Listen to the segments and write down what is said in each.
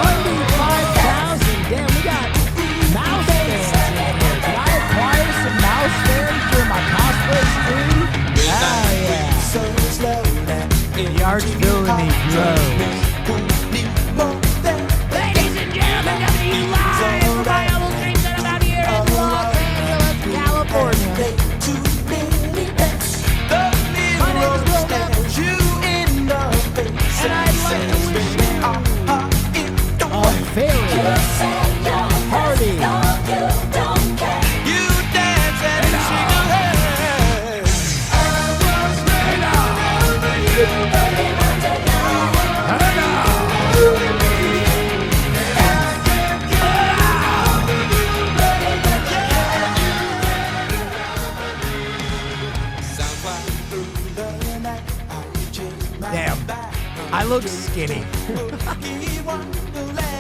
5,000. Damn, we got mouse fans in here. Can I acquire some mouse fans during my cosplay stream? Ah, yeah. The arch villainy grows. Ladies and gentlemen, coming to you live from my humble stream that I'm out here in Los Angeles, California. My name is Will Neville, and I'd like to wish you a very party. You dance and shake your head. Damn, I look skinny.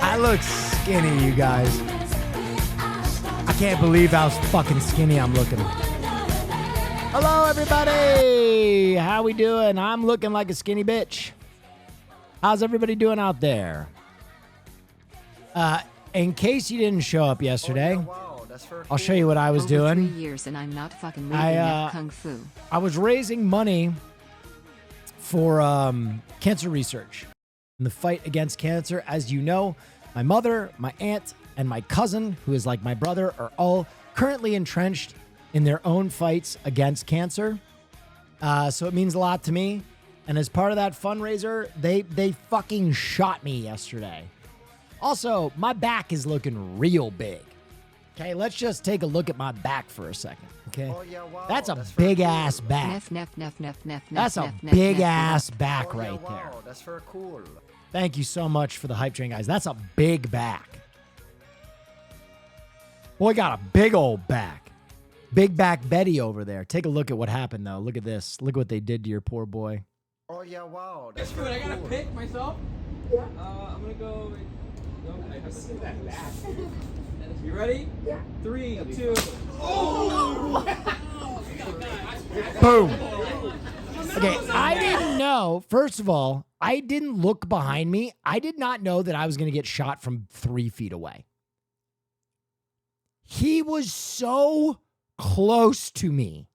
I look skinny, you guys. I can't believe how fucking skinny I'm looking. Hello, everybody. How we doing? I'm looking like a skinny bitch. How's everybody doing out there? In case you didn't show up yesterday, I'll show you what I was Over doing. 3 years and I'm not fucking moving at Kung Fu. I was raising money for cancer research in the fight against cancer. As you know, my mother, my aunt, and my cousin, who is like my brother, are all currently entrenched in their own fights against cancer. So it means a lot to me. And as part of that fundraiser, they fucking shot me yesterday. Also, my back is looking real big. Okay, let's just take a look at my back for a second. Okay, that's a big ass back. That's a big ass back right there. That's very cool. Thank you so much for the hype train, guys. That's a big back. Boy, got a big old back. Big back Betty over there. Take a look at what happened, though. Look at this. Look what they did to your poor boy. Oh yeah, wow. That's Dude, I gotta pick myself. Yeah. I'm gonna go. I have to see that back. You ready? Yeah. 3, 2. Oh! Boom. Okay, I didn't know. First of all, I didn't look behind me. I did not know that I was going to get shot from 3 feet away. He was so close to me.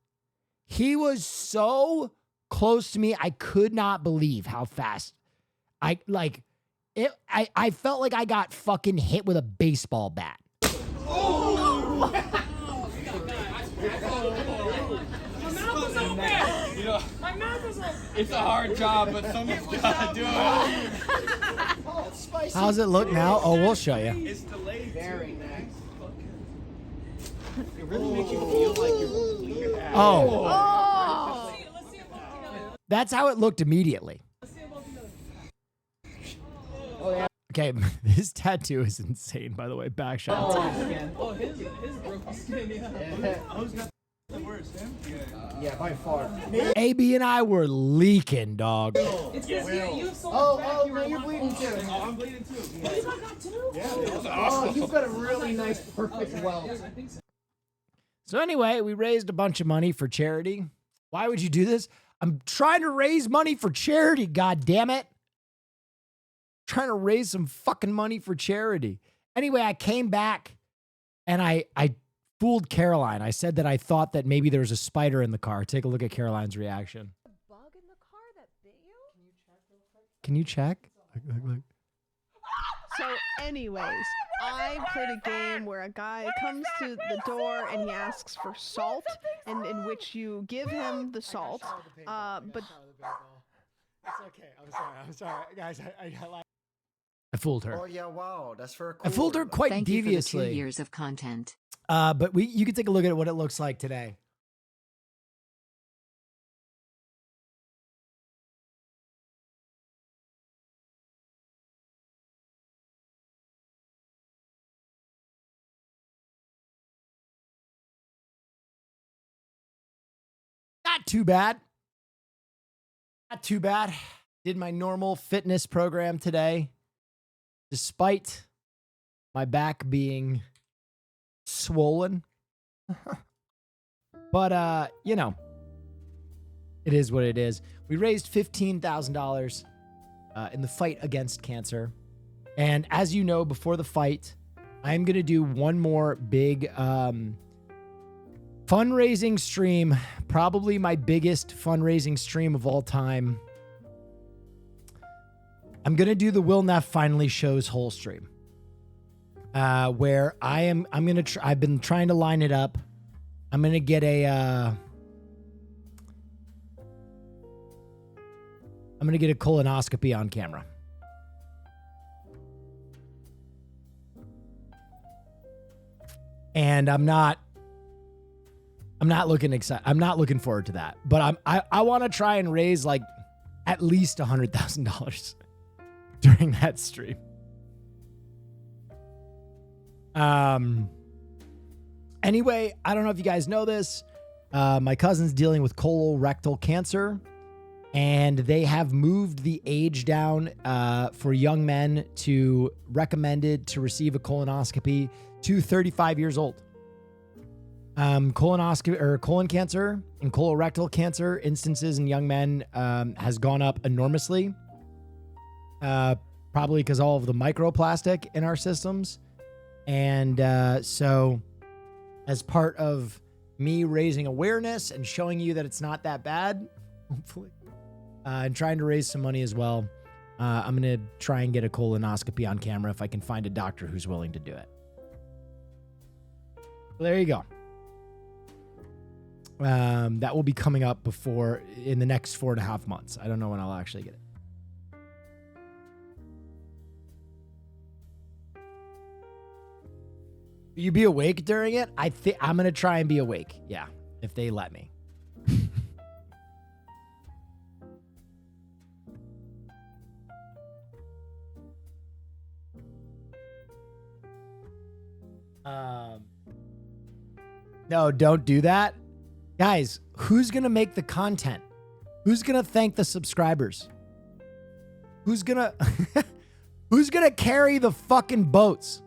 He was so close to me. I could not believe how fast I felt like I got fucking hit with a baseball bat. You know, my mouth is like. It's a hard job, but someone's gotta do it. How's it look now? Oh, we'll show you. It's delayed. Very nice. It really makes you feel like you're bleeding out. Oh. That's how it looked immediately. Okay, his tattoo is insane, by the way. Back shot. Oh, his broken skin, yeah. Who's got the worst, him? yeah, by far. AB and I were leaking, dog. It's because you have so much Oh, no, you're bleeding too. Oh, I'm bleeding too. You got two? Yeah. Oh, you've got a really nice, perfect welt. I think so. So anyway, we raised a bunch of money for charity. Why would you do this? I'm trying to raise money for charity, god damn it. Trying to raise some fucking money for charity. Anyway, I came back and I fooled Caroline. I said that I thought that maybe there was a spider in the car. Take a look at Caroline's reaction. Bug in the car that bit you? Can you check? Look. So, anyways, I played a game where a guy comes to the door and he asks for salt, and in which you give him the salt. But it's okay. I'm sorry, guys. I fooled her. Oh yeah, wow. That's very cool. I fooled her quite Thank you for the 2 deviously. years of content. But you can take a look at what it looks like today. Not too bad. Not too bad. Did my normal fitness program today, despite my back being swollen. But, you know, it is what it is. We raised $15,000 in the fight against cancer. And as you know, before the fight, I'm going to do one more big fundraising stream, probably my biggest fundraising stream of all time. I'm going to do the Will Neff Finally Shows whole stream. Where I'm going to I've been trying to line it up. I'm going to get a colonoscopy on camera. And I'm not looking excited. I'm not looking forward to that. But I want to try and raise like at least $100,000 during that stream. Anyway, I don't know if you guys know this. My cousin's dealing with colorectal cancer, and they have moved the age down for young men to recommended to receive a colonoscopy to 35 years old. Colonoscopy or colon cancer and colorectal cancer instances in young men has gone up enormously. Probably because all of the microplastic in our systems. And so as part of me raising awareness and showing you that it's not that bad, hopefully, and trying to raise some money as well, I'm going to try and get a colonoscopy on camera if I can find a doctor who's willing to do it. So there you go. That will be coming up in the next 4.5 months. I don't know when I'll actually get it. Will you be awake during it? I think I'm going to try and be awake. Yeah, if they let me. No, don't do that. Guys, who's going to make the content? Who's going to thank the subscribers? Who's going to carry the fucking boats?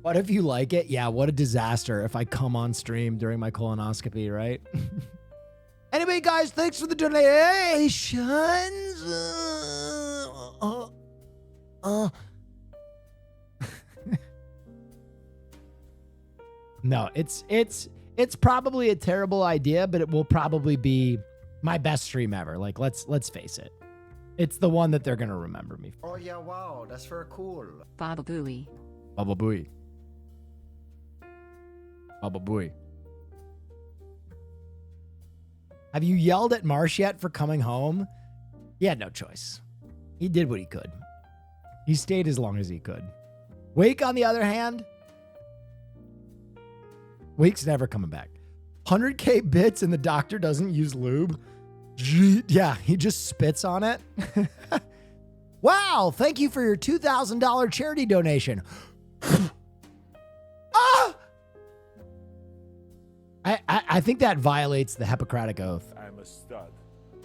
What if you like it? Yeah, what a disaster if I come on stream during my colonoscopy, right? Anyway, guys, thanks for the donations. No, it's probably a terrible idea, but it will probably be my best stream ever. Like, let's face it. It's the one that they're gonna remember me for. Oh yeah, wow, that's very cool. Baba Booey. Baba Booey. Baba Booey. Have you yelled at Marsh yet for coming home? He had no choice. He did what he could. He stayed as long as he could. Wake, on the other hand, Wake's never coming back. 100K bits and the doctor doesn't use lube. Yeah, he just spits on it. Wow, thank you for your $2,000 charity donation. Ah! I think that violates the Hippocratic Oath. I'm a stud.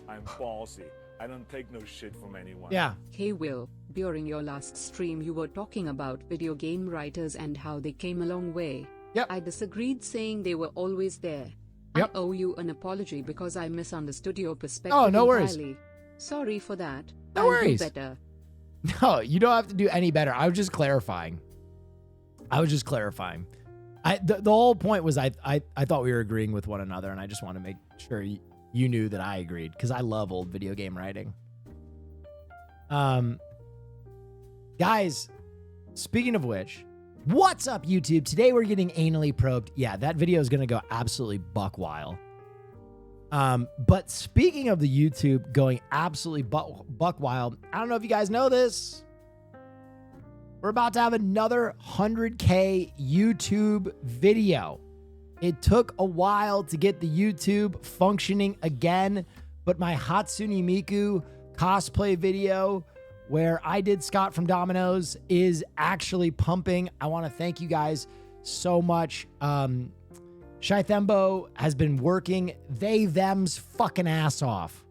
I'm ballsy. I don't take no shit from anyone. Yeah. Hey Will, during your last stream you were talking about video game writers and how they came a long way. Yep. I disagreed, saying they were always there. Yep. I owe you an apology because I misunderstood your perspective Oh, no worries. entirely. Sorry for that. No I'll worries. do better. No, you don't have to do any better. I was just clarifying. The whole point was I thought we were agreeing with one another, and I just want to make sure you knew that I agreed, because I love old video game writing. Guys, speaking of which, what's up, YouTube? Today we're getting anally probed. Yeah, that video is going to go absolutely buck wild. But speaking of the YouTube going absolutely buck wild, I don't know if you guys know this. We're about to have another 100K YouTube video. It took a while to get the YouTube functioning again, but my Hatsune Miku cosplay video where I did Scott from Domino's is actually pumping. I want to thank you guys so much. Shai Thembo has been working them's fucking ass off.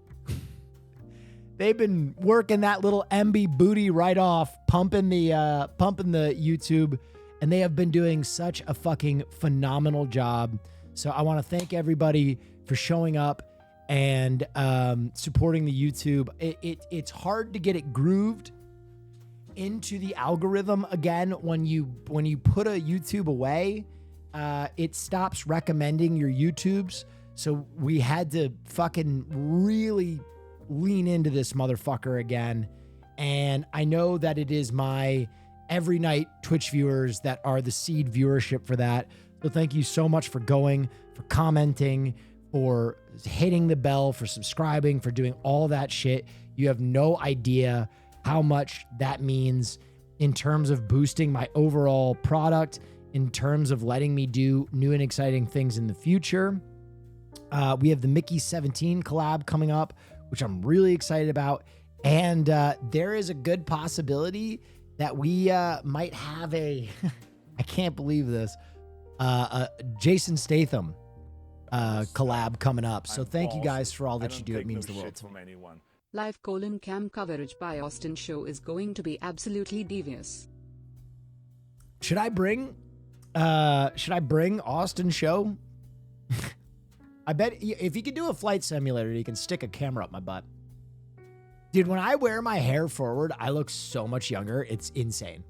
They've been working that little MB booty right off, pumping the YouTube, and they have been doing such a fucking phenomenal job. So I want to thank everybody for showing up and supporting the YouTube. It's hard to get it grooved. into the algorithm again when you put a YouTube away. It stops recommending your YouTubes. So we had to fucking really lean into this motherfucker again. And I know that it is my every night Twitch viewers that are the seed viewership for that. So thank you so much for going, for commenting, for hitting the bell, for subscribing, for doing all that shit. You have no idea how much that means in terms of boosting my overall product, in terms of letting me do new and exciting things in the future. We have the Mickey 17 collab coming up, which I'm really excited about. And there is a good possibility that we might have a, I can't believe this, a Jason Statham collab coming up. So thank you guys for all that you do. It means the world to me. Live cam coverage by Austin Show is going to be absolutely devious. Should I bring Austin Show? I bet if you could do a flight simulator, you can stick a camera up my butt. Dude, when I wear my hair forward, I look so much younger. It's insane.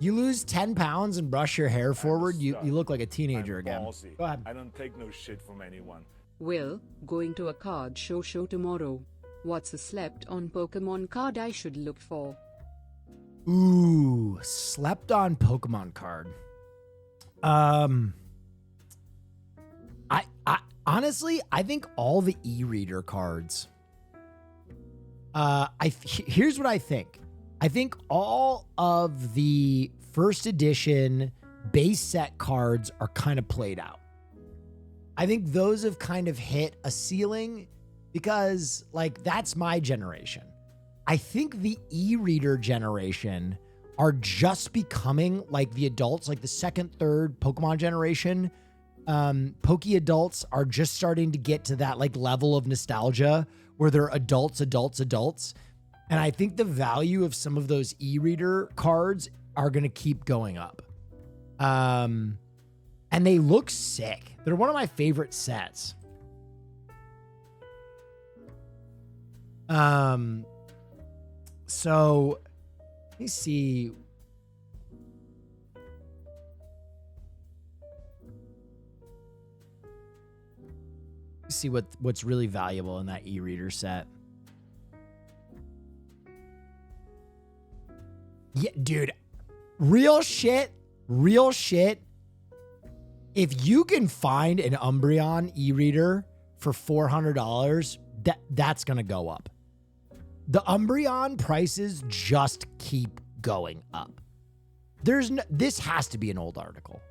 You lose 10 pounds and brush your hair forward, you look like a teenager again. Go ahead. I don't take no shit from anyone. Will, going to a card show tomorrow. What's a slept on Pokemon card I should look for? Ooh, slept on Pokemon card. I honestly, I think all the e-reader cards. Here's what I think. I think all of the first edition base set cards are kind of played out. I think those have kind of hit a ceiling because, like, that's my generation. I think the e-reader generation are just becoming like the adults, like the second, third Pokemon generation. Poke adults are just starting to get to that like level of nostalgia where they're adults. And I think the value of some of those e-reader cards are going to keep going up. And they look sick. They're one of my favorite sets. So let me see. See what's really valuable in that e-reader set. Yeah, dude, real shit. If you can find an Umbreon e-reader for $400, that's going to go up. The Umbreon prices just keep going up. This has to be an old article.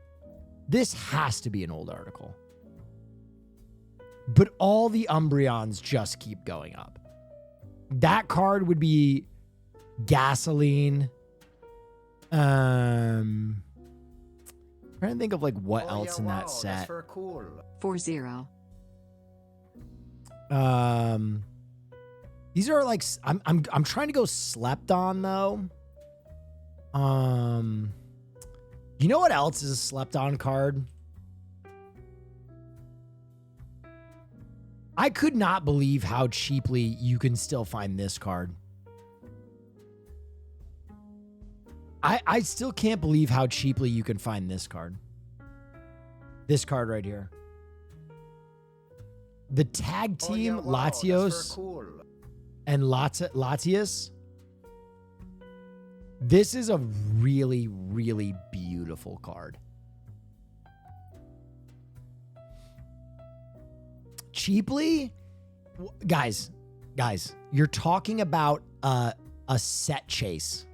But all the Umbreons just keep going up. That card would be gasoline. Trying to think of like what else in that set. That's cool. 4-0. These are like I'm trying to go slept on though. You know what else is a slept on card? I could not believe how cheaply you can still find this card. I still can't believe how cheaply you can find this card. This card right here. The tag team Latios and Latias. This is a really, really beautiful card. Cheaply? Guys, you're talking about a set chase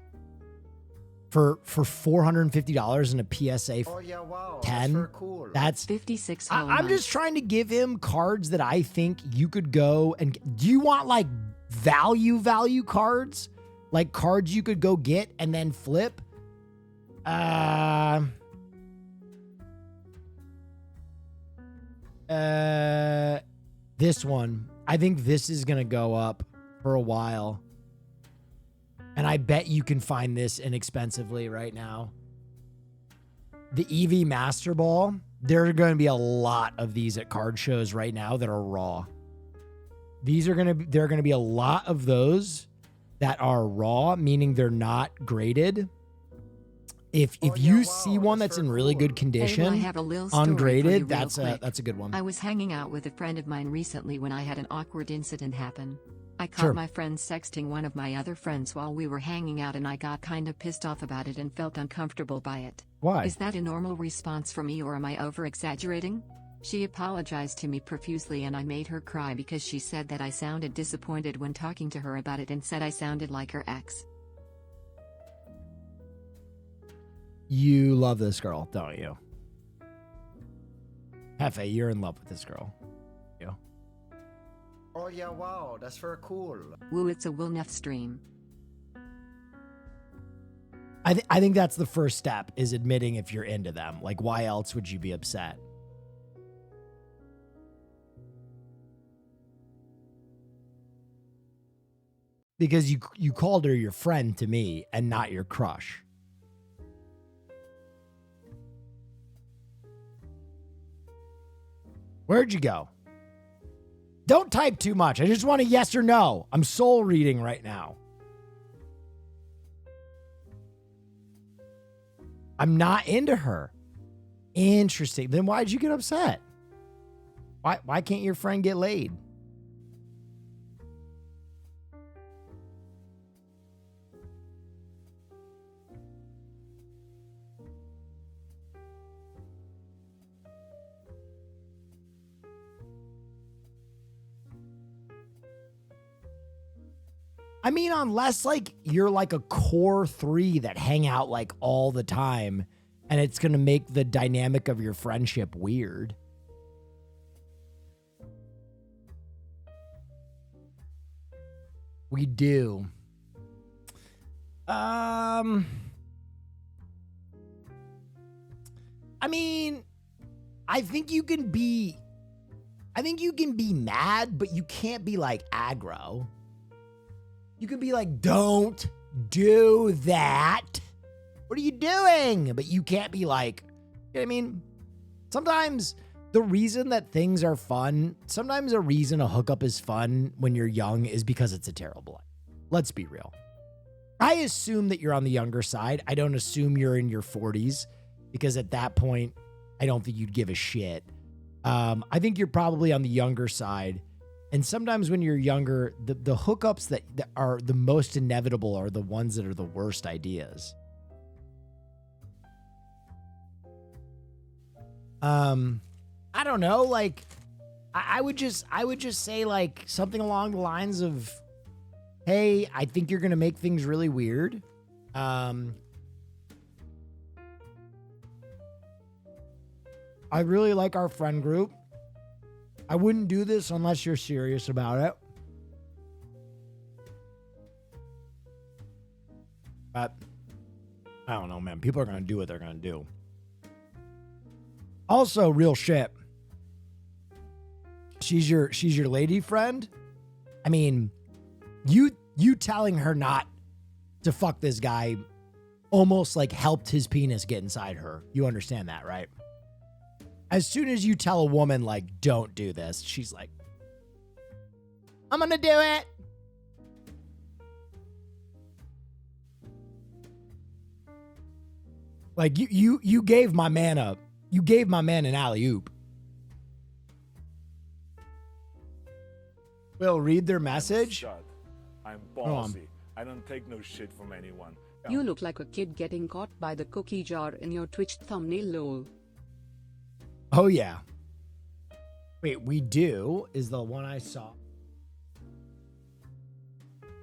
for $450 in a PSA 10. That's 56. I'm just trying to give him cards that I think you could go and do you want like value cards? Like cards you could go get and then flip? This one. I think this is going to go up for a while. And I bet you can find this inexpensively right now. The EV Master Ball. There are going to be a lot of these at card shows right now that are raw. There are going to be a lot of those that are raw, meaning they're not graded. If you see one that's in really good condition, I have a little story for you ungraded, real that's quick. a good one. I was hanging out with a friend of mine recently when I had an awkward incident happen. I caught Sure. my friend sexting one of my other friends while we were hanging out, and I got kind of pissed off about it and felt uncomfortable by it. Why? Is that a normal response for me, or am I over-exaggerating? She apologized to me profusely and I made her cry because she said that I sounded disappointed when talking to her about it and said I sounded like her ex. You love this girl, don't you? Hefe, you're in love with this girl. You. Oh yeah, wow, that's very cool. Woo, it's a Wilnef stream. I think that's the first step, is admitting if you're into them. Like, why else would you be upset? Because you called her your friend to me and not your crush. Where'd you go? Don't type too much. I just want a yes or no. I'm soul reading right now. I'm not into her. Interesting. Then why'd you get upset? Why can't your friend get laid? I mean, unless like you're like a core 3 that hang out like all the time and it's going to make the dynamic of your friendship weird. We do. I mean, I think you can be mad, but you can't be like aggro. You can be like, don't do that. What are you doing? But you can't be like, you know what I mean? Sometimes the reason that things are fun, sometimes a reason a hookup is fun when you're young is because it's a terrible life. Let's be real. I assume that you're on the younger side. I don't assume you're in your 40s because at that point, I don't think you'd give a shit. I think you're probably on the younger side. And sometimes when you're younger, the hookups that are the most inevitable are the ones that are the worst ideas. I don't know. Like, I would just say like something along the lines of, hey, I think you're going to make things really weird. I really like our friend group. I wouldn't do this unless you're serious about it. But I don't know, man. People are going to do what they're going to do. Also, real shit. She's your lady friend. I mean, you telling her not to fuck this guy almost like helped his penis get inside her. You understand that, right? As soon as you tell a woman, like, don't do this, she's like, I'm going to do it. Like, you gave my man an alley-oop. Will, read their message. Shut. I'm ballsy. I don't take no shit from anyone. You look like a kid getting caught by the cookie jar in your Twitch thumbnail, lol. Oh, yeah. Wait, we do is the one I saw.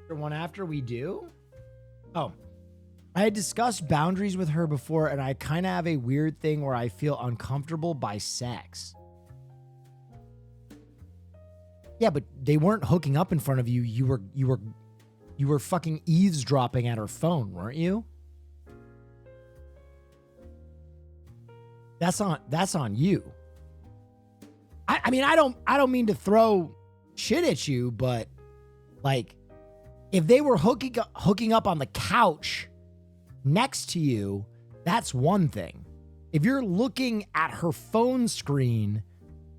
The one after we do? Oh. I had discussed boundaries with her before, and I kind of have a weird thing where I feel uncomfortable by sex. Yeah, but they weren't hooking up in front of you. You were fucking eavesdropping at her phone, weren't you? That's on you. I mean, I don't mean to throw shit at you, but like, if they were hooking up on the couch next to you, that's one thing. If you're looking at her phone screen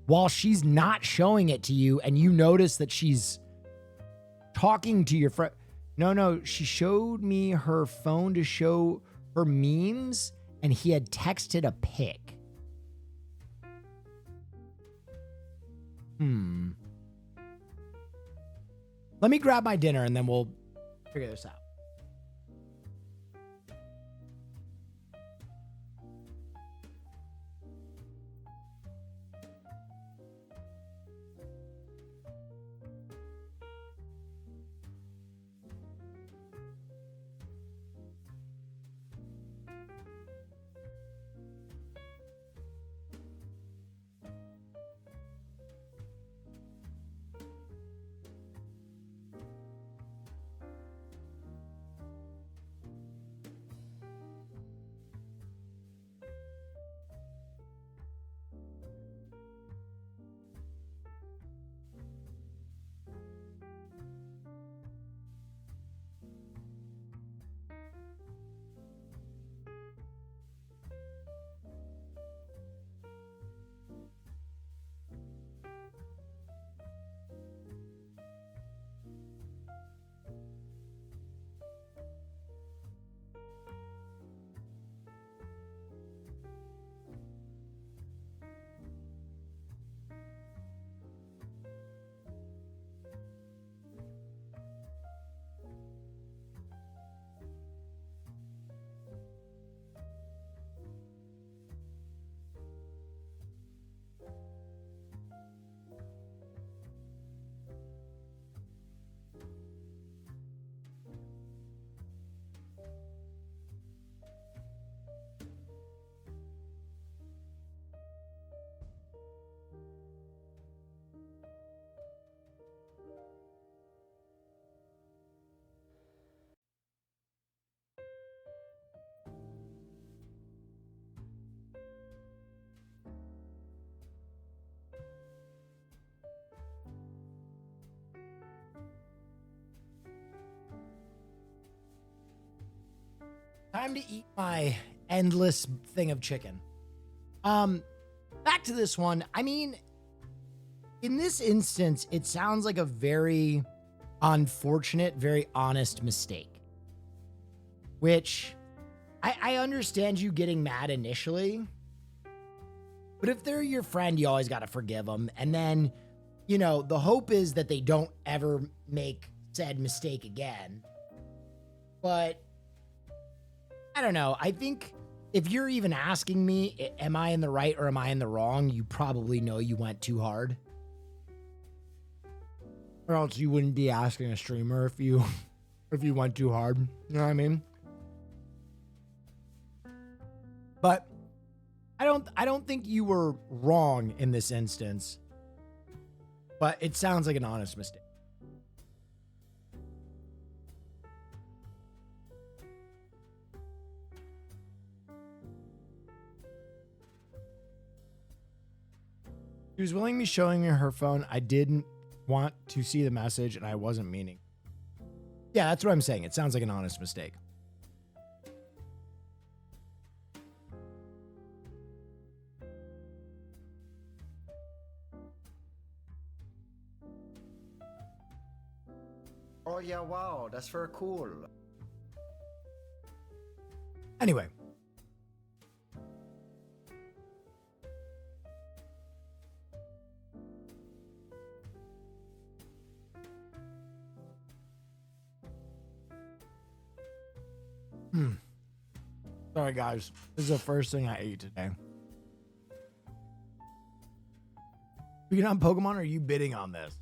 while she's not showing it to you and you notice that she's talking to your friend, No, she showed me her phone to show her memes, and he had texted a pic. Let me grab my dinner and then we'll figure this out. Time to eat my endless thing of chicken. Back to this one. I mean, in this instance, it sounds like a very unfortunate, very honest mistake. Which I understand you getting mad initially, but if they're your friend, you always got to forgive them. And then, you know, the hope is that they don't ever make said mistake again. But I don't know. I think if you're even asking me, am I in the right or am I in the wrong? You probably know you went too hard. Or else you wouldn't be asking a streamer if you went too hard. You know what I mean? But I don't think you were wrong in this instance. But it sounds like an honest mistake. She was willing me showing me her phone. I didn't want to see the message and I wasn't meaning. Yeah, that's what I'm saying. It sounds like an honest mistake. Oh yeah, wow, that's very cool. Anyway. Sorry, guys. This is the first thing I ate today. Speaking on Pokemon, are you bidding on this?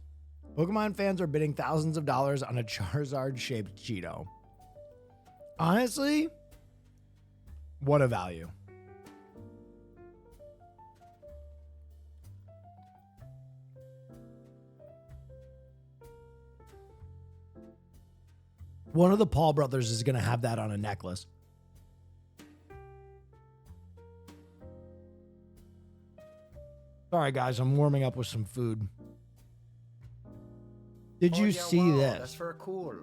Pokemon fans are bidding thousands of dollars on a Charizard-shaped Cheeto. Honestly, what a value. One of the Paul brothers is going to have that on a necklace. Sorry, guys. I'm warming up with some food. Did you see this? That's very cool.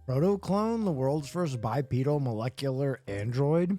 Protoclone, the world's first bipedal molecular android.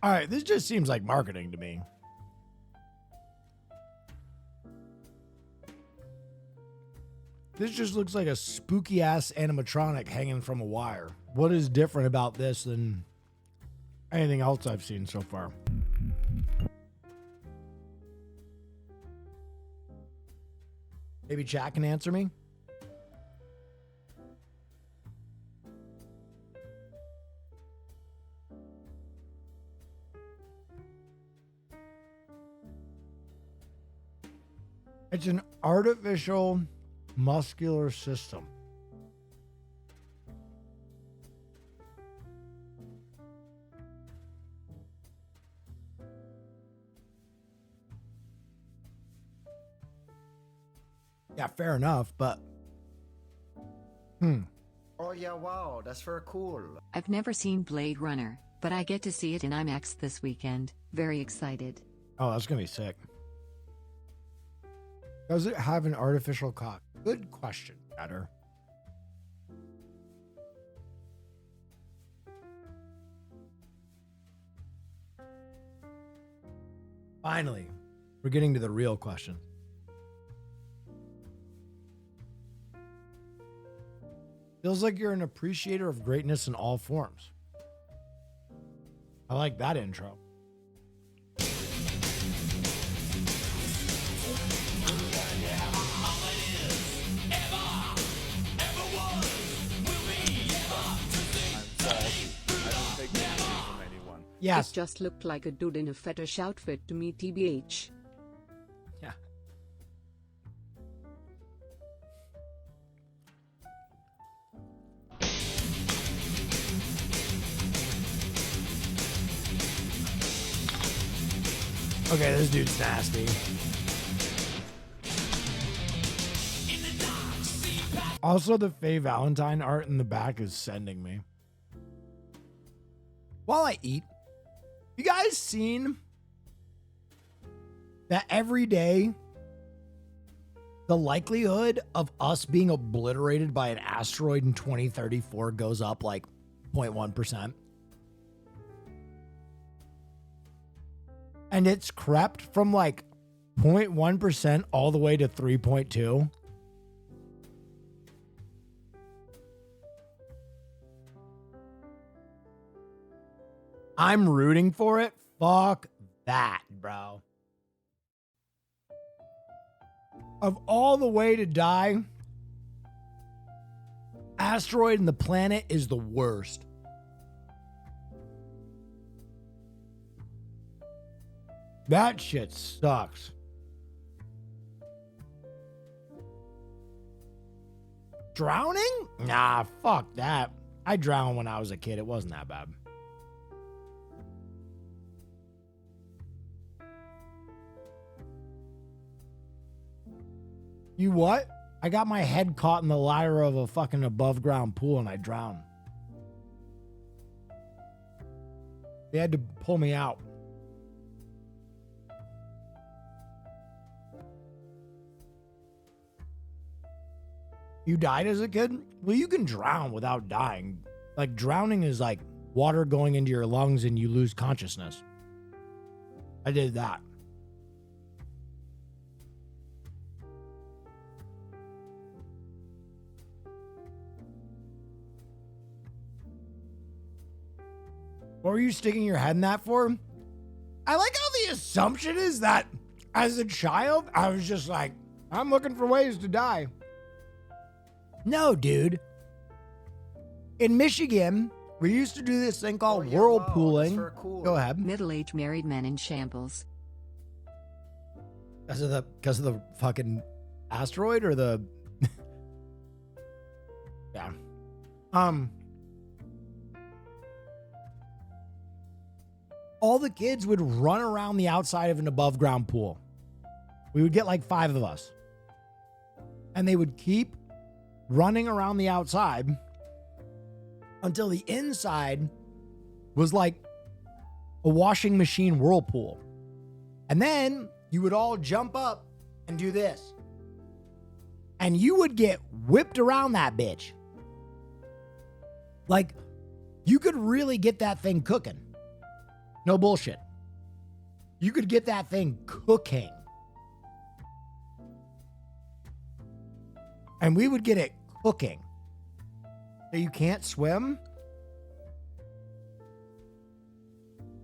All right, this just seems like marketing to me. This just looks like a spooky ass animatronic hanging from a wire. What is different about this than anything else I've seen so far? Maybe chat can answer me? It's an artificial muscular system. Yeah, fair enough, but Oh yeah, wow, that's very cool. I've never seen Blade Runner, but I get to see it in IMAX this weekend. Very excited. Oh, that's gonna be sick. Does it have an artificial cock? Good question, Better. Finally, we're getting to the real question. Feels like you're an appreciator of greatness in all forms. I like that intro. Yes. It just looked like a dude in a fetish outfit to me, TBH. Yeah. Okay, this dude's nasty. Also, the Faye Valentine art in the back is sending me. While I eat, you guys seen that every day the likelihood of us being obliterated by an asteroid in 2034 goes up like 0.1%? And it's crept from like 0.1% all the way to 3.2. I'm rooting for it. Fuck that, bro. Of all the way to die, asteroid and the planet is the worst. That shit sucks. Drowning? Nah, fuck that. I drowned when I was a kid. It wasn't that bad. You what? I got my head caught in the ladder of a fucking above ground pool and I drowned. They had to pull me out. You died as a kid? Well, you can drown without dying. Like, drowning is like water going into your lungs and you lose consciousness. I did that. What were you sticking your head in that for? I like how the assumption is that as a child, I was just like, I'm looking for ways to die. No, dude. In Michigan, we used to do this thing called whirlpooling. Wow, cool. Go ahead. Middle-aged married men in shambles. Because of the fucking asteroid or the yeah. All the kids would run around the outside of an above ground pool. We would get like 5 of us. And they would keep running around the outside until the inside was like a washing machine whirlpool. And then you would all jump up and do this. And you would get whipped around that bitch. Like, you could really get that thing cooking. No bullshit. You could get that thing cooking. And we would get it cooking. So you can't swim?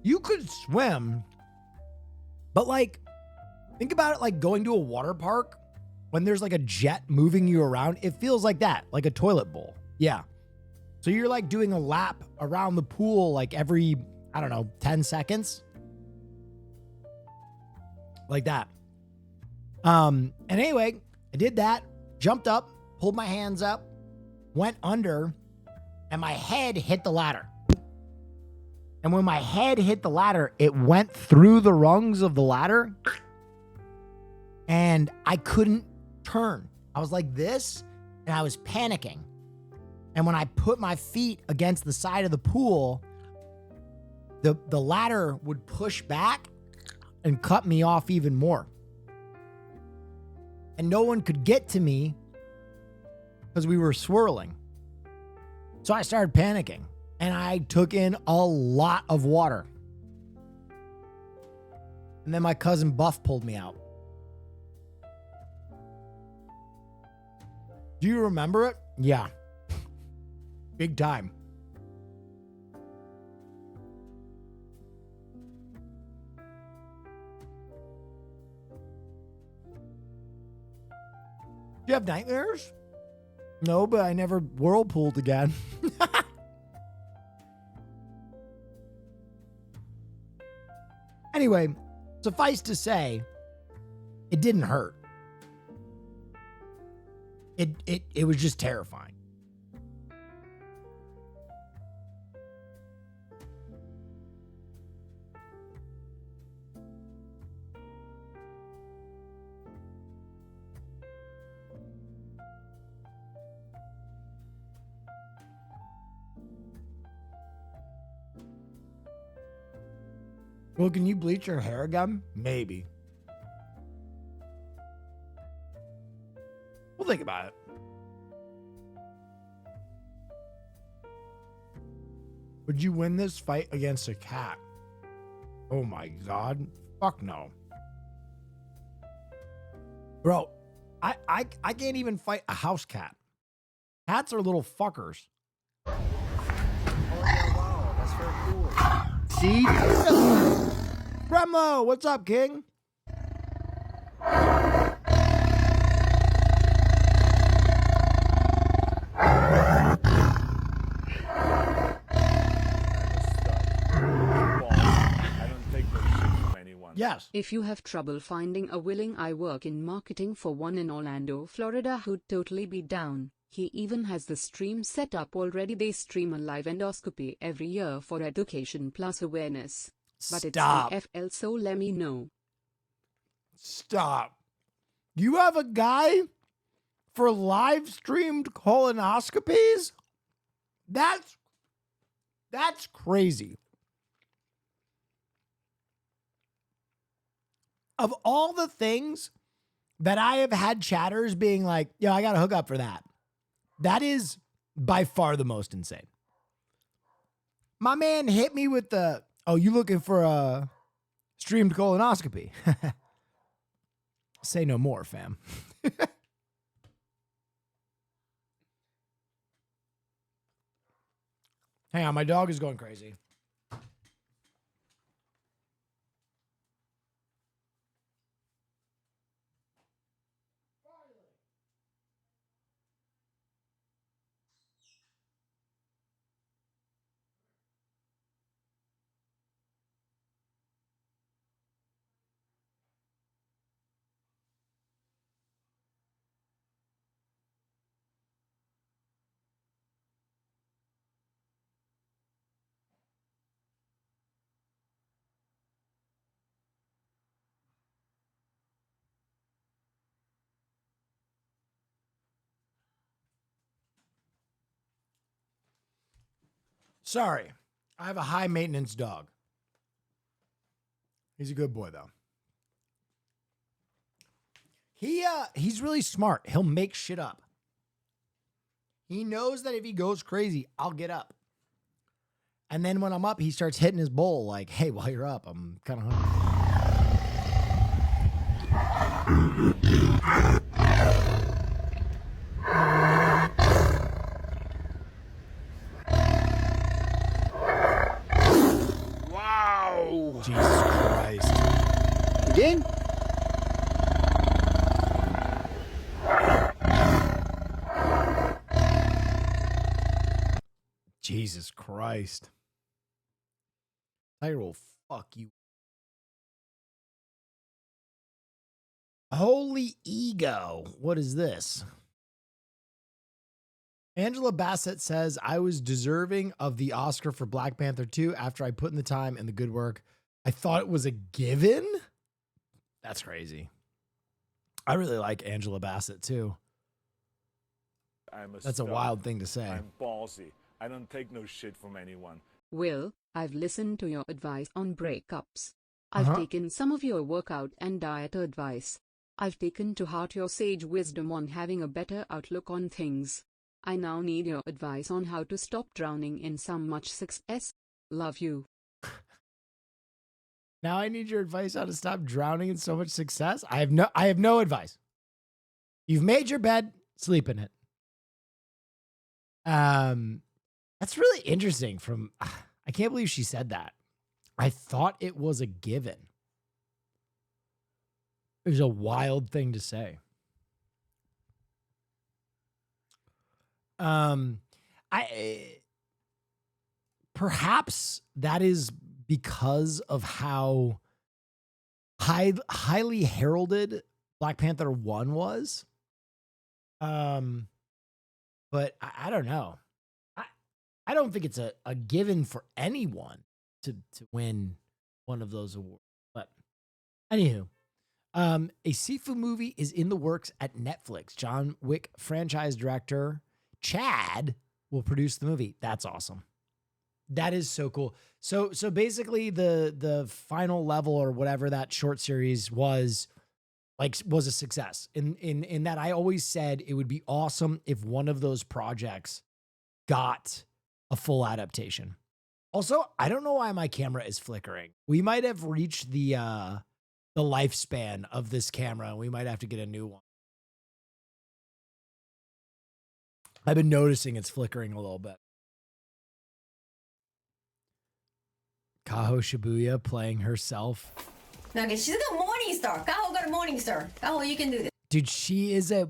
You could swim, but like, think about it like going to a water park when there's like a jet moving you around. It feels like that, like a toilet bowl. Yeah. So you're like doing a lap around the pool like every, I don't know, 10 seconds. Like that. And anyway, I did that, jumped up, pulled my hands up, went under, and my head hit the ladder. And when my head hit the ladder, it went through the rungs of the ladder and I couldn't turn. I was like this and I was panicking. And when I put my feet against the side of the pool, the ladder would push back and cut me off even more. And no one could get to me because we were swirling. So I started panicking. And I took in a lot of water. And then my cousin Buff pulled me out. Do you remember it? Yeah. Big time. Do you have nightmares? No, but I never whirlpooled again. Anyway, suffice to say, it didn't hurt. It was just terrifying. Well, can you bleach your hair again? Maybe. We'll think about it. Would you win this fight against a cat? Oh my God. Fuck no. Bro, I can't even fight a house cat. Cats are little fuckers. Oh yeah, wow, that's very cool. See? Bremlo, what's up, King? Yes. If you have trouble finding a willing, I work in marketing for one in Orlando, Florida who'd totally be down. He even has the stream set up already. They stream a live endoscopy every year for education plus awareness. But Stop. It's FL, so let me know. Stop. You have a guy for live streamed colonoscopies? That's crazy. Of all the things that I have had chatters being like, yo, I got to hook up for that. That is by far the most insane. My man hit me with the, oh, you looking for a streamed colonoscopy? Say no more, fam. Hang on, my dog is going crazy. Sorry. I have a high maintenance dog. He's a good boy though. He's really smart. He'll make shit up. He knows that if he goes crazy, I'll get up. And then when I'm up, he starts hitting his bowl like, hey, while you're up, I'm kind of hungry. Wow! Jesus Christ. Again? Jesus Christ. Tiger will fuck you. Holy ego. What is this? Angela Bassett says, I was deserving of the Oscar for Black Panther 2 after I put in the time and the good work. I thought it was a given. That's crazy. I really like Angela Bassett too. That's a wild thing to say. I'm ballsy. I don't take no shit from anyone. Will, I've listened to your advice on breakups. I've taken some of your workout and diet advice. I've taken to heart your sage wisdom on having a better outlook on things. I now need your advice on how to stop drowning in so much success. Love you. Now I need your advice how to stop drowning in so much success. I have no advice. You've made your bed, sleep in it. That's really interesting I can't believe she said that. I thought it was a given. It was a wild thing to say. Perhaps that is because of how highly heralded Black Panther 1 was. But I don't know. I don't think it's a given for anyone to win one of those awards. But anywho, a Sifu movie is in the works at Netflix. John Wick franchise director Chad will produce the movie. That's awesome. That is so cool. So basically the final level or whatever that short series was a success. In that I always said it would be awesome if one of those projects got a full adaptation. Also, I don't know why my camera is flickering. We might have reached the lifespan of this camera and we might have to get a new one. I've been noticing it's flickering a little bit. Kaho Shibuya playing herself. Okay, she's got Morning Star. Kaho got a Morning Star. Kaho, you can do this. Dude, she is a...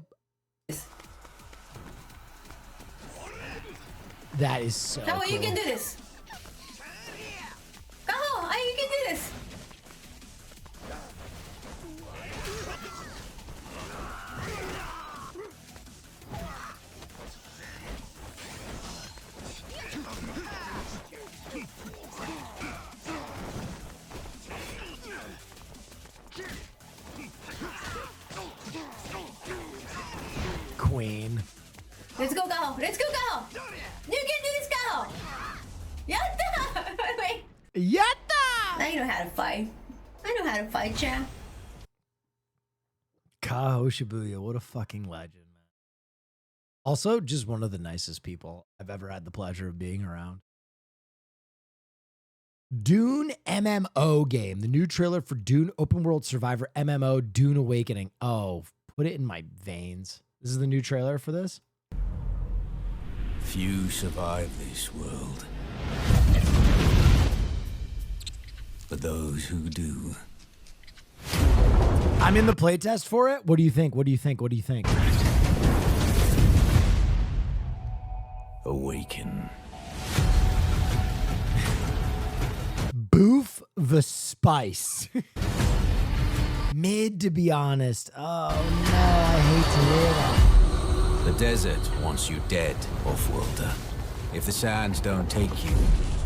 That is so Kaho, cool. you can do this. Kaho, you can do this. Queen. Let's go, Kaho. Let's go, Kaho. You can do this, Kaho. Yatta! Wait. Yatta! I know how to fight. I know how to fight, champ. Kaho Shibuya, what a fucking legend, man. Also, just one of the nicest people I've ever had the pleasure of being around. Dune MMO game. The new trailer for Dune Open World Survivor MMO Dune Awakening. Oh, put it in my veins. This is the new trailer for this? Few survive this world. But those who do... I'm in the playtest for it. What do you think? What do you think? What do you think? awaken. Boof the spice. Mid, to be honest. Oh no, I hate to hear that. The desert wants you dead, Off-worlder. If the sands don't take you,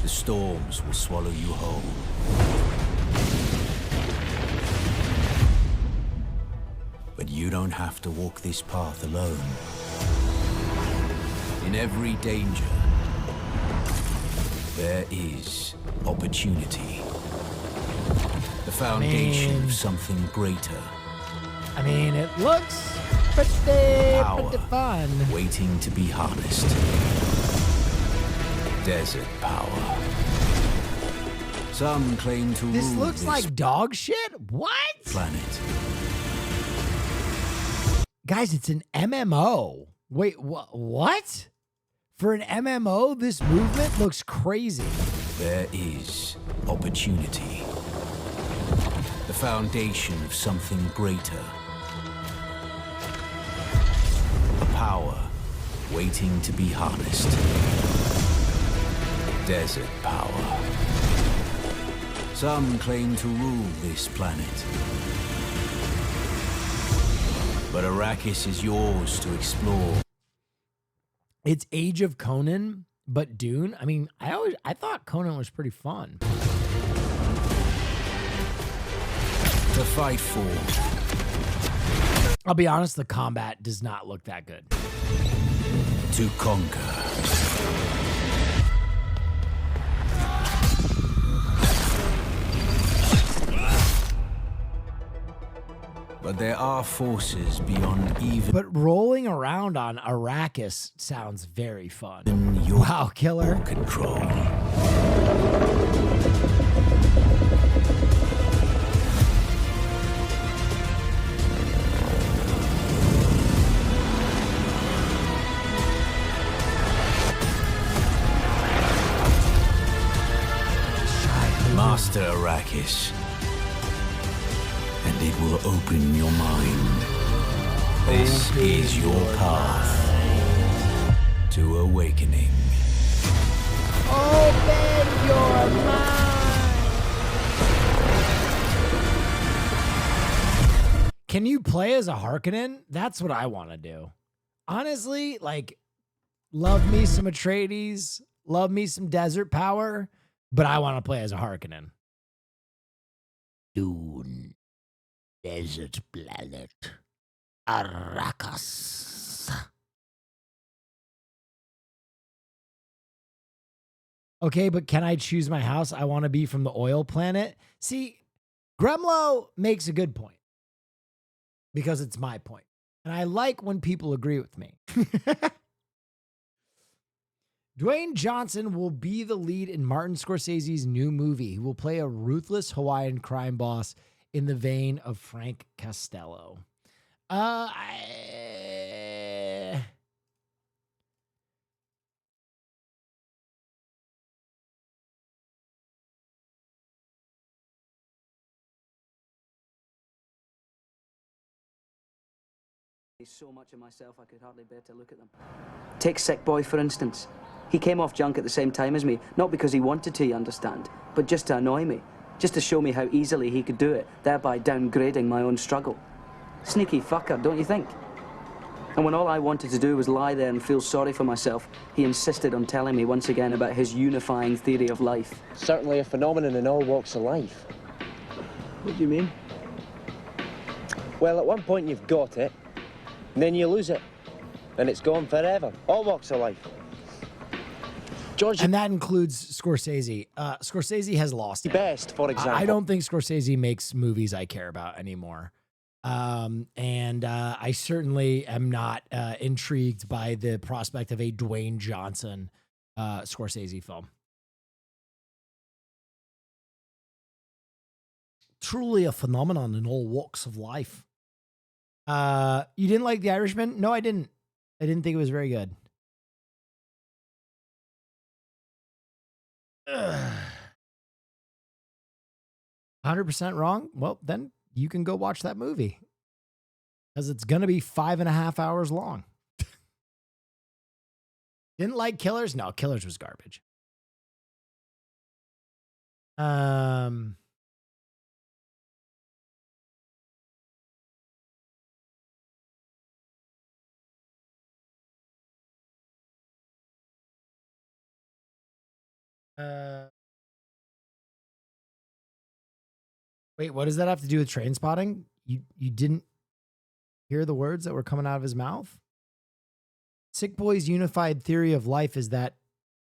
the storms will swallow you whole. But you don't have to walk this path alone. In every danger, there is opportunity. The foundation of something greater. I mean, it looks pretty fun. Waiting to be harnessed. Desert power. Some claim to This rule looks like dog shit? What? planet. Guys, it's an MMO. Wait, what? For an MMO, this movement looks crazy. There is opportunity. The foundation of something greater. A power waiting to be harnessed. Desert power. Some claim to rule this planet. But Arrakis is yours to explore. It's Age of Conan, but Dune. I mean, I thought Conan was pretty fun. To fight for. I'll be honest, the combat does not look that good. To conquer. But there are forces beyond even. But rolling around on Arrakis sounds very fun. Your Wow, killer. control. Master Arrakis. And it will open your mind. This is your path to awakening. Open your mind. Can you play as a Harkonnen? That's what I want to do. Honestly, like, love me some Atreides, love me some desert power, but I want to play as a Harkonnen. Dune. Desert planet. Arrakis. Okay, but can I choose my house? I want to be from the oil planet. See, Gremlo makes a good point because it's my point. And I like when people agree with me. Dwayne Johnson will be the lead in Martin Scorsese's new movie. He will play a ruthless Hawaiian crime boss in the vein of Frank Costello. So much of myself I could hardly bear to look at them. Take Sick Boy, for instance. He came off junk at the same time as me, not because he wanted to, you understand, but just to annoy me, just to show me how easily he could do it, thereby downgrading my own struggle. Sneaky fucker, don't you think? And when all I wanted to do was lie there and feel sorry for myself, he insisted on telling me once again about his unifying theory of life. Certainly a phenomenon in all walks of life. What do you mean? Well, at one point you've got it, and then you lose it, and it's gone forever. All walks of life. George, and that includes Scorsese. Scorsese has lost it. Best, for example. I don't think Scorsese makes movies I care about anymore. And I certainly am not intrigued by the prospect of a Dwayne Johnson Scorsese film. Truly a phenomenon in all walks of life. You didn't like The Irishman? No, I didn't. I didn't think it was very good. 100% wrong? Well, then you can go watch that movie. Because it's going to be 5.5 hours long. Didn't like Killers? No, Killers was garbage. Wait, what does that have to do with Train Spotting? You didn't hear the words that were coming out of his mouth? Sick Boy's unified theory of life is that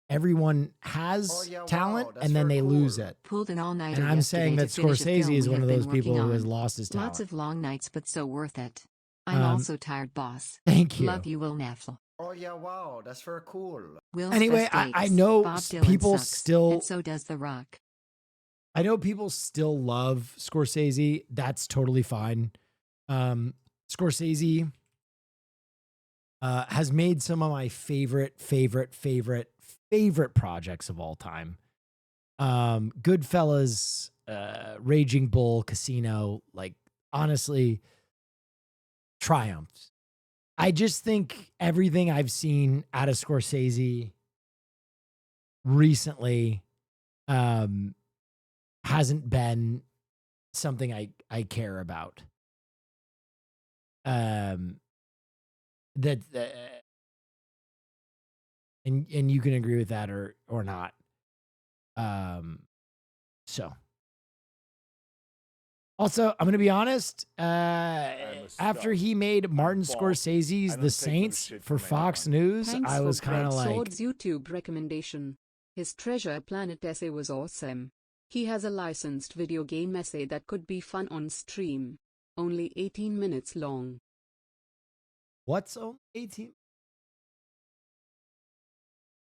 everyone has talent and then they lose it. Pulled an all-nighter And I'm saying that yesterday to finish a Scorsese film is we one have of those been people working who has on. lost his talent. Lots of long nights, but so worth it. I'm also tired, boss. Thank you. Love you, Will Neffel. Oh yeah, wow, that's very cool. Will Anyway, I know Bob Dylan people sucks, still. and so does The Rock. I know people still love Scorsese. That's totally fine. Scorsese has made some of my favorite projects of all time. Goodfellas, Raging Bull, Casino, like honestly, triumphs. I just think everything I've seen out of Scorsese recently hasn't been something I care about. And you can agree with that or not. So also, I'm gonna be honest. After he made Martin Scorsese's The Saints for Fox News, Thanks I was for kind of Greg like, Sword's YouTube recommendation. His Treasure Planet essay was awesome. He has a licensed video game essay that could be fun on stream. Only 18 minutes long. "What's 18?"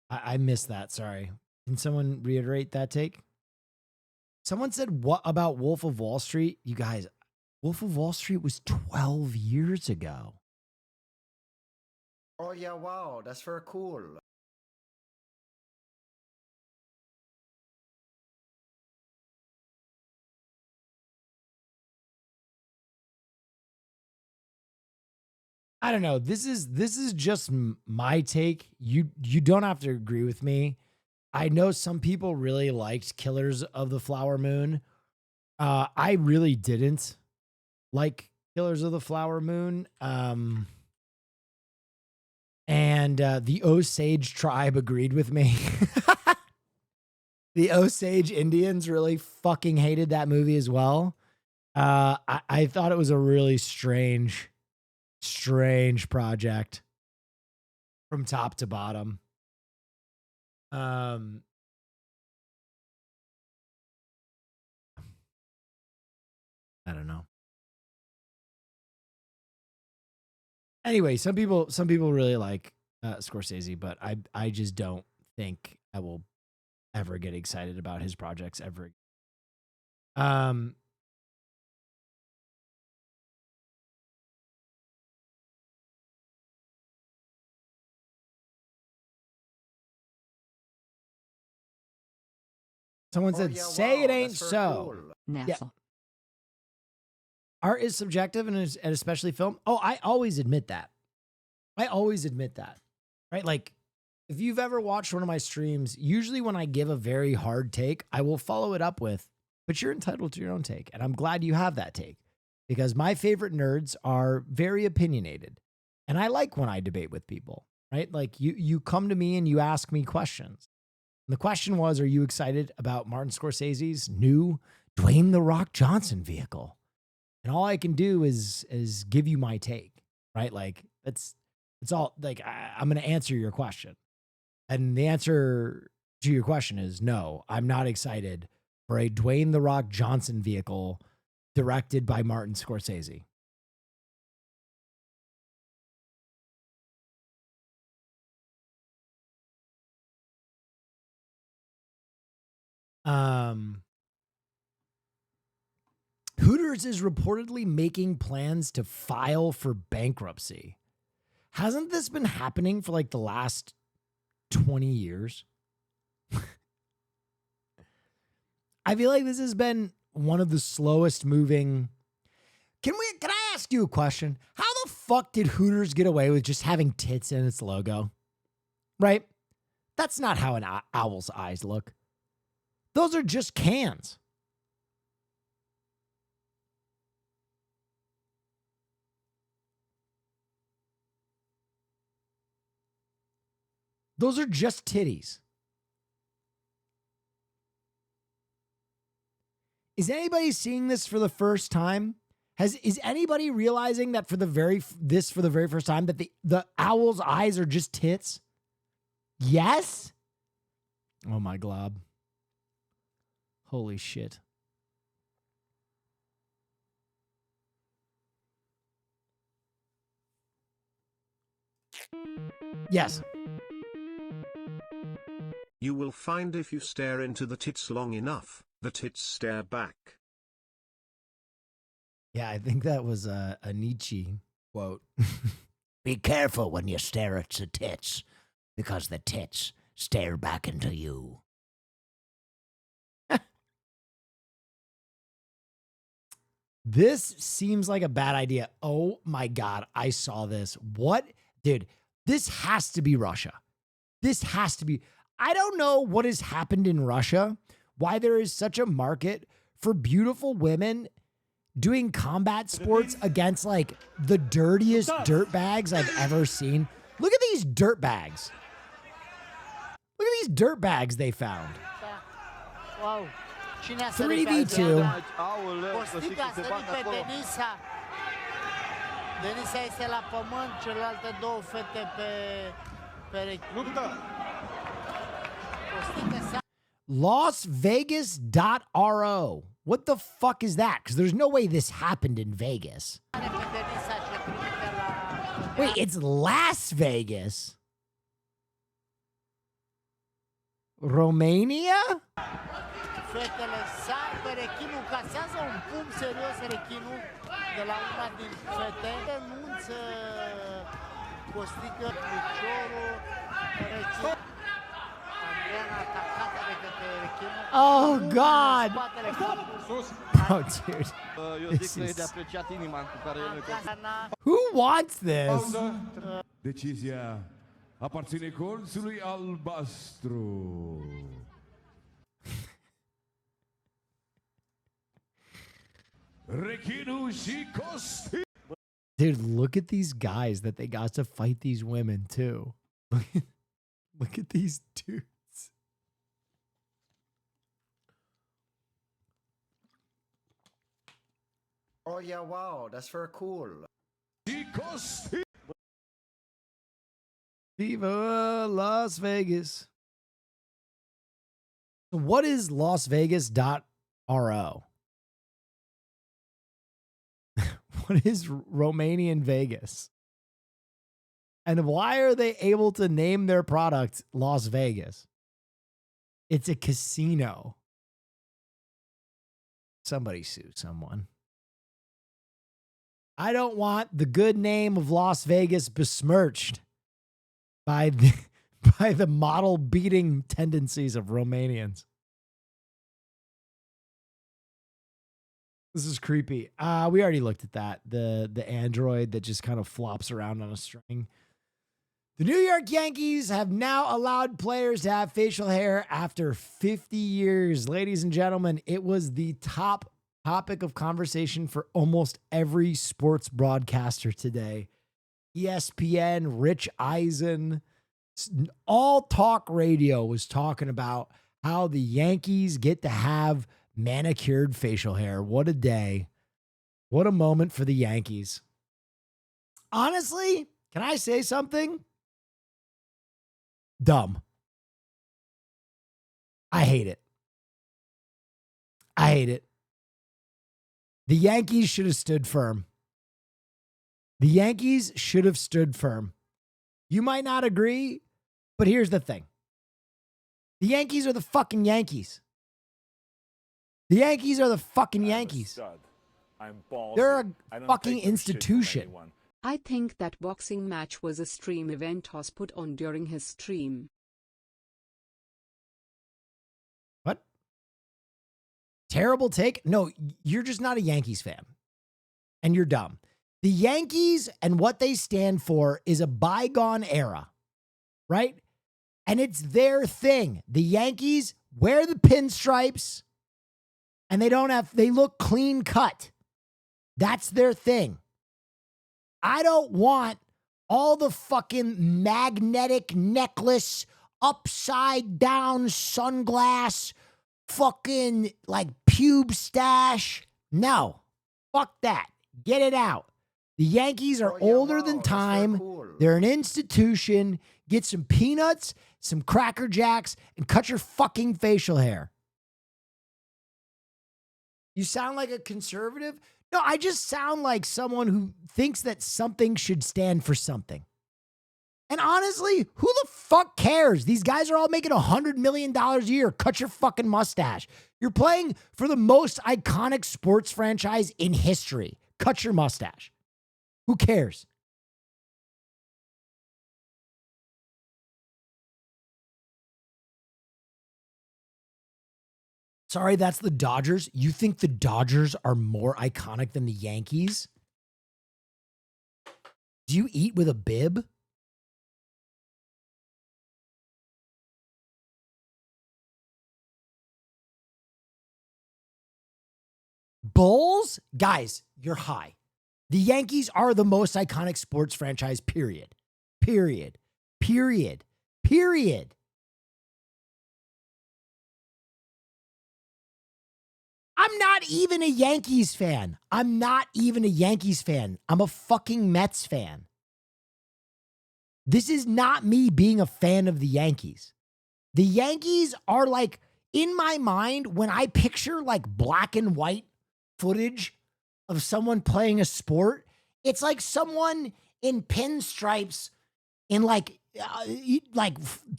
I missed that. Sorry. Can someone reiterate that take? Someone said, "What about Wolf of Wall Street?" You guys, Wolf of Wall Street was 12 years ago. Oh yeah, wow, that's very cool. I don't know. This is just my take. You don't have to agree with me. I know some people really liked Killers of the Flower Moon. I really didn't like Killers of the Flower Moon. And the Osage tribe agreed with me. The Osage Indians really fucking hated that movie as well. I thought it was a really strange project from top to bottom. I don't know. Anyway, some people really like Scorsese, but I just don't think I will ever get excited about his projects ever. Someone said, yeah, "Say wow, it ain't that's very so." cool. Yeah. Art is subjective and especially film. Oh, I always admit that. Right? Like, if you've ever watched one of my streams, usually when I give a very hard take, I will follow it up with, "But you're entitled to your own take." And I'm glad you have that take because my favorite nerds are very opinionated. And I like when I debate with people, right? Like you come to me and you ask me questions. And the question was, are you excited about Martin Scorsese's new Dwayne "The Rock" Johnson vehicle? And all I can do is give you my take, right? Like it's all like, I'm going to answer your question. And the answer to your question is no, I'm not excited for a Dwayne "The Rock" Johnson vehicle directed by Martin Scorsese. Hooters is reportedly making plans to file for bankruptcy. Hasn't this been happening for like the last 20 years? I feel like this has been one of the slowest moving. Can I ask you a question? How the fuck did Hooters get away with just having tits in its logo? Right? That's not how an owl's eyes look. Those are just cans. Those are just titties. Is anybody seeing this for the first time? Is anybody realizing that for the very first time that the owl's eyes are just tits? Yes? Oh my glob. Holy shit. Yes. You will find if you stare into the tits long enough, the tits stare back. Yeah, I think that was a Nietzsche quote. Be careful when you stare at the tits, because the tits stare back into you. This seems like a bad idea. Oh my God, I saw this. What? Dude, this has to be Russia. This has to be. I don't know what has happened in Russia, why there is such a market for beautiful women doing combat sports against like the dirtiest dirtbags I've ever seen. Look at these dirtbags. Look at these dirtbags they found. Wow. 3v2. Costiga să pe Denisa. Denisa este la pământ, celelalte două fete pe LasVegas.ro. What the fuck is that? Because there's no way this happened in Vegas. Wait, it's Las Vegas? Romania? Fetele sar pe rechinul, casează un pumn serios rechinul de la una din fete. Renunță Costică piciorul, rechin. Andreea atacată de către rechinul. Oh, God! Oh, dude. This is... Who wants this? Decizia aparține colțului albastru. Dude, look at these guys that they got to fight these women too. Look at these dudes. Oh yeah, wow, that's very cool. Viva Las Vegas. What is LasVegas.ro? What is Romanian Vegas? And why are they able to name their product Las Vegas? It's a casino. Somebody sue someone. I don't want the good name of Las Vegas besmirched by the model beating tendencies of Romanians. This is creepy. We already looked at that. The android that just kind of flops around on a string. The New York Yankees have now allowed players to have facial hair after 50 years. Ladies and gentlemen, it was the top topic of conversation for almost every sports broadcaster today. ESPN, Rich Eisen, all talk radio was talking about how the Yankees get to have manicured facial hair. What a day. What a moment for the Yankees. Honestly, can I say something? Dumb. I hate it. I hate it. The Yankees should have stood firm. The Yankees should have stood firm. You might not agree, but here's the thing. The Yankees are the fucking Yankees. The Yankees are the fucking Yankees. They're a fucking institution. I think that boxing match was a stream event Hoss put on during his stream. What? Terrible take? No, you're just not a Yankees fan. And you're dumb. The Yankees and what they stand for is a bygone era, right? And it's their thing. The Yankees wear the pinstripes and they look clean cut. That's their thing. I don't want all the fucking magnetic necklace, upside down sunglass, fucking like pube stash. No, fuck that. Get it out. The Yankees are older than time. Cool. They're an institution. Get some peanuts, some Cracker Jacks, and cut your fucking facial hair. You sound like a conservative? No, I just sound like someone who thinks that something should stand for something. And honestly, who the fuck cares? These guys are all making $100 million a year. Cut your fucking mustache. You're playing for the most iconic sports franchise in history. Cut your mustache. Who cares? Sorry, that's the Dodgers. You think the Dodgers are more iconic than the Yankees? Do you eat with a bib? Bulls? Guys, you're high. The Yankees are the most iconic sports franchise, period. Period. Period. Period. I'm not even a Yankees fan. I'm not even a Yankees fan. I'm a fucking Mets fan. This is not me being a fan of the Yankees. The Yankees are like, in my mind, when I picture like black and white footage of someone playing a sport, it's like someone in pinstripes in like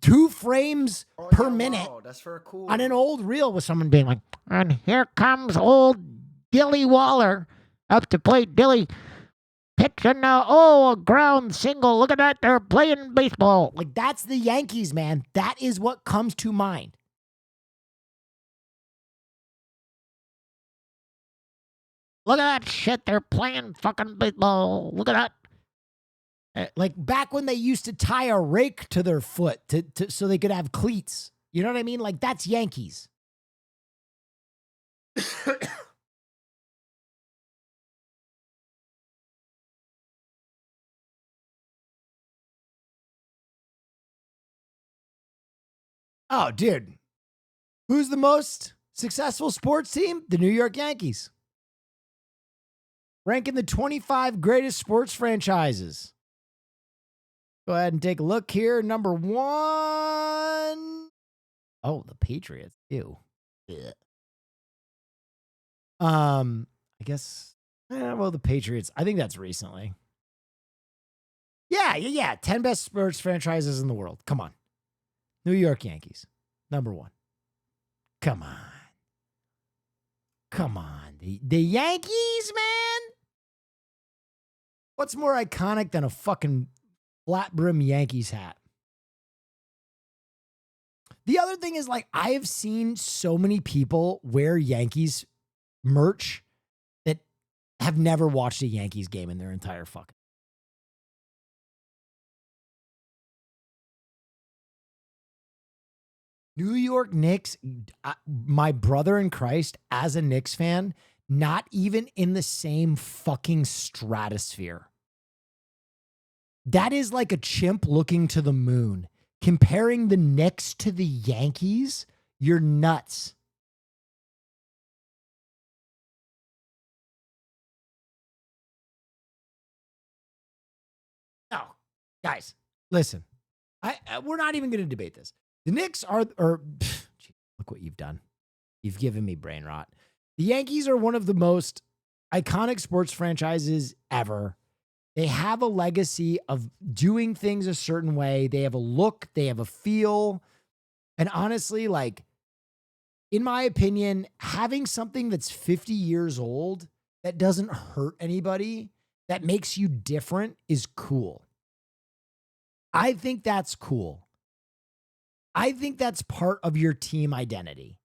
2 frames per minute that's for cool. on an old reel with someone being like, and here comes old Dilly Waller up to play Dilly. Pitching a ground single. Look at that. They're playing baseball. Like, that's the Yankees, man. That is what comes to mind. Look at that shit. They're playing fucking baseball. Look at that. Like back when they used to tie a rake to their foot so they could have cleats. You know what I mean? Like, that's Yankees. Oh, dude. Who's the most successful sports team? The New York Yankees. Ranking the 25 greatest sports franchises. Go ahead and take a look here. Number 1. Oh, the Patriots. Ew. Ugh. I guess, well, the Patriots. I think that's recently. Yeah. 10 best sports franchises in the world. Come on. New York Yankees, number 1. Come on. Come on. The Yankees, man? What's more iconic than a fucking flat brim Yankees hat? The other thing is, like, I have seen so many people wear Yankees merch that have never watched a Yankees game in their entire fucking. New York Knicks, my brother in Christ, as a Knicks fan, not even in the same fucking stratosphere. That is like a chimp looking to the moon. Comparing the Knicks to the Yankees, you're nuts. No, guys, listen. We're not even going to debate this. The Knicks are, look what you've done. You've given me brain rot. The Yankees are one of the most iconic sports franchises ever. They have a legacy of doing things a certain way. They have a look, they have a feel. And honestly, like, in my opinion, having something that's 50 years old that doesn't hurt anybody, that makes you different, is cool. I think that's cool. I think that's part of your team identity.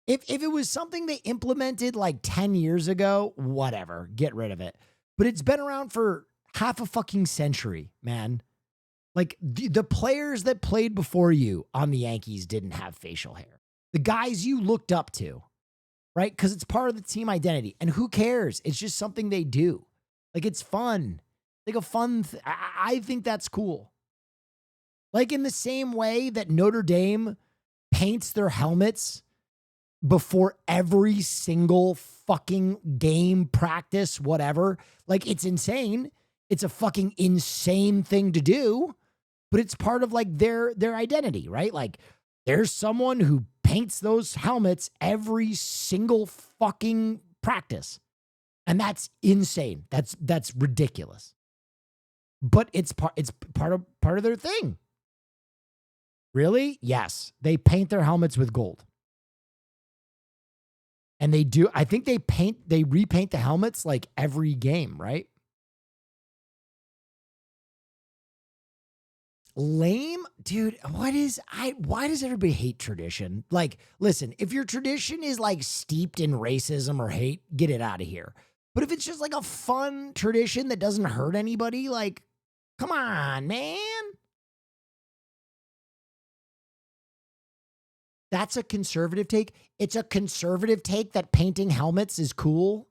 If it was something they implemented like 10 years ago, whatever, get rid of it. But it's been around for half a fucking century, man. Like, the players that played before you on the Yankees didn't have facial hair. The guys you looked up to, right? Because it's part of the team identity. And who cares? It's just something they do. Like, it's fun. Like a fun I think that's cool. Like, in the same way that Notre Dame paints their helmets before every single fucking game, practice, whatever. Like, it's insane. It's a fucking insane thing to do, but it's part of like their identity, right? Like, there's someone who paints those helmets every single fucking practice. And that's insane. That's ridiculous. but it's part of their thing. Really? Yes. They paint their helmets with gold. And they do, I think they repaint the helmets like every game, right? Lame? Dude, why does everybody hate tradition? Like, listen, if your tradition is like steeped in racism or hate, get it out of here. But if it's just like a fun tradition that doesn't hurt anybody, like, come on, man. That's a conservative take. It's a conservative take that painting helmets is cool.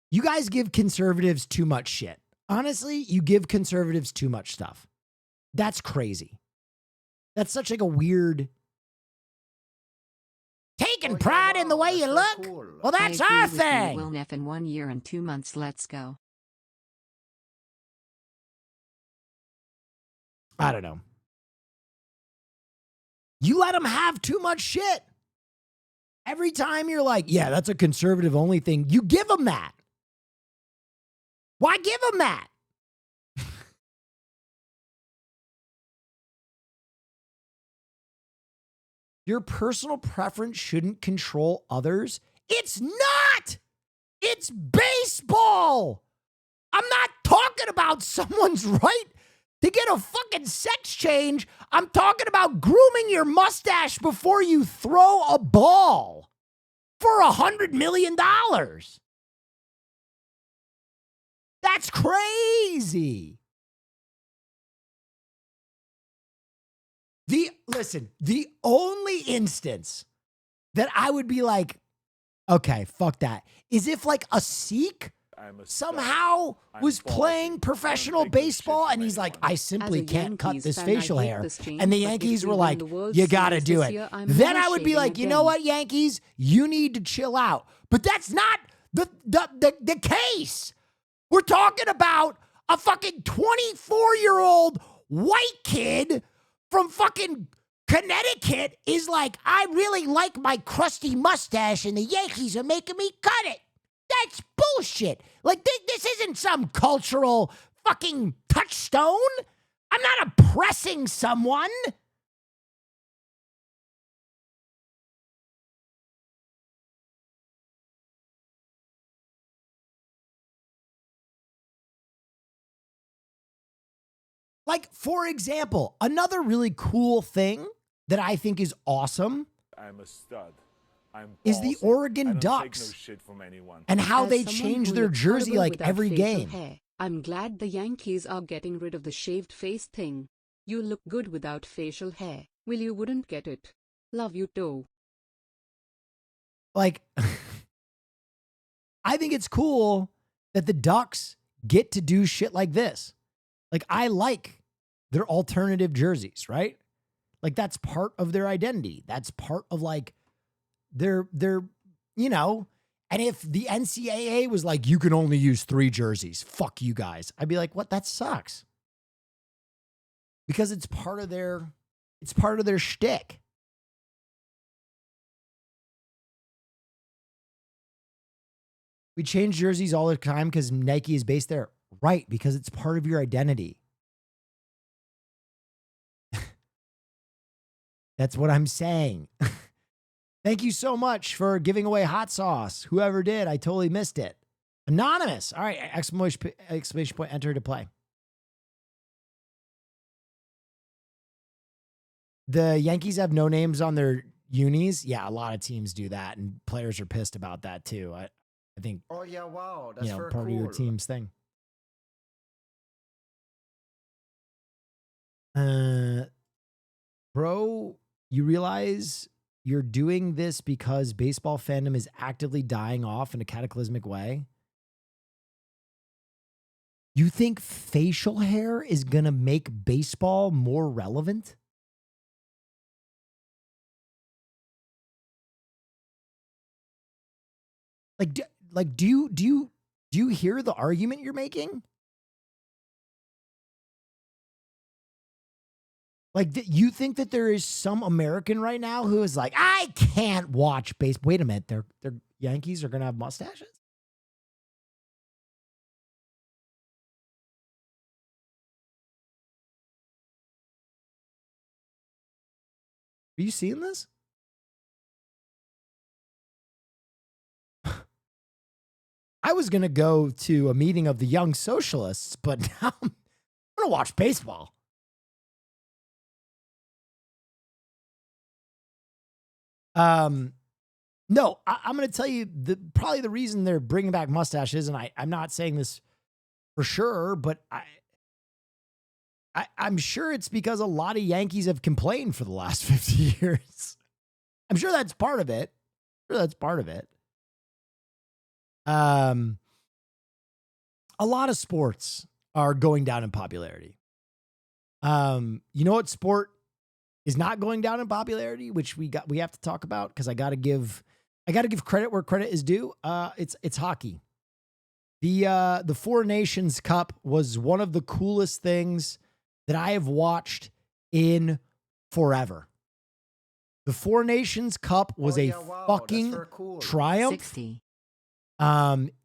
You guys give conservatives too much shit. Honestly, you give conservatives too much stuff. That's crazy. That's such like a weird... Taking pride in the way you look? Cool. Well, that's our thing. Will Neff in 1 year and 2 months. Let's go. I don't know. You let them have too much shit. Every time you're like, yeah, that's a conservative only thing, you give them that. Why give them that? Your personal preference shouldn't control others. It's not. It's baseball. I'm not talking about someone's right to get a fucking sex change. I'm talking about grooming your mustache before you throw a ball for $100 million. That's crazy. The only instance that I would be like, okay, fuck that, is if like a Sikh somehow was playing professional baseball and he's like, I simply can't cut this facial hair. And the Yankees were like, you got to do it. Then I would be like, you know what, Yankees, you need to chill out. But that's not the case. We're talking about a fucking 24-year-old white kid from fucking Connecticut is like, I really like my crusty mustache and the Yankees are making me cut it. That's bullshit. Like, this isn't some cultural fucking touchstone. I'm not oppressing someone. Like, for example, another really cool thing that I think is awesome I'm a stud. is the Oregon Ducks no shit from anyone. and how they change their jersey like every game. Hair, I'm glad the Yankees are getting rid of the shaved face thing. You look good without facial hair. Will you wouldn't get it. Love you too. Like, I think it's cool that the Ducks get to do shit like this. Like, I like their alternative jerseys, right? Like, that's part of their identity. That's part of like their, you know, and if the NCAA was like, you can only use 3 jerseys, fuck you guys, I'd be like, what? That sucks. Because it's part of their shtick. We change jerseys all the time because Nike is based there. Right, because it's part of your identity. That's what I'm saying. Thank you so much for giving away hot sauce. Whoever did, I totally missed it. Anonymous. All right, exclamation point, enter to play. The Yankees have no names on their unis. Yeah, a lot of teams do that, and players are pissed about that too. I think. Oh yeah, wow, that's part of your team's thing. Bro, you realize you're doing this because baseball fandom is actively dying off in a cataclysmic way? You think facial hair is going to make baseball more relevant? Do you hear the argument you're making? Like, you think that there is some American right now who is like, I can't watch baseball. Wait a minute, their Yankees are going to have mustaches? Are you seeing this? I was going to go to a meeting of the Young Socialists, but now I'm going to watch baseball. No, I'm going to tell you probably the reason they're bringing back mustaches, and I'm not saying this for sure, but I'm sure it's because a lot of Yankees have complained for the last 50 years. I'm sure that's part of it. A lot of sports are going down in popularity. You know what sport is not going down in popularity, which we have to talk about because I got to give credit where credit is due. It's hockey. The Four Nations Cup was one of the coolest things that I have watched in forever. The Four Nations Cup was fucking triumph. 60.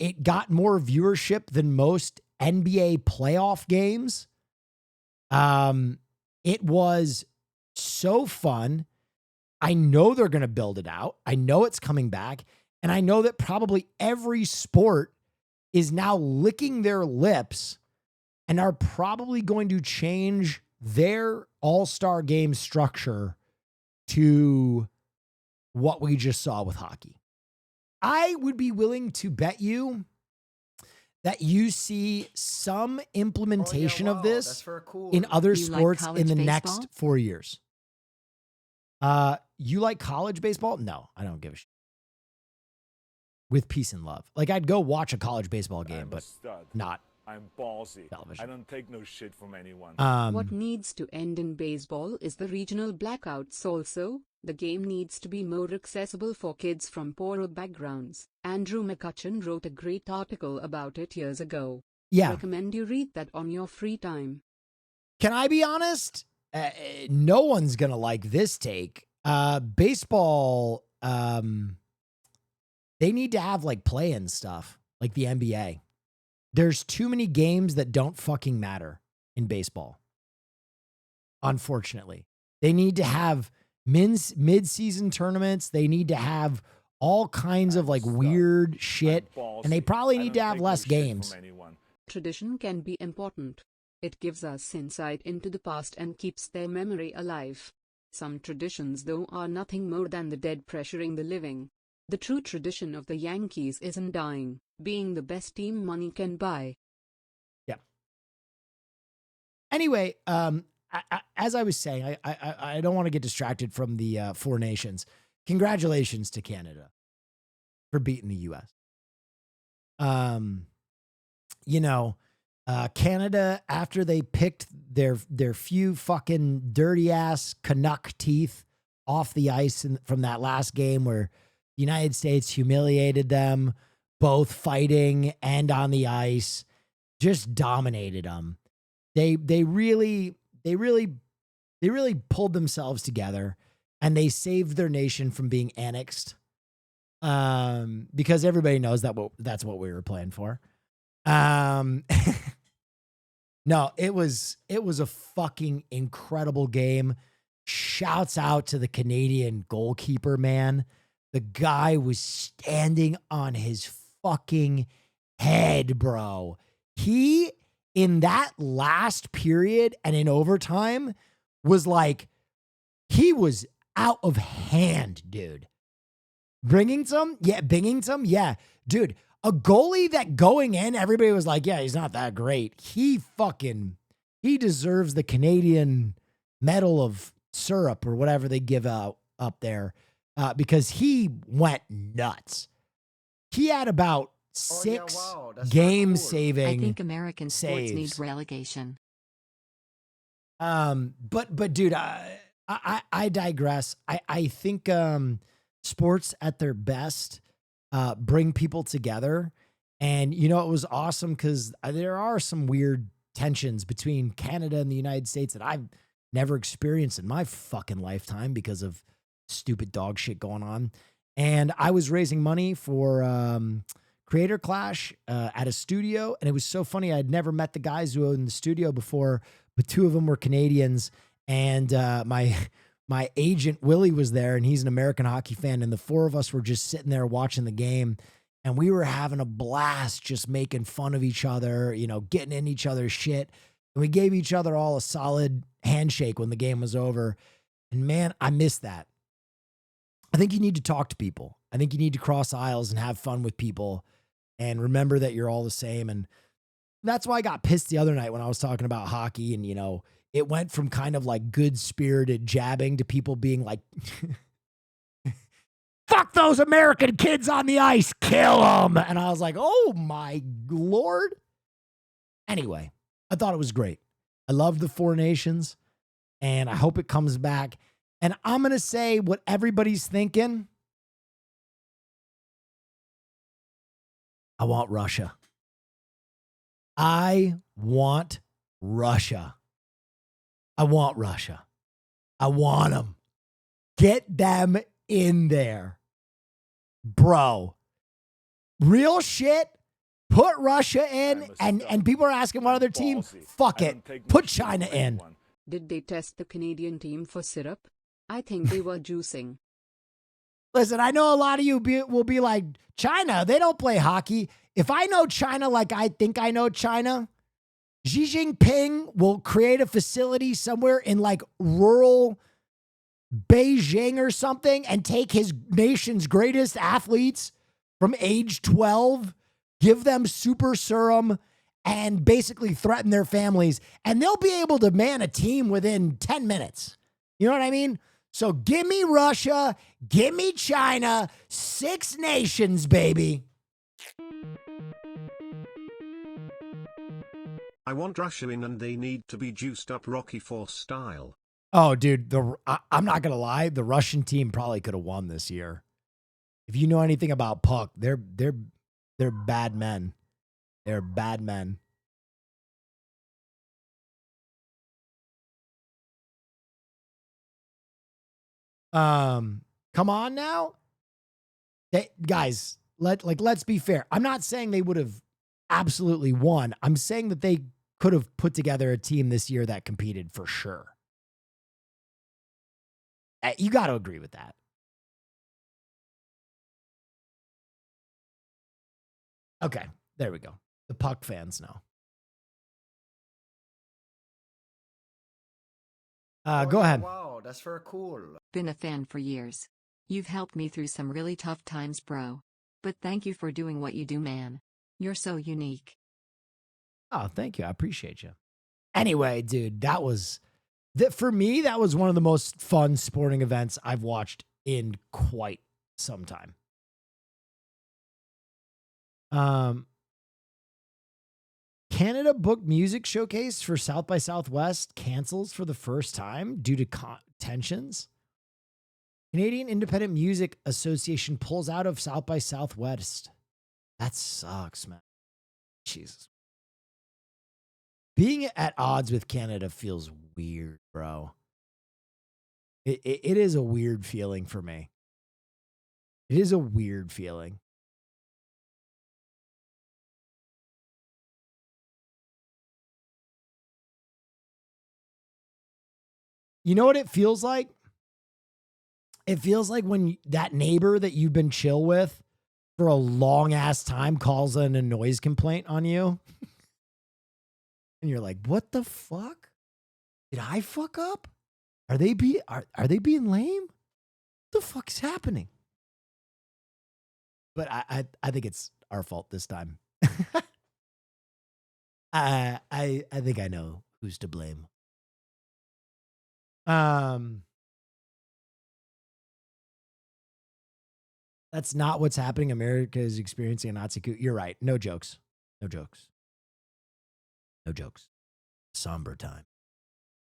It got more viewership than most NBA playoff games. It was so fun. I know they're going to build it out. I know it's coming back. And I know that probably every sport is now licking their lips and are probably going to change their all-star game structure to what we just saw with hockey. I would be willing to bet you that you see some implementation of this in other sports in the next 4 years. You like college baseball? No, I don't give a shit. With peace and love. Like, I'd go watch a college baseball game, but not. I'm ballsy. Television. I don't take no shit from anyone. What needs to end in baseball is the regional blackouts also. The game needs to be more accessible for kids from poorer backgrounds. Andrew McCutcheon wrote a great article about it years ago. Yeah. Recommend you read that on your free time. Can I be honest? No one's going to like this take. Baseball, they need to have like play-in stuff, like the NBA. There's too many games that don't fucking matter in baseball. Unfortunately, they need to have mid-season tournaments. They need to have all kinds of like weird shit, and they probably need to have less games. Tradition can be important. It gives us insight into the past and keeps their memory alive. Some traditions, though, are nothing more than the dead pressuring the living. The true tradition of the Yankees isn't dying, being the best team money can buy. Yeah. Anyway, as I was saying, I don't want to get distracted from the Four Nations. Congratulations to Canada for beating the U.S. Canada, after they picked their few fucking dirty ass Canuck teeth off the ice from that last game where the United States humiliated them, both fighting and on the ice, just dominated them. They really pulled themselves together, and they saved their nation from being annexed. Because everybody knows that's what we were playing for. No, it was a fucking incredible game. Shouts out to the Canadian goalkeeper, man. The guy was standing on his fucking head, bro. He, in that last period and in overtime, was like, he was out of hand, dude. Binghamton? Yeah. Dude, a goalie that going in, everybody was like, yeah, he's not that great. He deserves the Canadian Medal of Syrup or whatever they give out up there. Because he went nuts. He had about 6 game-saving I think American sports saves. need relegation. But dude, I digress. I think sports at their best bring people together, and it was awesome because there are some weird tensions between Canada and the United States that I've never experienced in my fucking lifetime because of stupid dog shit going on. And I was raising money for Creator Clash at a studio, and it was so funny. I'd never met the guys who owned the studio before, but 2 of them were Canadians, and my my agent Willie was there, and he's an American hockey fan, and the four of us were just sitting there watching the game, and we were having a blast just making fun of each other, you know, getting in each other's shit. And we gave each other all a solid handshake when the game was over. And man, I miss that. I think you need to talk to people. I think you need to cross aisles and have fun with people and remember that you're all the same. And that's why I got pissed the other night when I was talking about hockey, and, you know, it went from kind of like good-spirited jabbing to people being like, fuck those American kids on the ice, kill them. And I was like, oh my Lord. Anyway, I thought it was great. I love the Four Nations, and I hope it comes back. And I'm going to say what everybody's thinking. I want Russia. I want Russia. I want Russia. I want them. Get them in there. Bro. Real shit. Put Russia in, and people are asking what other team? Fuck it. Put China in. Did they test the Canadian team for syrup? I think they were juicing. Listen, I know a lot of you will be like, China, they don't play hockey. If I know China like I think I know China, Xi Jinping will create a facility somewhere in like rural Beijing or something and take his nation's greatest athletes from age 12, give them super serum, and basically threaten their families. And they'll be able to man a team within 10 minutes. You know what I mean? So give me Russia, give me China, 6 nations, baby. I want Russia in, and they need to be juiced up Rocky IV style. Oh, dude, I'm not going to lie. The Russian team probably could have won this year. If you know anything about puck, they're bad men. They're bad men. Come on now. Guys, let's be fair. I'm not saying they would have absolutely won. I'm saying that they could have put together a team this year that competed for sure. You got to agree with that. Okay, there we go. The puck fans know. Go ahead. Wow, that's very cool. Been a fan for years. You've helped me through some really tough times, bro. But thank you for doing what you do, man. You're so unique. Oh, thank you. I appreciate you. Anyway, dude, for me, that was one of the most fun sporting events I've watched in quite some time. Canada booked music showcase for South by Southwest cancels for the first time due to tensions. Canadian Independent Music Association pulls out of South by Southwest. That sucks, man. Jesus. Being at odds with Canada feels weird, bro. It is a weird feeling for me. It is a weird feeling. You know what it feels like? It feels like when that neighbor that you've been chill with for a long ass time calls in a noise complaint on you. And you're like, what the fuck? Did I fuck up? Are they being lame? What the fuck is happening? But I think it's our fault this time. I think I know who's to blame. That's not what's happening. America is experiencing a Nazi coup. You're right. No jokes. No jokes. No jokes. Somber time.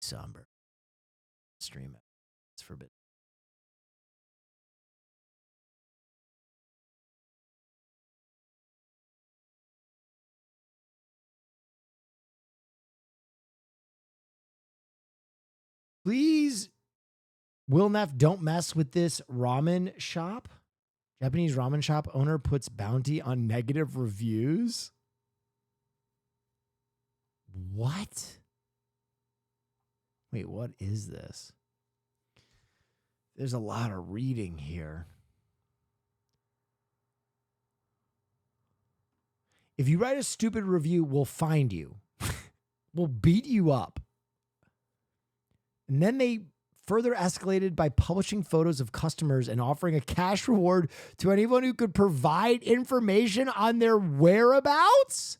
Somber. Stream it. It's forbidden. Please, Will Neff, don't mess with this ramen shop. Japanese ramen shop owner puts bounty on negative reviews. What? Wait, what is this? There's a lot of reading here. If you write a stupid review, we'll find you. We'll beat you up. And then they further escalated by publishing photos of customers and offering a cash reward to anyone who could provide information on their whereabouts.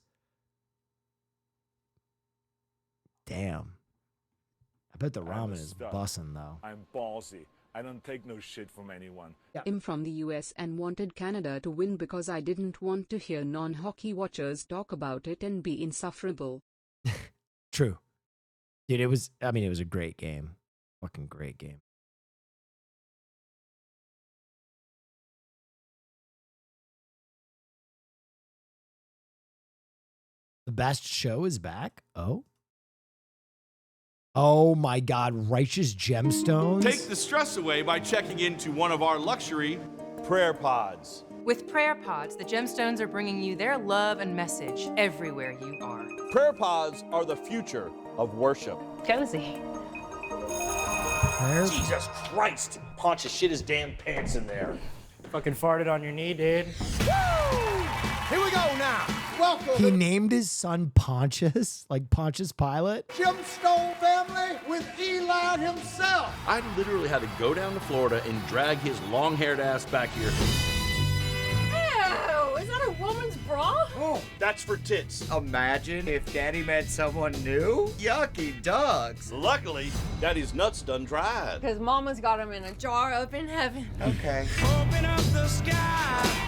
Damn. I bet the ramen is bussin' though. I'm ballsy. I don't take no shit from anyone. I'm from the US and wanted Canada to win because I didn't want to hear non-hockey watchers talk about it and be insufferable. True. Dude, it was a great game. Fucking great game. The best show is back? Oh my God, Righteous Gemstones. Take the stress away by checking into one of our luxury prayer pods. With Prayer Pods, the Gemstones are bringing you their love and message everywhere you are. Prayer pods are the future of worship. Cozy. Jesus Christ! Pontius shit his damn pants in there. Fucking farted on your knee, dude. Here we go now. Welcome He named his son Pontius, like Pontius Pilate. Gemstone family with Eli himself. I literally had to go down to Florida and drag his long-haired ass back here. Ew, is that a woman's bra? Oh, that's for tits. Imagine if Daddy met someone new. Yucky dogs. Luckily, Daddy's nuts done dried. Because Mama's got him in a jar up in heaven. Okay. Open up the sky.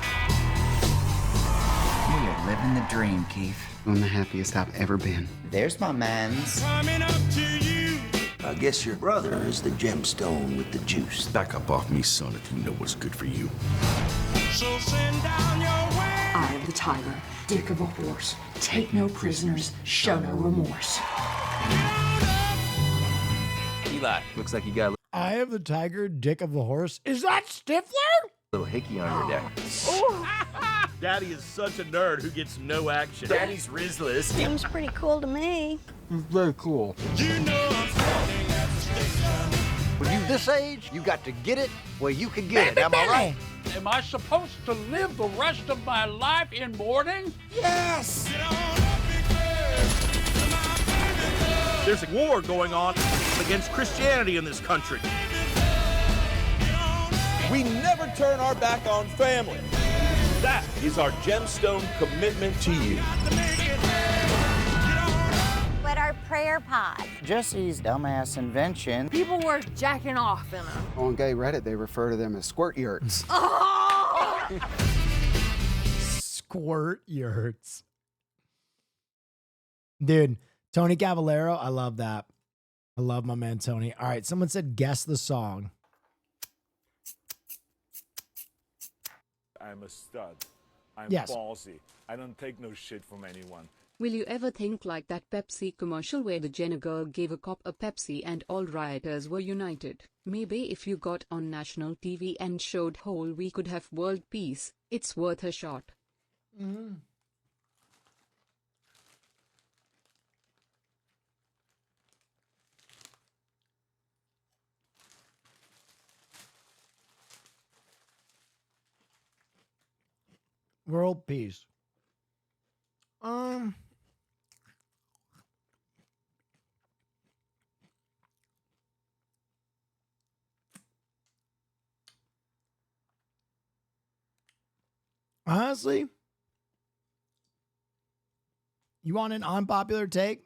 You're living the dream, Keith. I'm the happiest I've ever been. There's my man's. Coming up to you. I guess your brother is the gemstone with the juice. Back up off me, son, if you know what's good for you. So send down your way. I am the tiger, dick of a horse. Take no prisoners, show no remorse. Eli, looks like you got I am the tiger, dick of the horse. Is that Stifler? little hickey on your neck. Daddy is such a nerd who gets no action. Daddy's Rizless. Seems pretty cool to me. Very cool. You know I'm standing at the station. When you this age, you got to get it where you can get it. Am I right? Am I supposed to live the rest of my life in mourning? Yes. There's a war going on against Christianity in this country. We never turn our back on family. That is our gemstone commitment to you. What are prayer pods? Jesse's dumbass invention. People were jacking off in them. On gay Reddit, they refer to them as squirt yurts. Oh! Squirt yurts. Dude, Tony Cavallero, I love that. I love my man Tony. All right, someone said guess the song. I'm a stud. I'm Yes. ballsy. I don't take no shit from anyone. Will you ever think like that Pepsi commercial where the Jenner girl gave a cop a Pepsi and all rioters were united? Maybe if you got on national TV and showed whole we could have world peace, it's worth a shot. Mm-hmm. World peace. Honestly, you want an unpopular take?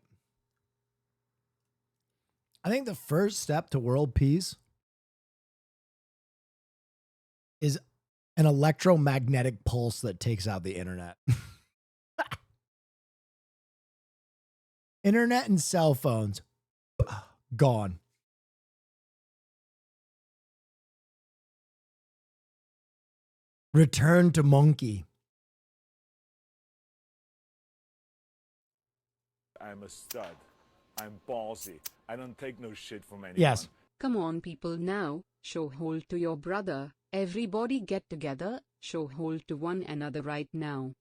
I think the first step to world peace is an electromagnetic pulse that takes out the internet. Internet and cell phones, gone. Return to monkey. I'm a stud. I'm ballsy. I don't take no shit from anyone. Yes. Come on people now, show hold to your brother. Everybody get together, show hold to one another right now.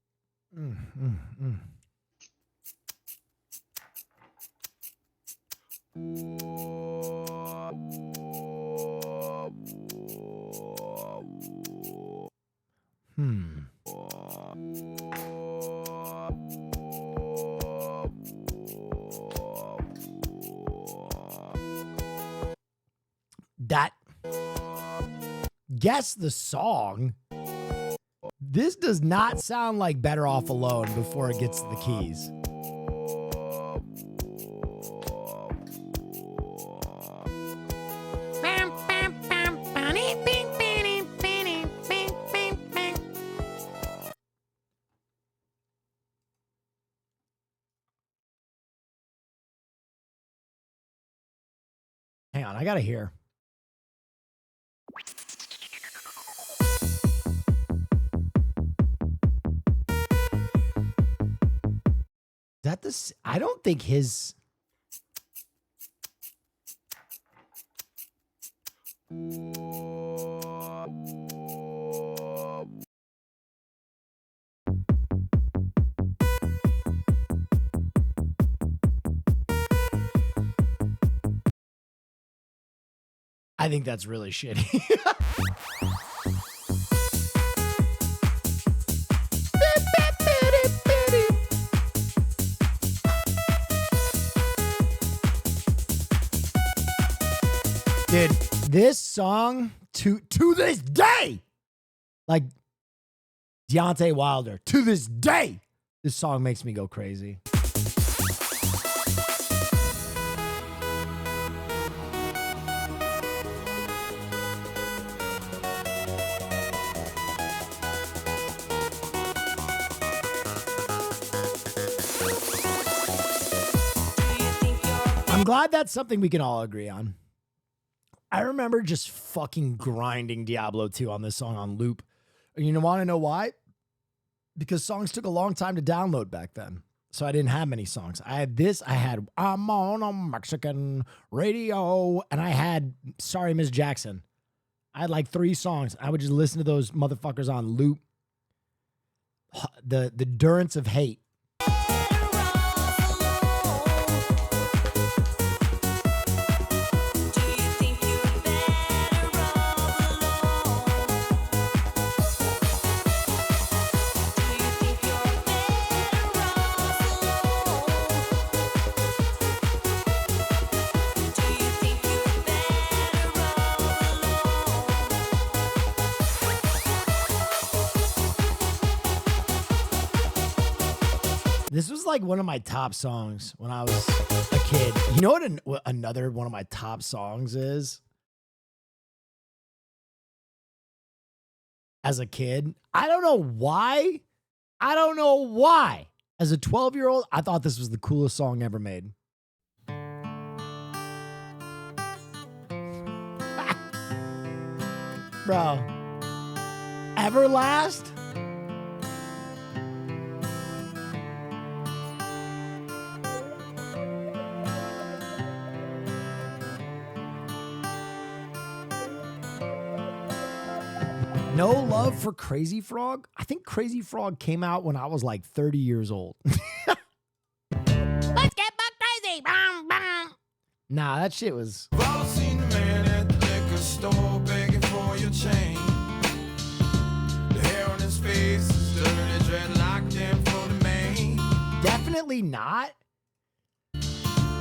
That. Guess the song. This does not sound like Better Off Alone before it gets to the keys. Hang on, I gotta hear. Is that this? I don't think his. I think that's really shitty. Dude, this song to this day, like Deontay Wilder, to this day, this song makes me go crazy. I'm glad that's something we can all agree on. I remember just fucking grinding Diablo 2 on this song on loop. You want to know why? Because songs took a long time to download back then. So I didn't have many songs. I had this. I had I'm on a Mexican radio. And I had Sorry, Miss Jackson. I had like 3 songs. I would just listen to those motherfuckers on loop. The Durance of Hate. This was like one of my top songs when I was a kid. You know what another one of my top songs is? As a kid, I don't know why. As a 12-year-old, I thought this was the coolest song ever made. Bro. Everlast? No love for Crazy Frog? I think Crazy Frog came out when I was like 30 years old. Let's get buck crazy. Bam, bam. Nah, that shit was... I've seen the man at the liquor store begging for your change. The hair on his face is dirty, dreadlocked in for the main. Definitely not.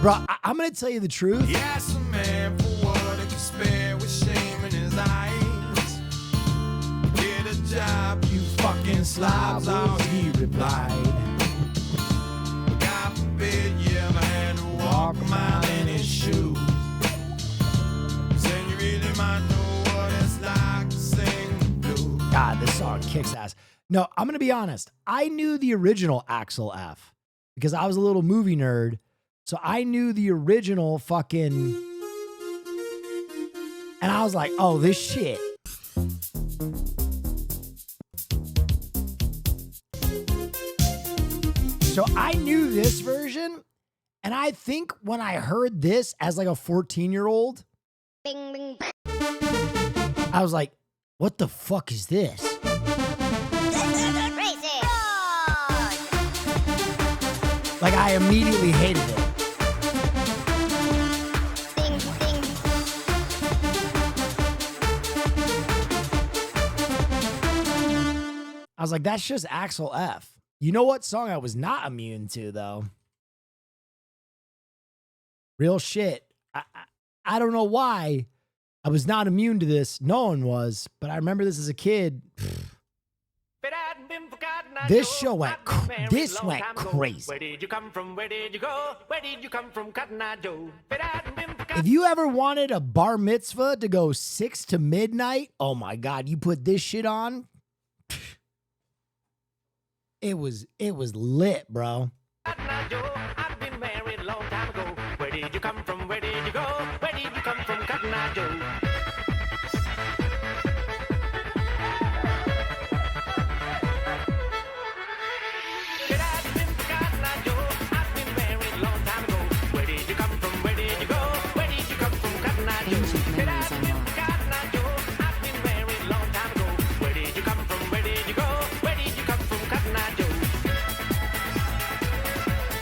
Bro, I'm going to tell you the truth. He asked a man for what he could spare with shame in his eyes. Get a job, you fucking slobs, all he replied. God forbid you ever had to walk a mile in his shoes. Then you really might know what it's like to sing the blues. God, this song kicks ass. No, I'm going to be honest. I knew the original Axel F because I was a little movie nerd. So I knew the original fucking... And I was like, oh, this shit. So I knew this version, and I think when I heard this as like a 14-year-old, I was like, what the fuck is this? Like, I immediately hated it. I was like, that's just Axel F. You know what song I was not immune to, though? Real shit. I don't know why I was not immune to this. No one was, but I remember this as a kid. This show went crazy. Where did you come from? Where did you go? Where did you come from, Cotton Eye Joe? If you ever wanted a bar mitzvah to go 6 to midnight, oh my God, you put this shit on. It was lit, bro. Cotton Eye Joe, I've been married a long time ago. Where did you come from? Where did you go? Where did you come from, Cotton Eye Joe?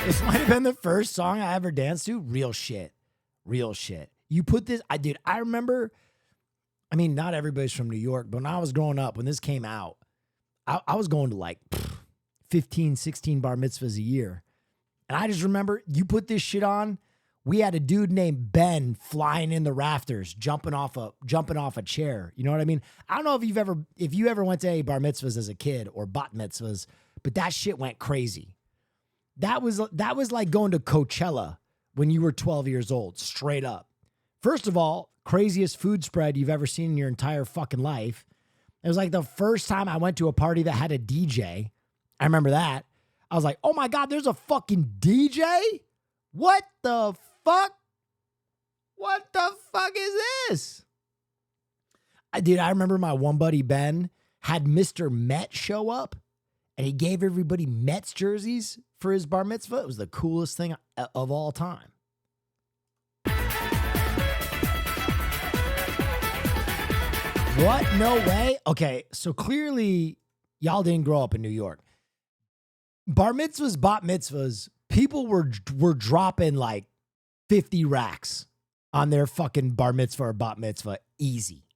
This might have been the first song I ever danced to. Real shit. Real shit. You put this, I remember, I mean, not everybody's from New York, but when I was growing up, when this came out, I was going to like 15, 16 bar mitzvahs a year. And I just remember you put this shit on. We had a dude named Ben flying in the rafters, jumping off a chair. You know what I mean? I don't know if you ever went to any bar mitzvahs as a kid or bat mitzvahs, but that shit went crazy. That was like going to Coachella when you were 12 years old, straight up. First of all, craziest food spread you've ever seen in your entire fucking life. It was like the first time I went to a party that had a DJ. I remember that. I was like, oh my God, there's a fucking DJ? What the fuck? What the fuck is this? I remember my one buddy Ben had Mr. Met show up and he gave everybody Mets jerseys for his bar mitzvah. It was the coolest thing of all time. What? No way? Okay, so clearly y'all didn't grow up in New York. Bar mitzvahs, bat mitzvahs, people were dropping like 50 racks on their fucking bar mitzvah or bat mitzvah. Easy.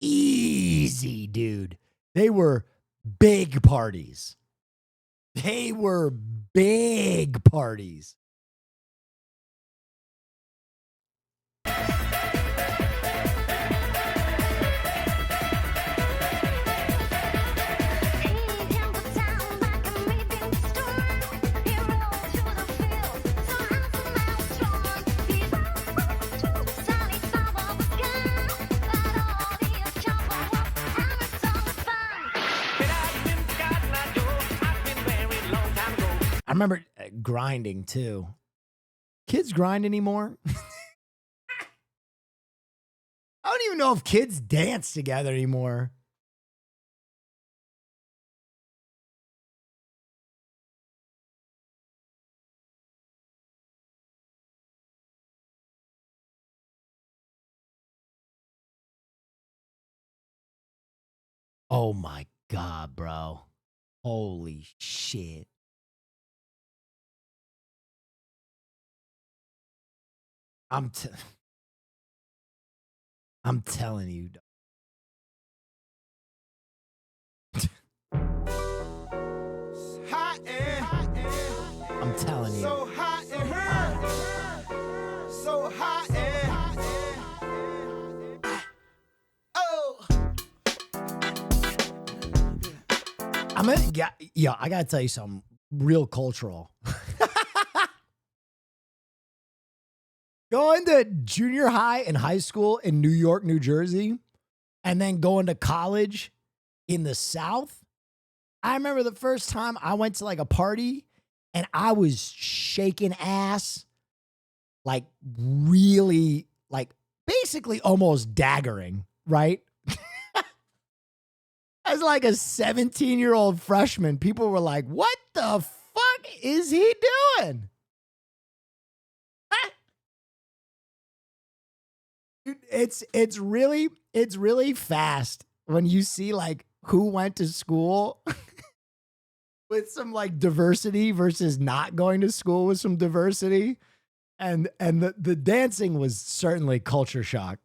Easy, dude. They were big parties. They were big parties. I remember grinding too. Kids grind anymore? I don't even know if kids dance together anymore. Oh my God, bro. Holy shit. I'm telling you. I'm telling you. So hot and hurt. So hot and oh. I gotta tell you something real cultural. Going to junior high and high school in New York, New Jersey, and then going to college in the South. I remember the first time I went to like a party and I was shaking ass, like really, like basically almost daggering, right? As like a 17-year-old freshman, people were like, what the fuck is he doing? It's really fast when you see like who went to school with some like diversity versus not going to school with some diversity. And the dancing was certainly culture shock.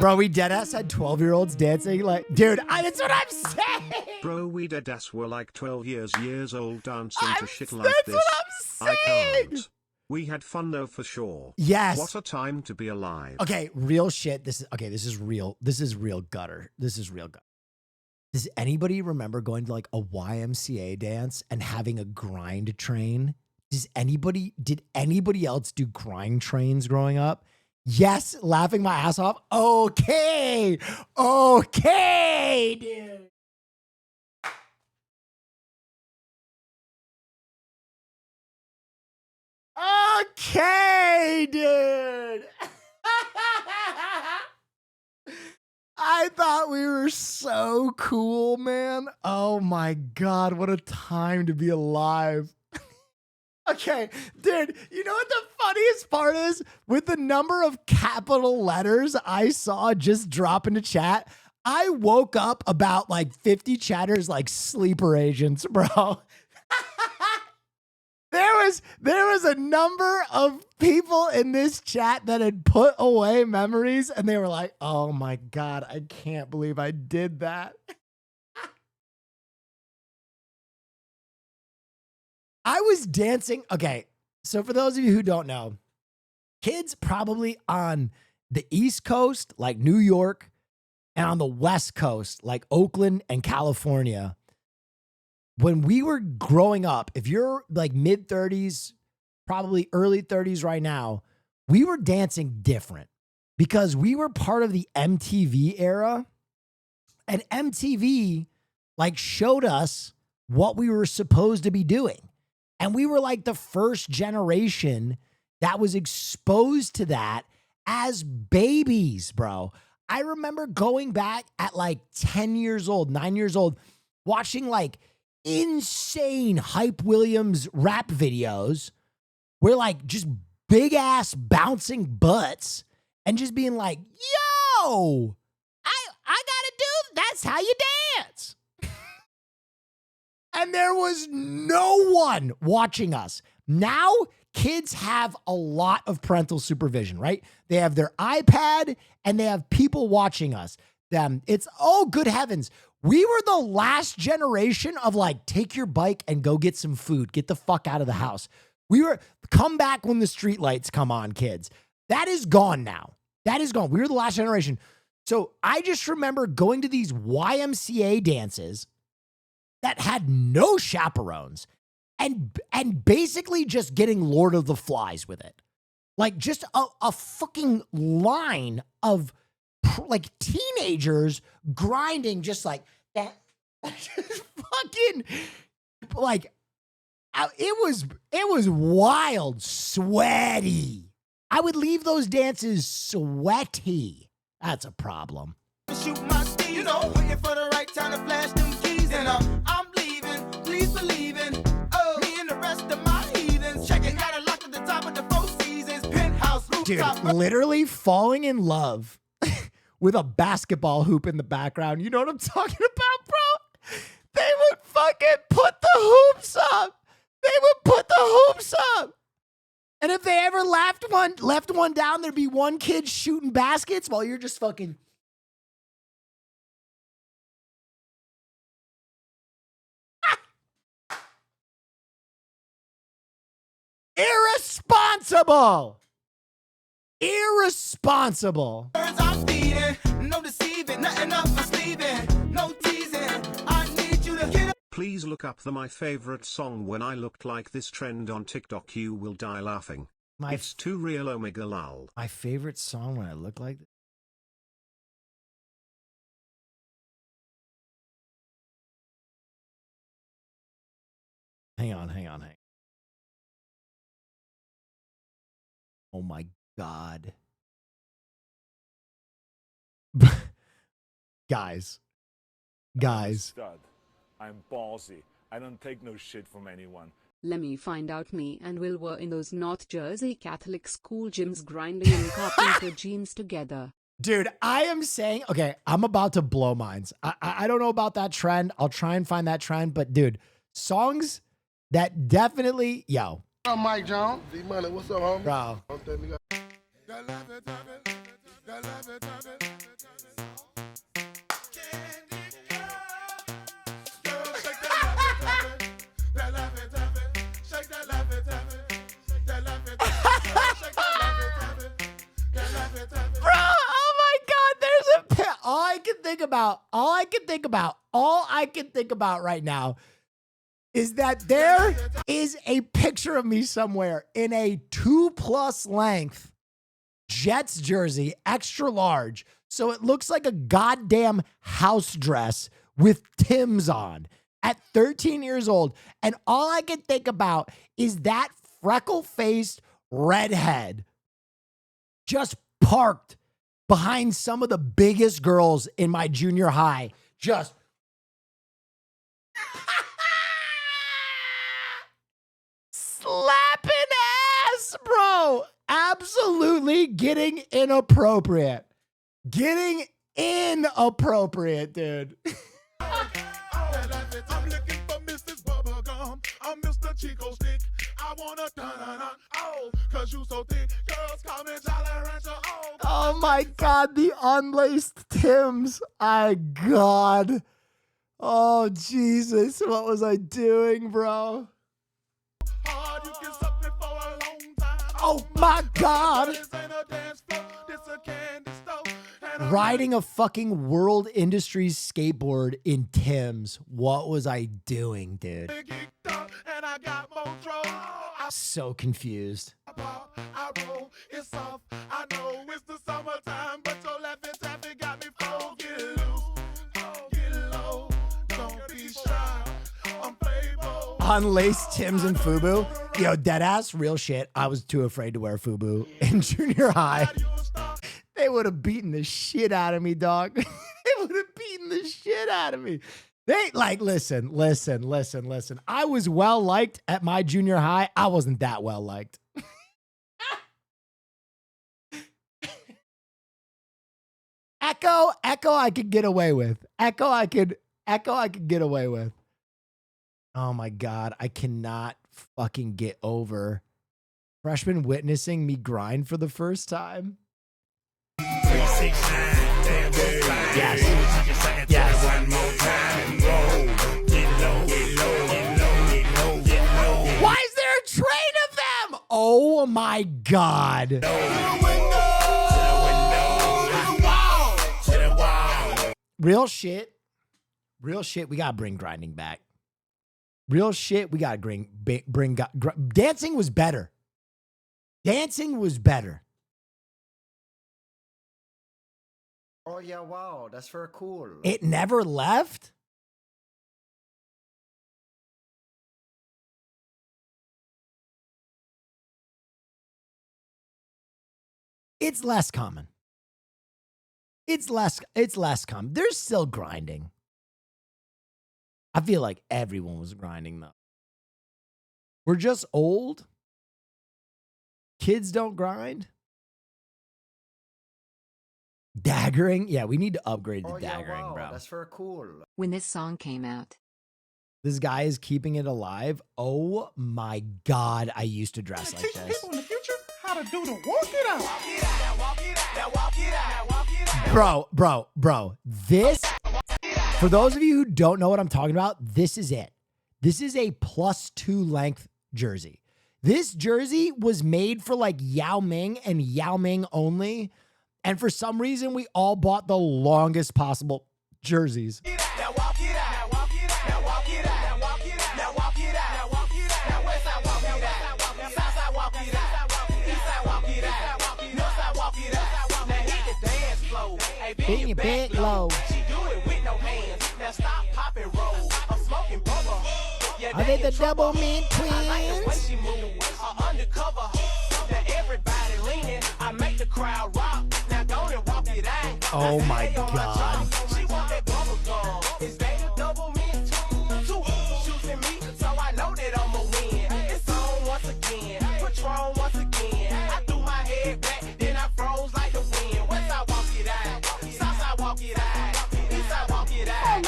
Bro, we deadass had 12-year-olds dancing like, dude, that's what I'm saying. Bro, we deadass were like 12 years old dancing to shit like That's this. what I'm saying. I can't. We had fun though for sure. Yes. What a time to be alive. Okay, real shit. This is real. This is real gutter. This is real gutter. Does anybody remember going to like a YMCA dance and having a grind train? Did anybody else do grind trains growing up? Yes, laughing my ass off. Okay, dude. Okay, dude. I thought we were so cool, man. Oh my God, what a time to be alive. Okay, dude, you know what the funniest part is? With the number of capital letters I saw just drop into chat, I woke up about like 50 chatters like sleeper agents, bro. There was a number of people in this chat that had put away memories and they were like, oh my God, I can't believe I did that. I was dancing. Okay, so for those of you who don't know, kids probably on the East Coast, like New York, and on the West Coast, like Oakland and California, when we were growing up, if you're like mid-30s, probably early 30s right now, we were dancing different because we were part of the MTV era, and MTV like showed us what we were supposed to be doing. And we were like the first generation that was exposed to that as babies, bro. I remember going back at like 10 years old, 9 years old, watching like insane Hype Williams rap videos where like just big ass bouncing butts and just being like, yo, I gotta do, that's how you dance. And there was no one watching us. Now, kids have a lot of parental supervision, right? They have their iPad and they have people watching us. It's, oh, good heavens. We were the last generation of like, take your bike and go get some food. Get the fuck out of the house. We were, come back when the street lights come on, kids. That is gone now. That is gone. We were the last generation. So I just remember going to these YMCA dances that had no chaperones and basically just getting Lord of the Flies with it. Like just a fucking line of like teenagers grinding just like that. Just fucking like it was wild, sweaty. I would leave those dances sweaty. That's a problem. Shoot my steed, you know, waiting for the right time to flash them keys, and I'm leaving, please believe in, me and the rest of my heathens, checking out a lock at the top of the Four Seasons, penthouse, rooftop. Dude, literally falling in love with a basketball hoop in the background. You know what I'm talking about, bro? They would fucking put the hoops up. They would put the hoops up. And if they ever left one down, there'd be one kid shooting baskets while you're just fucking. Irresponsible. Irresponsible. I'm feeding, no deceiving, nothing up my sleeving, no teasing. I need you to get up. Please look up my favorite song When I Looked Like This trend on TikTok. You will die laughing. It's too real, omega lol. My favorite song when I look like this. Hang on. Oh my God. Guys. Stud. I'm ballsy. I don't take no shit from anyone. Let me find out. Me and Will were in those North Jersey Catholic school gyms grinding and carpenter jeans together. Dude, I am saying, okay, I'm about to blow minds. I don't know about that trend. I'll try and find that trend. But dude, songs that definitely, yo. What's up, Mike Jones? D-Money, what's up, homie? Bro. Bro, oh my God, there's a all I can think about right now is that there is a picture of me somewhere in a 2+ length Jets jersey, extra large. So it looks like a goddamn house dress with Tim's on at 13 years old. And all I can think about is that freckle-faced redhead just parked behind some of the biggest girls in my junior high. Just slapping ass, bro. Absolutely getting inappropriate. Getting inappropriate, dude. I'm looking for Mrs. Bubblegum. I'm Mr. Chico Stick. I wanna dun-dun-dun. Oh, cause you so thick. Girls call me Jolly Rancher. Oh my God, the unlaced Tims. My God. Oh, Jesus. What was I doing, bro? Oh my God. Riding a fucking World Industries skateboard in Tim's. What was I doing, dude? So confused. Unlaced Tims and FUBU. Yo, deadass, real shit. I was too afraid to wear FUBU in junior high. They would have beaten the shit out of me, dog. They would have beaten the shit out of me. They like, listen. I was well liked at my junior high. I wasn't that well liked. Echo, I could get away with. Echo, I could get away with. Oh my God, I cannot fucking get over freshman witnessing me grind for the first time. Yes. Why is there a train of them? Oh my God. Real shit. We gotta bring grinding back. Real shit. We gotta bring dancing was better. Dancing was better. Oh yeah, wow, that's very cool. It never left? It's less common. It's less common. There's still grinding. I feel like everyone was grinding though. We're just old. Kids don't grind. Daggering? Yeah, we need to upgrade the daggering, bro. That's very cool. When this song came out, this guy is keeping it alive. Oh my God, I used to dress like this. People in the future how to do the walk it out. Bro. This, for those of you who don't know what I'm talking about, this is it. This is a +2 length jersey. This jersey was made for like Yao Ming and Yao Ming only. And for some reason, we all bought the longest possible jerseys. Beat your big low. Are they the double mint twins? Oh my God.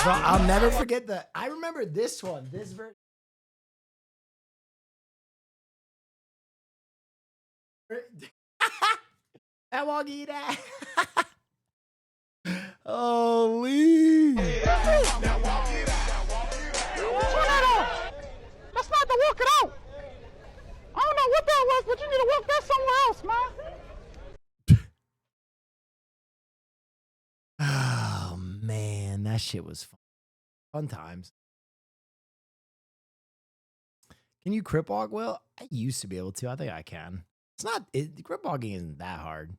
Bro, I'll never forget that. I remember this one. This version. I won't eat that. Holy. That's not the walk it out. I don't know what that was but you need to work that somewhere else, man. Oh, man. That shit was fun. Fun times. Can you crip walk, Will? I used to be able to. I think I can. It's not, crip walking isn't that hard.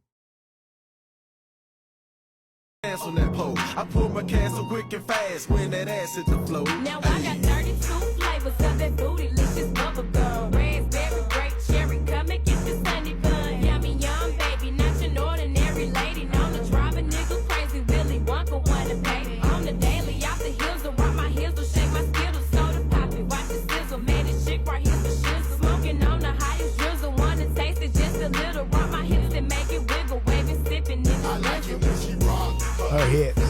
On that pole. I pull my can so quick and fast when that ass hit the floor. Now I got 32 flavors of that bootylicious bubble gum. Raspberry, grape, cherry, come and get this honey bun. Yummy, yum, baby, not your ordinary lady. Known to drive a nigga crazy, Willy Wonka wanna pay. On the daily, out the hills, and rock my heels, will shake my skittles, soda poppy, watch the sizzle. Man, this chick right here's the shizzle. Smoking on the highest drizzle, wanna taste it just a little. Rock my hips and make it wiggle, waving, sipping in the I like it when she rock. Her hips.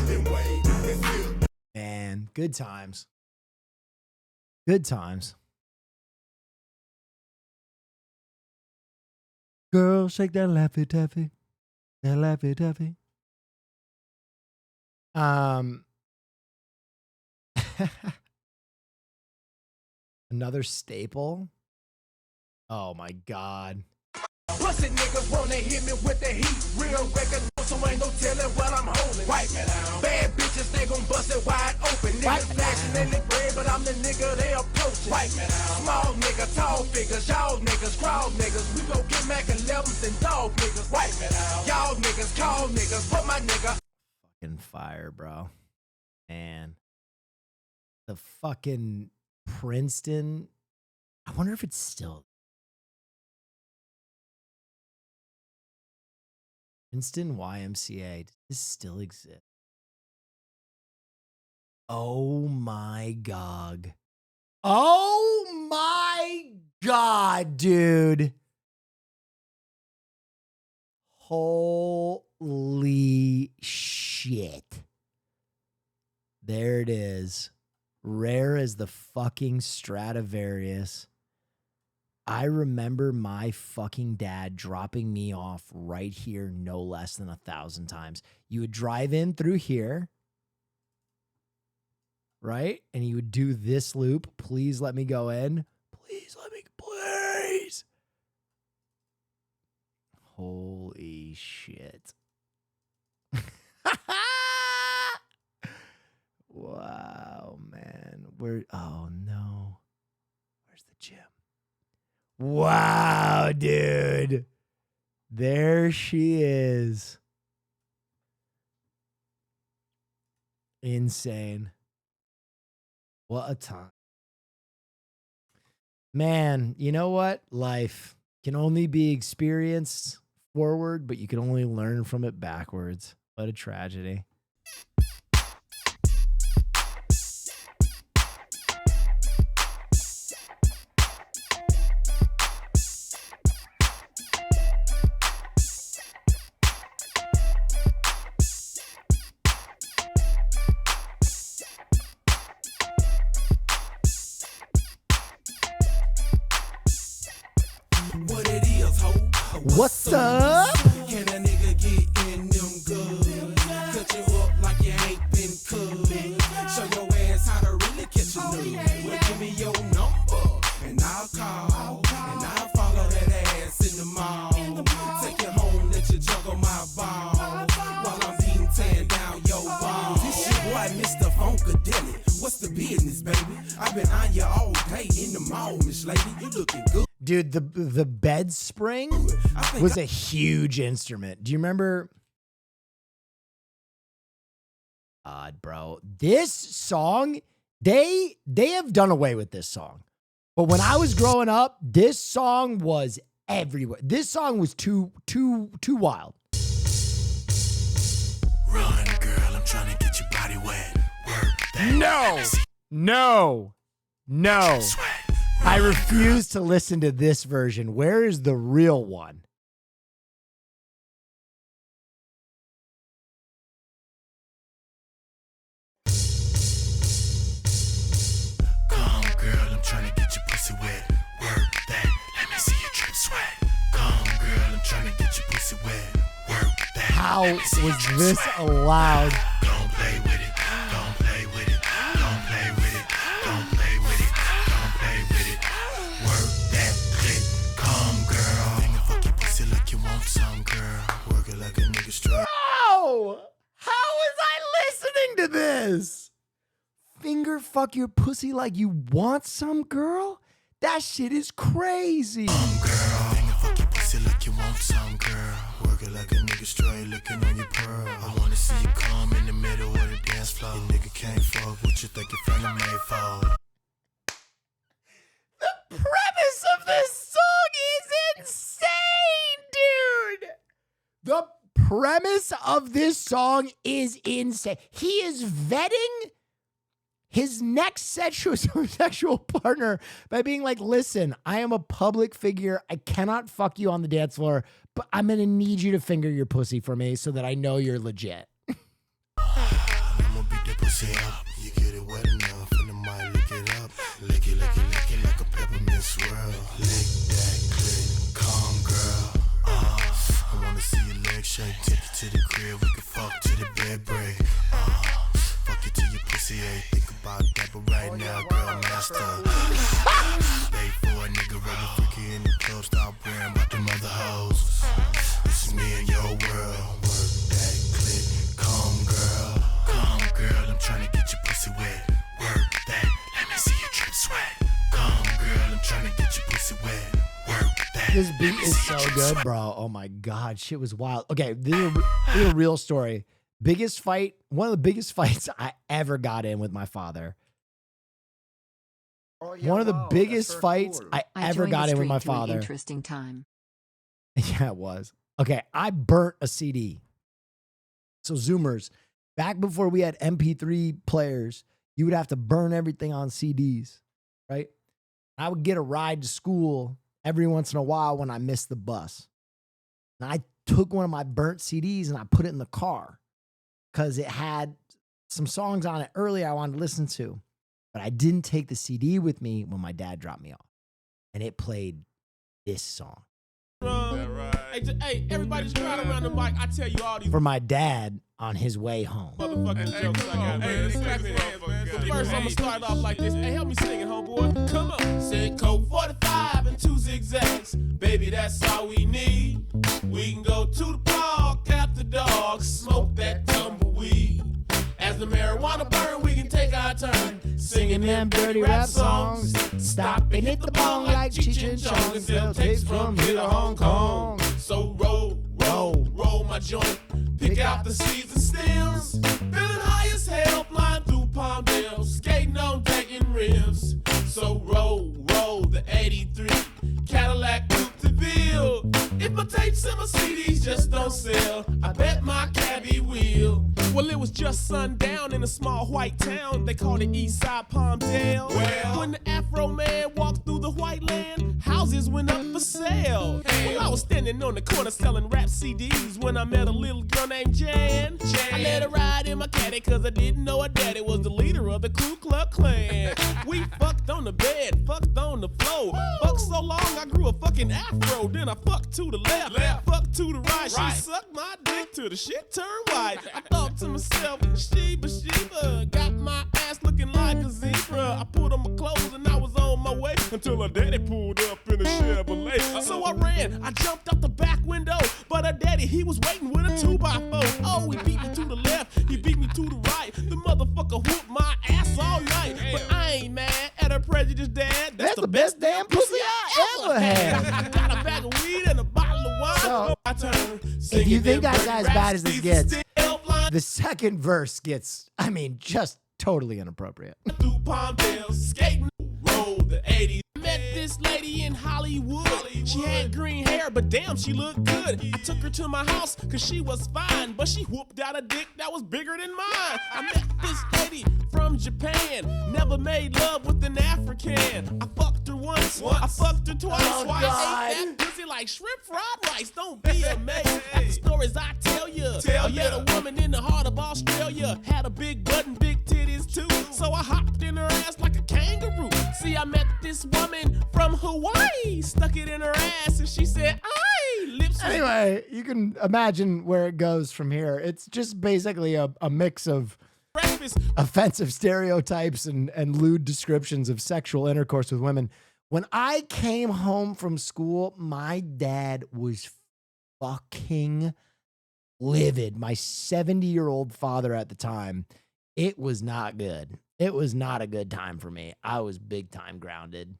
Man, good times. Good times. Girl, shake that Laffy Taffy. That Laffy Taffy. Another staple. Oh my God. Pussy niggas wanna hit me with the heat. Real record, so ain't no telling what I'm holding. Wipe me down. Bad bitches, they gon' bust it wide open. Niggas flashing in the bread, but I'm the nigga they approaching. Wipe me down. Small nigga, tall figures, y'all niggas, crowd niggas. We gon' get Mac 11s and dog niggas. Wipe me down. Y'all niggas, call niggas, put my nigga. Fucking fire, bro. Man. The fucking Princeton. I wonder if it's still. Princeton YMCA. Does this still exist? Oh my God. Oh my God, dude. Holy shit. There it is. Rare as the fucking Stradivarius. I remember my fucking dad dropping me off right here no less than 1,000 times. You would drive in through here, right? And you would do this loop. Please let me go in. Please let me, please. Holy shit. Wow, man. Oh no. Where's the gym? Wow, dude. There she is. Insane. What a time. Man, you know what? Life can only be experienced forward, but you can only learn from it backwards. What a tragedy. What's up? Can a nigga get in them good? Cut you up like you ain't been cooked. Show your ass how to really catch a nigga. Well, give me your number and I'll call. And I'll follow that ass in the mall. Take you home, let you juggle my ball. While I'm beating tearing down your ball. This your boy, Mr. Funkadelic. What's the business, baby? I've been on you all day in the mall, Miss Lady. You looking good. Dude, the bed spring was a huge instrument. Do you remember? God, bro. This song, they have done away with this song. But when I was growing up, this song was everywhere. This song was too wild. Run, girl, I'm trying to get your body wet. Work that. No. I refuse to listen to this version. Where is the real one? Come, girl, I'm trying to get your pussy wet. Work that. Let me see you drip sweat. Come, girl, I'm trying to get your pussy wet. Work that. How was this allowed? Don't play with it. Don't play with it. Don't play with it. Don't play with it. Don't play with it. Work that clit. Come, girl. this. Finger fuck your pussy like you want some, girl? That shit is crazy. Finger fuck your pussy like you want some, girl. Work it like a nigga straight looking on your pearl. I wanna see you come in the middle of the dance floor. Your nigga can't fuck what you think your finger made for. The premise of this song is insane, dude. The premise of this song is insane. He is vetting his next sexual partner by being like, listen, I am a public figure. I cannot fuck you on the dance floor, but I'm going to need you to finger your pussy for me so that I know you're legit. I'm gonna beat that pussy up. You get it wet enough and I might lick it up. Lick it like a peppermint swirl. Lick that clit, calm girl. I wanna see your legs shake. Take you to the crib, we can fuck to the bed break. Fuck you till your pussy ache. Think about that, but right now, girl, master. Wait for a nigga rubber freaky in the club. Stop worrying about them other hoes. This is me and your world. Work that clit, calm girl. I'm trying to get your pussy wet. Work that, let me see you drip sweat. Calm girl, I'm trying to get your pussy wet. Work that. This beat is so good, bro. Oh my God, shit was wild. Okay, this is a real story. Biggest fight, one of the biggest fights I ever got in with my father. Oh, yeah, One of the biggest fights I ever joined got the in with my street through an father. Interesting time. Yeah, it was. Okay, I burnt a CD. So Zoomers, back before we had MP3 players, you would have to burn everything on CDs, right? I would get a ride to school every once in a while when I missed the bus. And I took one of my burnt CDs and I put it in the car because it had some songs on it earlier I wanted to listen to. But I didn't take the CD with me when my dad dropped me off. And it played this song. Hey, everybody just ride around the mic. I tell you all these For my dad on his way home. motherfucking jokes I got. Hey, clap your hands, man. But first, I'm gonna start off like this. Hey, help me sing it, homeboy. Come on. Say Coke 45 and 2 zigzags. Baby, that's all we need. We can go to the park after dark, smoke that tumbleweed. As the marijuana burn, we can take our turn. Singing them dirty rap songs. Stop and hit the bong like Cheech and Chong and sell tapes from here to Hong Kong. So roll my joint. Pick out the seeds and stems. Feeling high as hell, flying through Palmdale. Skating on taking rims. So roll the 83 Cadillac Coupe de Ville. If my tapes and my CDs just don't sell, I bet my cabbie will. Well, it was just sundown in a small white town. They called it Eastside Palmdale. Well, when the Afro man walked through the white land, houses went up for sale. Well, I was standing on the corner selling rap CDs when I met a little girl named Jan. I let her ride in my caddy cause I didn't know her daddy was the leader of the Ku Klux Klan. We fucked on the bed, fucked on the floor. Fucked so long I grew a fucking afro. Then I fucked to the left, fucked to the right. She sucked my dick till the shit turned white. I thought to myself, Sheba, got my ass looking like a zebra. I put on my clothes and I was on my way until her daddy pulled up in a Chevrolet. So I ran, I jumped out the back window, but her daddy, he was waiting with a 2x4. Oh, he beat me to the left, he beat me to the right. The motherfucker whooped my ass all night. But I ain't mad at her prejudiced dad. That's the best damn pussy I ever had. I got a bag of weed and a bottle of wine. So, My turn. if you think that's as bad as this gets, the second verse gets, I mean, just totally inappropriate. Through Palmdale, skating, roll the 80s. Met this lady in Hollywood. She had green hair, but damn, she looked good. I took her to my house, cause she was fine, but she whooped out a dick that was bigger than mine. I met this lady from Japan, never made love with an African. I fucked her once. I fucked her twice. I ate that pussy like shrimp fried rice. Don't be amazed at the stories I tell you. I met a woman in the heart of Australia, had a big butt and big titties too. So I hopped in her ass like a kangaroo. See, I met this woman from Hawaii, stuck it in her ass, and she said, "Aye, lips." Anyway, you can imagine where it goes from here. It's just basically a mix of offensive stereotypes and lewd descriptions of sexual intercourse with women. When I came home from school, my dad was fucking livid. My 70-year-old father at the time. it was not good. It was not a good time for me. I was big time grounded.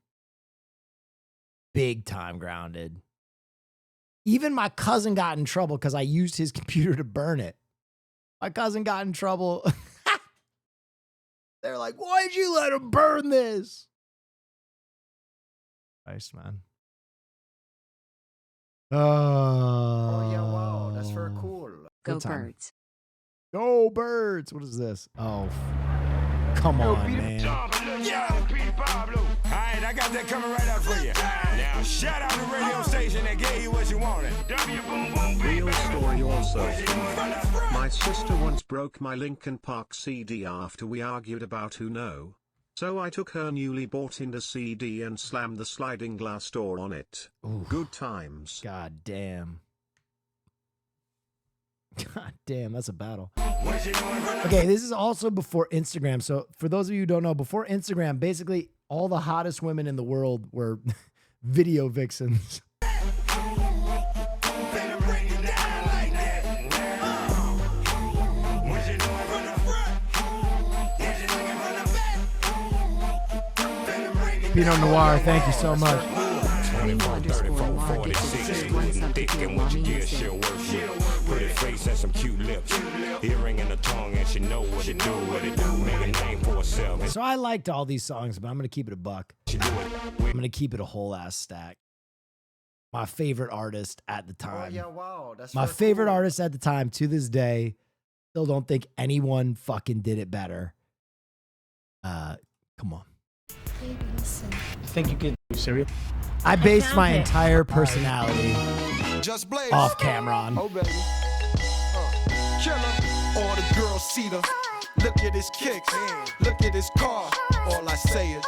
Big time grounded. Even my cousin got in trouble because I used his computer to burn it. My cousin got in trouble. They're like, why'd you let him burn this? Nice, man. Oh, yeah, wow. That's very cool. Go Birds. Go Birds. What is this? Oh, come on, man. All right, I got that coming right up for you. Now, shout out the radio station that gave you what you wanted. Real story also. My sister once broke my Linkin Park CD after we argued about who know. So I took her newly bought into CD and slammed the sliding glass door on it. Oof. Good times. God damn. God damn, that's a battle. Okay, this is also before Instagram. So for those of you who don't know, before Instagram, basically all the hottest women in the world were video vixens. Pinot Noir, thank you so much. 24, 34, 46, thick and what you get, she'll work it. Pretty face and some cute lips. Earring in the tongue and she know what to do, what it do. Make a name for herself. So I liked all these songs, but I'm going to keep it a buck. I'm going to keep it a whole ass stack. My favorite artist at the time. Oh, yeah, wow. That's my very favorite cool. artist at the time to this day. Still don't think anyone fucking did it better. Come on. I think you could. Serious? I based my entire personality Just Blaze. off Cameron. Oh, baby. Killer. All the girls see the. Look at his kicks. Look at his car. All I say is,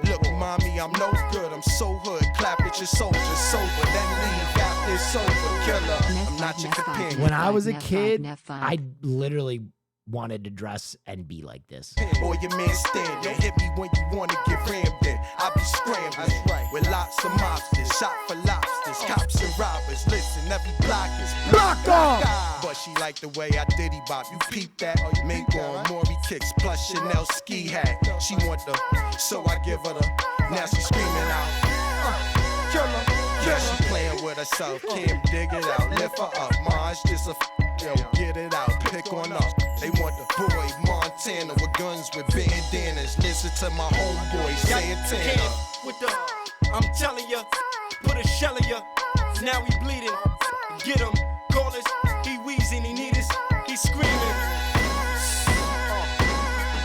look, mommy, I'm no good. I'm so hood. Clap at your soldiers. Sober. Then leave. Got this sober. Killer. I'm not your companion. When I was a kid, I literally wanted to dress and be like this. Or your man stand there. Hit me when you want to get rammed in. I be scrambling. With lots of mobsters. Shot for lobsters. Cops and robbers. Listen, every block is blocked off. But she like the way I diddy bop. You peep that? Mink on Maury kicks plus Chanel ski hat. She want the, so I give her the. Now she screaming out. Killer. Yeah, she playing with herself. Can't dig it out. Lift her up. Mars just a. Yo, get it out, pick on up. They want the boy Montana with guns with bandanas. Listen to my homeboy Santana. With the, I'm telling ya, put a shell in ya. Now he bleeding. Get him, call us. He wheezing, he need us. He screaming.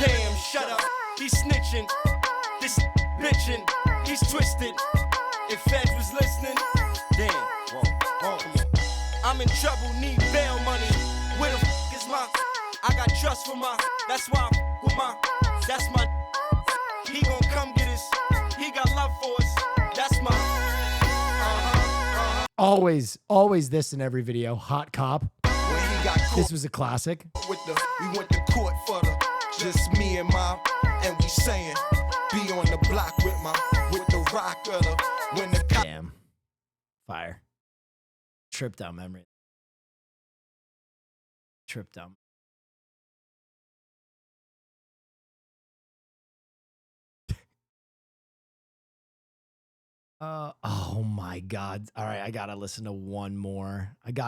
Damn, shut up. He's snitching. This bitching. He's twisted. If Feds was listening, damn. Whoa. I'm in trouble, need bail money. Where the f is my? I got trust for my. That's why I'm with my. That's my. He gon' come get us. He got love for us. That's my. Always this in every video. Hot Cop. This was a classic. With the, we went to court for the. Just me and my. And we saying, be on the block with the rock of the. When the cop. Damn. Fire. Trip down memory. Trip down. Oh my God. All right, I gotta listen to one more. Because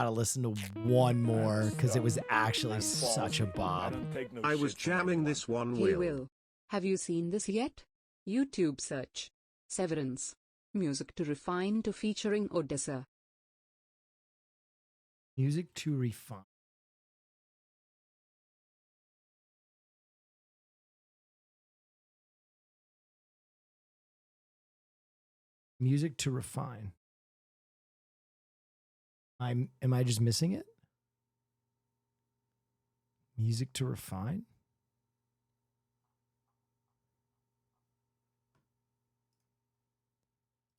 it was actually such a bop. I was jamming this one, Hey Will, have you seen this yet? YouTube search. Severance. Music to Refine to featuring Odessa. Music to Refine. Music to Refine. Am I just missing it? Music to Refine?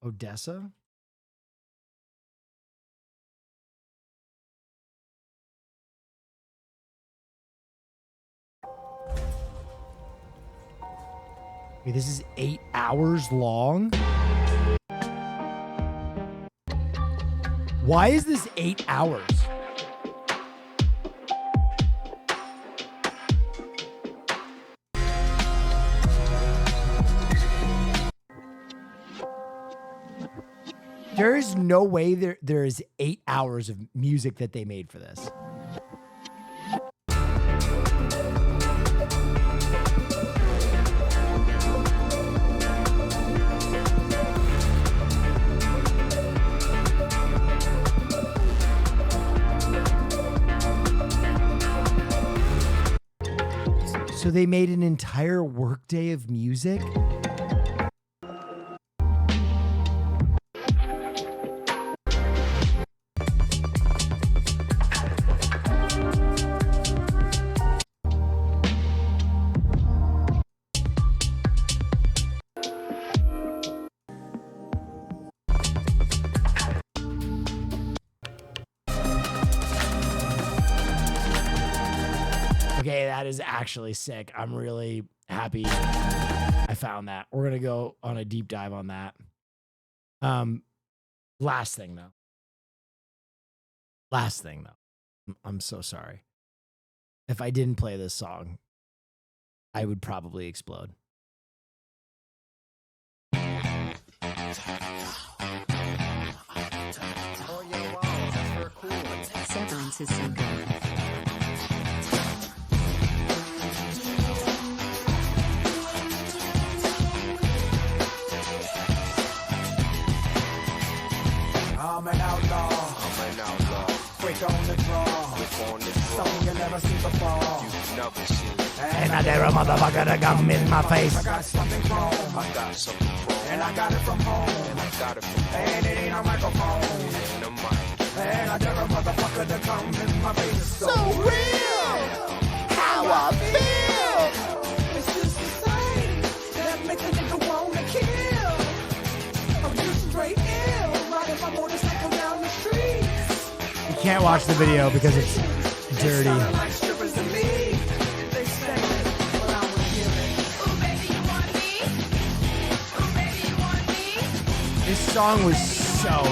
Odessa? Wait, this is 8 hours long? Why is this 8 hours? There is no way there is 8 hours of music that they made for this. So they made an entire workday of music? Okay, that is actually sick. I'm really happy I found that. We're going to go on a deep dive on that. Last thing, though. I'm so sorry. If I didn't play this song, I would probably explode. Severance is so good. I'm an outlaw. Quick on the draw. Something you never seen before. And I dare a motherfucker to come in my face. I got something wrong. And I got it from home. And it ain't a microphone. And I dare a motherfucker to come in my face. So real. How I feel. It's just society that makes a nigga wanna kill. I'm just straight ill. Riding my motorcycle down the street. You can't watch the video because it's dirty. Like strippers to me. They say, but I wanna hear it. Ooh, baby, you want me? Ooh, baby, you want me? This song was so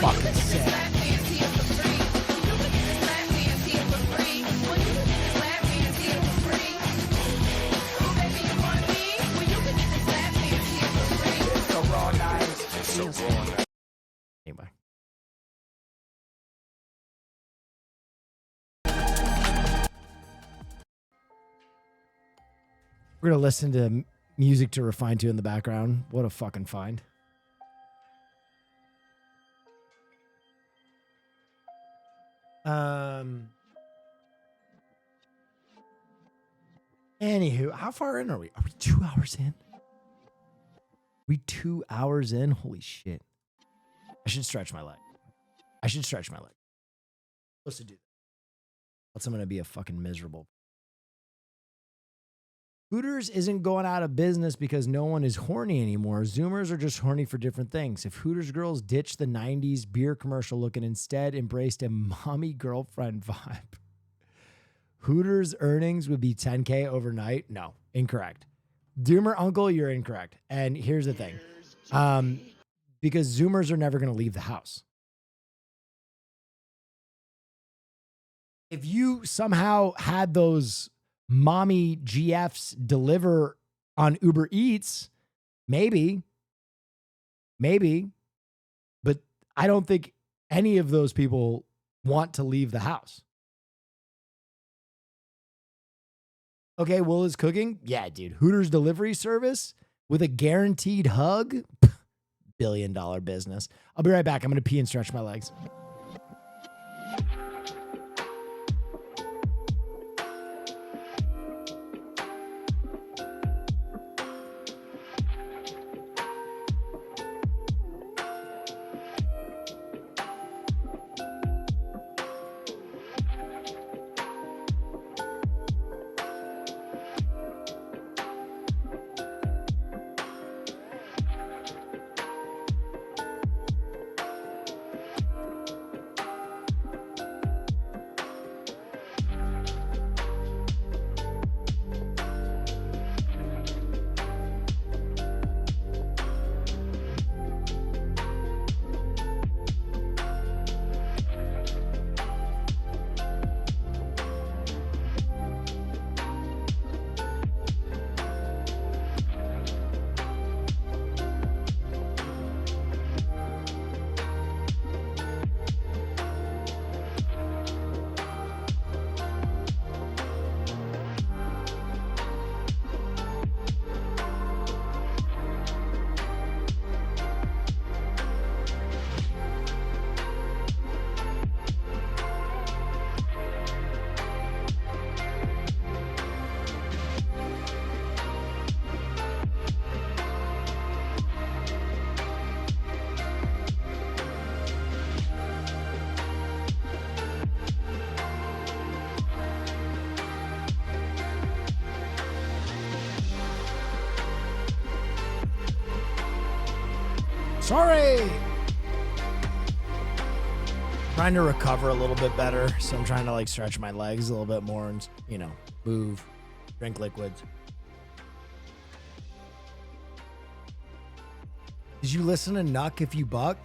fucking sick. Anyway. We're going to listen to music to refine to in the background. What a fucking find. Anywho, how far in are we? Are we 2 hours in? We 2 hours in? Holy shit. I should stretch my leg. Supposed to do that. Else I'm going to be a fucking miserable. Hooters isn't going out of business because no one is horny anymore. Zoomers are just horny for different things. If Hooters girls ditched the 90s beer commercial look and instead embraced a mommy girlfriend vibe, Hooters earnings would be 10K overnight? No, incorrect. Doomer uncle, you're incorrect. And here's the thing. Because Zoomers are never going to leave the house. If you somehow had those mommy GFs deliver on Uber Eats, maybe. But I don't think any of those people want to leave the house. Okay, Will is cooking? Yeah, dude. Hooters delivery service with a guaranteed hug? $1 billion business. I'll be right back. I'm going to pee and stretch my legs. Sorry. Trying to recover a little bit better, so I'm trying to like stretch my legs a little bit more and, you know, move, drink liquids. Did you listen to Knuck If You Buck?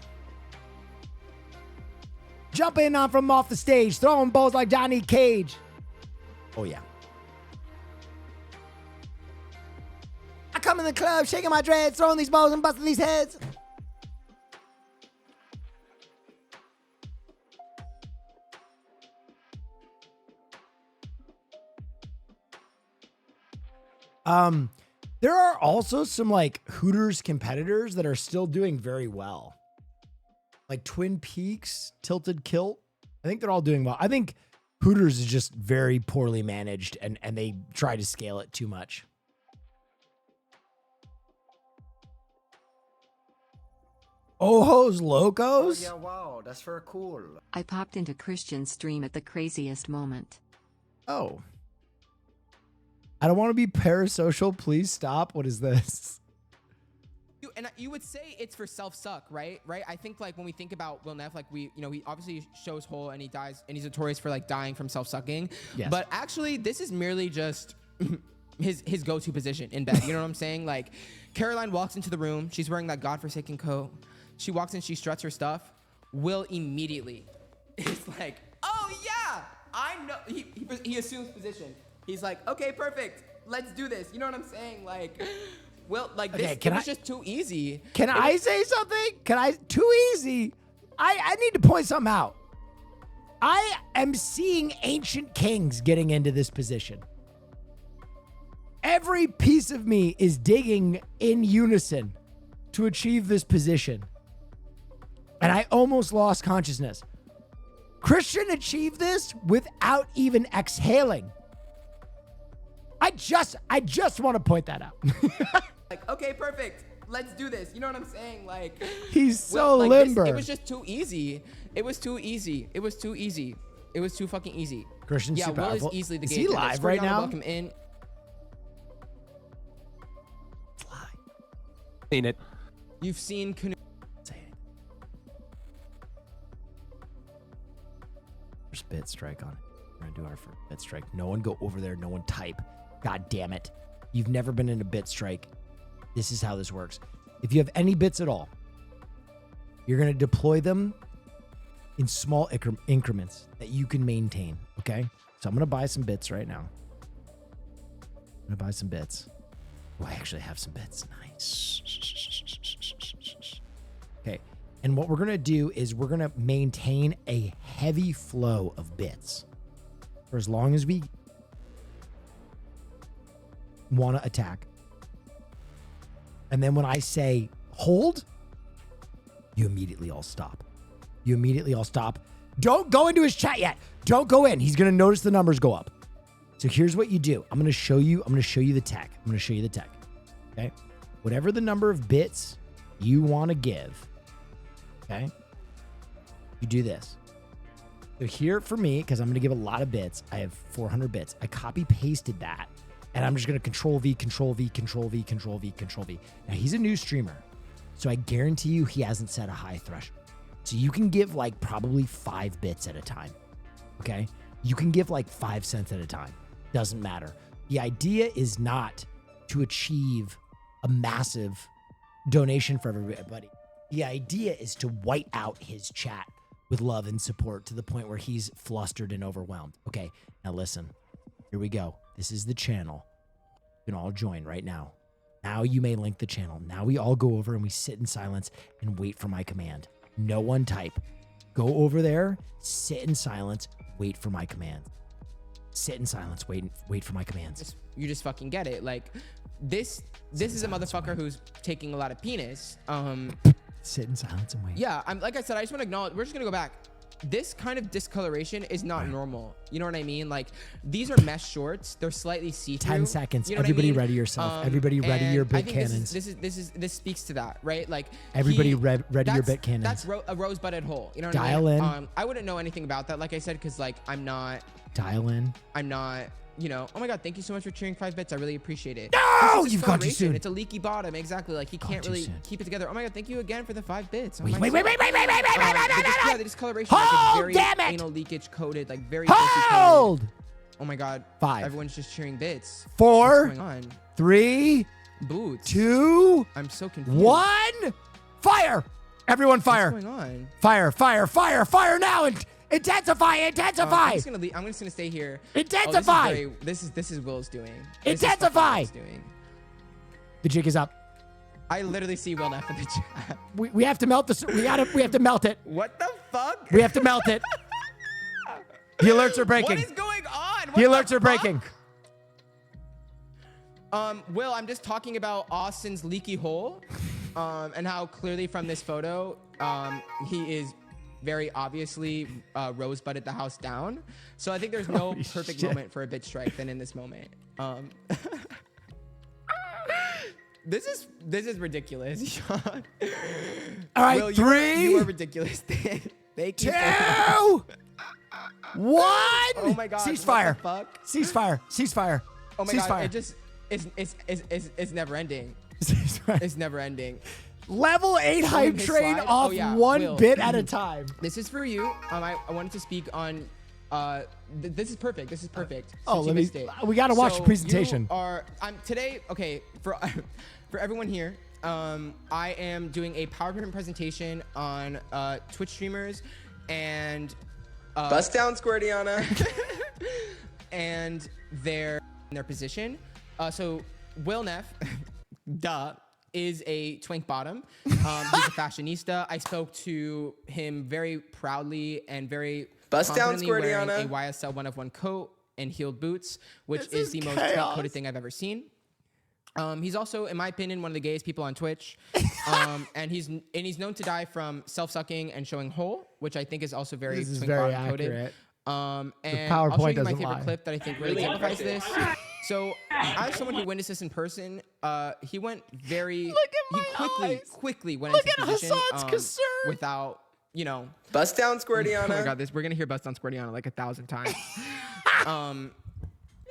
Jumping on from off the stage, throwing balls like Johnny Cage. Oh yeah. I come in the club, shaking my dreads, throwing these balls and busting these heads. There are also some like Hooters competitors that are still doing very well. Like Twin Peaks, Tilted Kilt. I think they're all doing well. I think Hooters is just very poorly managed and they try to scale it too much. Ojos Locos? Oh, yeah, wow, that's very cool. I popped into Christian's stream at the craziest moment. Oh. I don't want to be parasocial. Please stop. What is this? You would say it's for self-suck, right? Right? I think like when we think about Will Neff, like he obviously shows whole and he dies and he's notorious for like dying from self-sucking. Yes. But actually, this is merely just his go-to position in bed. You know what I'm saying? Like Caroline walks into the room. She's wearing that godforsaken coat. She walks in. She struts her stuff. Will immediately is like, oh yeah, I know. He assumes position. He's like, okay, perfect. Let's do this. You know what I'm saying? Like, Will, like this, it was just too easy. Can I say something? Too easy? I need to point something out. I am seeing ancient kings getting into this position. Every piece of me is digging in unison to achieve this position. And I almost lost consciousness. Christian achieved this without even exhaling. I just want to point that out. Like, okay, perfect. Let's do this. You know what I'm saying? Like, he's so limber. It was just too easy. It was too easy. It was too easy. It was too fucking easy. Christian's too Will powerful. is easily the Is game. he live right now? Welcome in. Seen it. You've seen Canoe. There's Bit Strike on it. We're gonna do our first Bit Strike. No one go over there. No one type. God damn it. You've never been in a Bit Strike. This is how this works. If you have any bits at all, you're gonna deploy them in small increments that you can maintain. Okay. So I'm gonna buy some bits right now. I'm gonna buy some bits. Oh, I actually have some bits. Nice. Okay. And what we're going to do is we're going to maintain a heavy flow of bits for as long as we want to attack. And then when I say hold, you immediately all stop. You immediately all stop. Don't go into his chat yet. Don't go in. He's going to notice the numbers go up. So here's what you do. I'm going to show you the tech. Okay. Whatever the number of bits you want to give. Okay. You do this. So here for me, because I'm going to give a lot of bits, I have 400 bits. I copy pasted that and I'm just going to Control V, Control V, Control V, Control V, Control V. Now he's a new streamer. So I guarantee you he hasn't set a high threshold. So you can give like probably 5 bits at a time. Okay. You can give like 5 cents at a time. Doesn't matter. The idea is not to achieve a massive donation for everybody. The idea is to white out his chat with love and support to the point where he's flustered and overwhelmed. Okay, now listen. Here we go. This is the channel. You can all join right now. Now you may link the channel. Now we all go over and we sit in silence and wait for my command. No one type. Go over there, sit in silence, wait for my command. Sit in silence, wait for my commands. You just fucking get it. Like, this is a motherfucker who's taking a lot of penis. Sit in silence and wait. Yeah, like I said, I just want to acknowledge, we're just gonna go back. This kind of discoloration is not normal. You know what I mean? Like, these are mesh shorts. They're slightly see-through. 10 seconds. You know Everybody what I mean? ready yourself. Everybody ready your bit cannons. This speaks to that, right? Like, everybody ready your bit cannons. That's a rose-budded hole. You know what Dial I mean? in. I wouldn't know anything about that, like I said, because like I'm not. Dial in. I'm not you know, oh my God, thank you so much for cheering 5 bits. I really appreciate it. No, This is you've gone too discoloration. soon. It's a leaky bottom. Exactly. Like he can't too really soon. keep it together. Oh my God, thank you again for the 5 bits. Oh Wait, my wait, wait, God. wait, wait, wait, wait, wait, wait, wait, wait, Yeah, the discoloration is like Hold, very damn it. anal leakage coated, like very Hold. coated. Oh my God. 5. Everyone's just cheering bits. 4. What's going on? 3. Boots. 2. I'm so confused. 1. Fire. Everyone fire. What's going on? Fire, fire, fire, fire now. And intensify, intensify. I'm just gonna stay here. Intensify. Oh, this is Will's doing. Intensify. This is Will's doing. The jig is up. I literally see Will Neff in the chat. We have to melt this. We have to melt it. What the fuck? We have to melt it. The alerts are breaking. What is going on? The alerts are breaking. Will, I'm just talking about Austin's leaky hole, and how clearly from this photo, he is very obviously rosebud the house down. So I think there's no perfect moment for a bitch strike than in this moment. This is ridiculous, Sean. All right, Will, 3. You are ridiculous. Thank you. 2. 1. Oh my God. Ceasefire. What the fuck? Ceasefire. Ceasefire. Oh my Ceasefire. God. It just it's never ending. Ceasefire. It's never ending. Level 8 Showing hype his train slide. off Oh, yeah, 1 Will. bit at a time. This is for you. I wanted to speak on. This is perfect. This is perfect. Oh, Since you missed it. we gotta watch the presentation. I'm today. Okay, for everyone here, I am doing a PowerPoint presentation on Twitch streamers and Bust down, Squirtiana. and their position. So Will Neff, duh, is a twink bottom. He's a fashionista. I spoke to him very proudly and very Bust down, confidently wearing Squirtiana. a YSL 1 of 1 coat and heeled boots, which This is the is most chaos. twink-coated thing I've ever seen. He's also, in my opinion, one of the gayest people on Twitch, and he's known to die from self-sucking and showing hole, which I think is also very This is twink very bottom coded. accurate. And PowerPoint I'll show you my doesn't favorite lie. clip that I think really exemplifies this. So, as someone who witnessed this in person, he went very quickly went Look into at position Hassan's concern. without, you know. Bust down, Oh my Squirtiana. God, we're gonna hear Bust on Squirtiana like 1,000 times.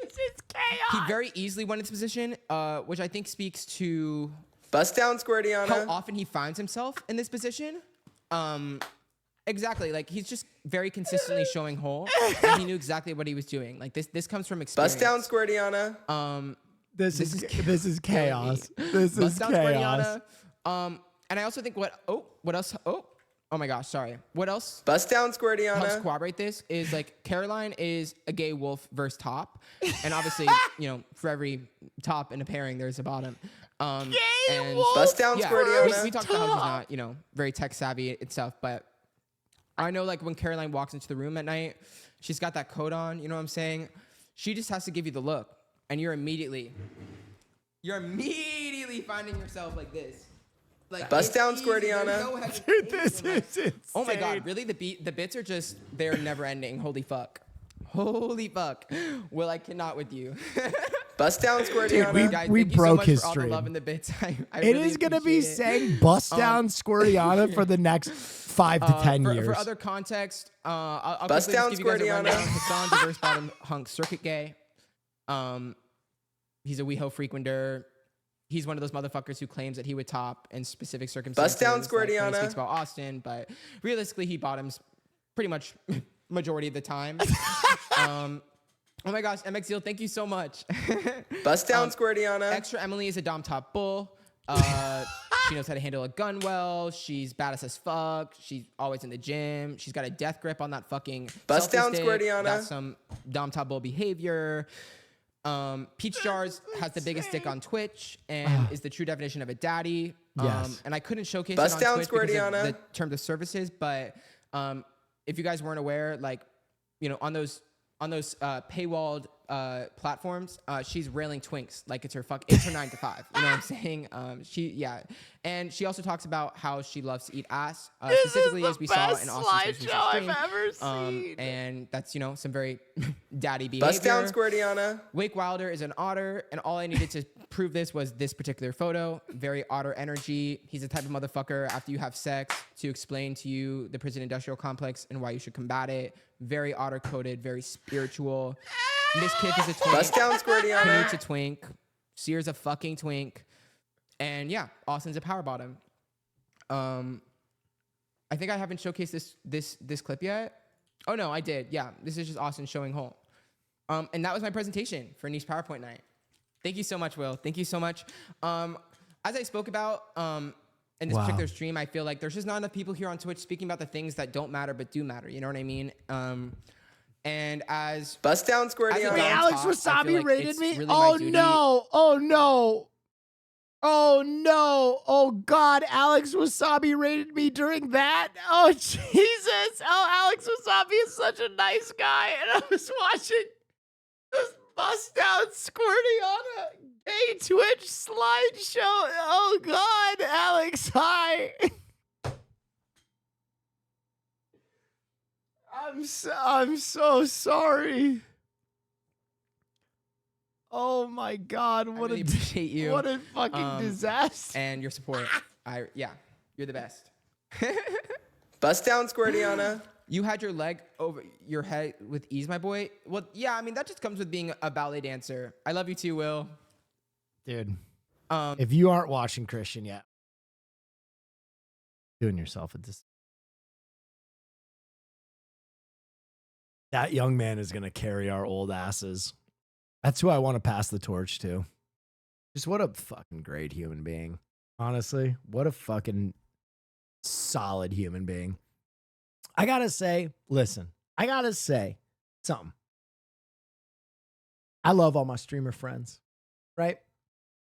This is chaos. He very easily went into position, which I think speaks to Bust down, Squirtiana. how often he finds himself in this position. Exactly, like he's just very consistently showing hole, and he knew exactly what he was doing. Like this comes from experience. Bust down, Squirtiana. This is chaos. This is Bust down chaos. Squirtiana. And I also think what else? Oh my gosh, sorry. What else? Bust down, Helps Squirtiana. corroborate this is like Caroline is a gay wolf versus top, and obviously you know for every top in a pairing there's a bottom. And wolf Bust down, Squirtiana. we talked about how she's not, you know, very tech savvy and stuff, but I know like when Caroline walks into the room at night, she's got that coat on, you know what I'm saying? She just has to give you the look, and you're immediately finding yourself like this. Like Bust it's down, easy, Squirtiana. there's no hesitation. Dude, this is insane. Oh my God, really? The bits are just, they're never ending. Holy fuck. Holy fuck. Will, I cannot with you. Bust down, Squirtiana. Dude, Guys, we thank you so broke much his for all the stream. love and the bits. I It really is gonna be appreciate it. saying "bust down Squirtiana" for the next 5 to 10 years. For other context, I'll Bust quickly down, just give you guys a Squirtiana. rundown. Hassan, diverse bottom hunk circuit gay. He's a WeHo frequenter. He's one of those motherfuckers who claims that he would top in specific circumstances. Bust down, like when he Squirtiana. speaks about Austin, but realistically, he bottoms pretty much majority of the time. Oh my gosh, MX Zeal, thank you so much. Bust down, Squirtiana. Extra Emily is a dom top bull. She knows how to handle a gun well. She's badass as fuck. She's always in the gym. She's got a death grip on that fucking Bust selfie down, stick. Squirtiana. That's some dom top bull behavior. Peach Jars has the biggest dick on Twitch and is the true definition of a daddy. Yes. And I couldn't showcase Bust it on down, Twitch because of Squirtiana. the terms of services, but if you guys weren't aware, like, you know, on those paywalled platforms, she's railing twinks like it's her 9 to 5. You know what I'm saying? And she also talks about how she loves to eat ass, specifically as we saw in Austin's most recent stream. And that's, you know, some very daddy behavior. Bust down, Squirtiana. Wake Wilder is an otter, and all I needed to prove this was this particular photo. Very otter energy. He's the type of motherfucker after you have sex to explain to you the prison industrial complex and why you should combat it. Very otter coded, very spiritual. Miss Kith is a twink. Bust down, Squirtiana. Canute's a twink. Sear's a fucking twink. And yeah, Austin's a power bottom. I think I haven't showcased this clip yet. Oh no, I did. Yeah, this is just Austin showing home. And that was my presentation for Niche PowerPoint night. Thank you so much, Will. Thank you so much. As I spoke about in this particular stream, I feel like there's just not enough people here on Twitch speaking about the things that don't matter but do matter. You know what I mean? And as bust down, Squirty. Wait, Alex Wasabi rated me? Really oh no! Oh no! Oh no! Oh God! Alex Wasabi rated me during that. Oh Jesus! Oh, Alex Wasabi is such a nice guy, and I was watching this bust down Squirty on a gay Twitch slideshow. Oh God, Alex, hi. I'm so sorry. Oh my God! What really appreciate you. What a fucking disaster! And your support. Yeah, you're the best. Bust down, Squirtiana. You had your leg over your head with ease, my boy. Well, yeah, I mean that just comes with being a ballet dancer. I love you too, Will. Dude, if you aren't watching Christian yet, doing yourself a dis. That young man is gonna carry our old asses. That's who I want to pass the torch to. Just what a fucking great human being. Honestly, what a fucking solid human being. I gotta say, listen, I gotta say something. I love all my streamer friends, right?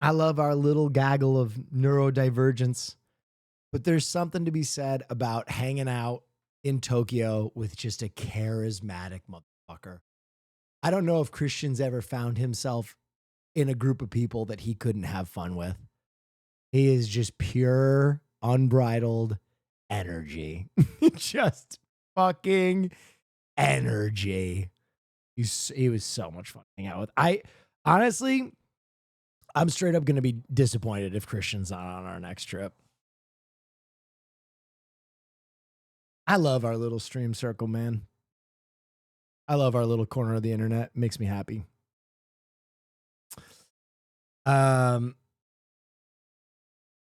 I love our little gaggle of neurodivergence, but there's something to be said about hanging out in Tokyo with just a charismatic motherfucker. I don't know if Christian's ever found himself in a group of people that he couldn't have fun with. He is just pure, unbridled energy. Just fucking energy. He was so much fun to hang out with. Honestly, I'm straight up going to be disappointed if Christian's not on our next trip. I love our little stream circle, man. I love our little corner of the internet. It makes me happy.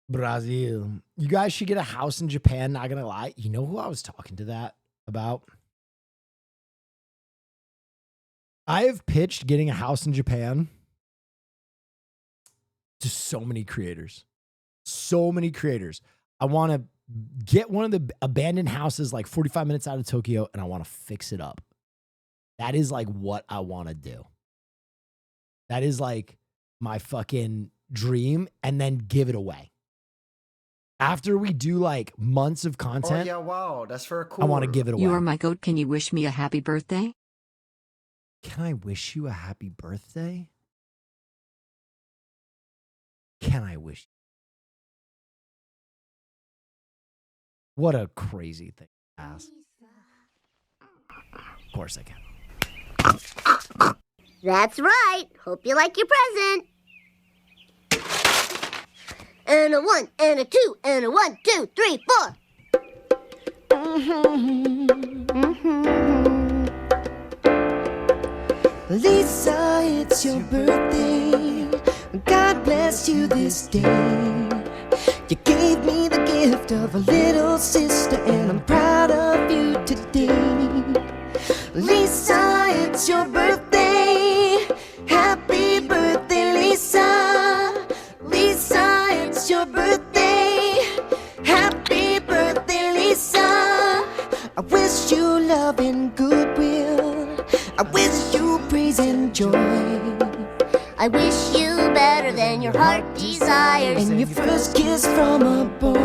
Brazil. You guys should get a house in Japan, not gonna lie. You know who I was talking to that about? I have pitched getting a house in Japan to so many creators. So many creators. I want to get one of the abandoned houses like 45 minutes out of Tokyo, and I want to fix it up. That is like what I want to do. That is like my fucking dream, and then give it away. After we do like months of content. Oh yeah, wow, that's for a cool. I want to give it away. You are my goat. Can you wish me a happy birthday? Can I wish you a happy birthday? Can I wish? What a crazy thing to ask. Of course I can. That's right. Hope you like your present. And a 1, and a 2, and a 1, 2, 3, 4. Lisa, it's your birthday. God bless you this day. You gave me the gift of a little sister, and I'm proud of you today. Lisa, it's your birthday. Happy birthday, Lisa. Lisa, it's your birthday. Happy birthday, Lisa. I wish you love and goodwill. I wish you praise and joy. I wish you better than your heart desires. And your first kiss from a boy.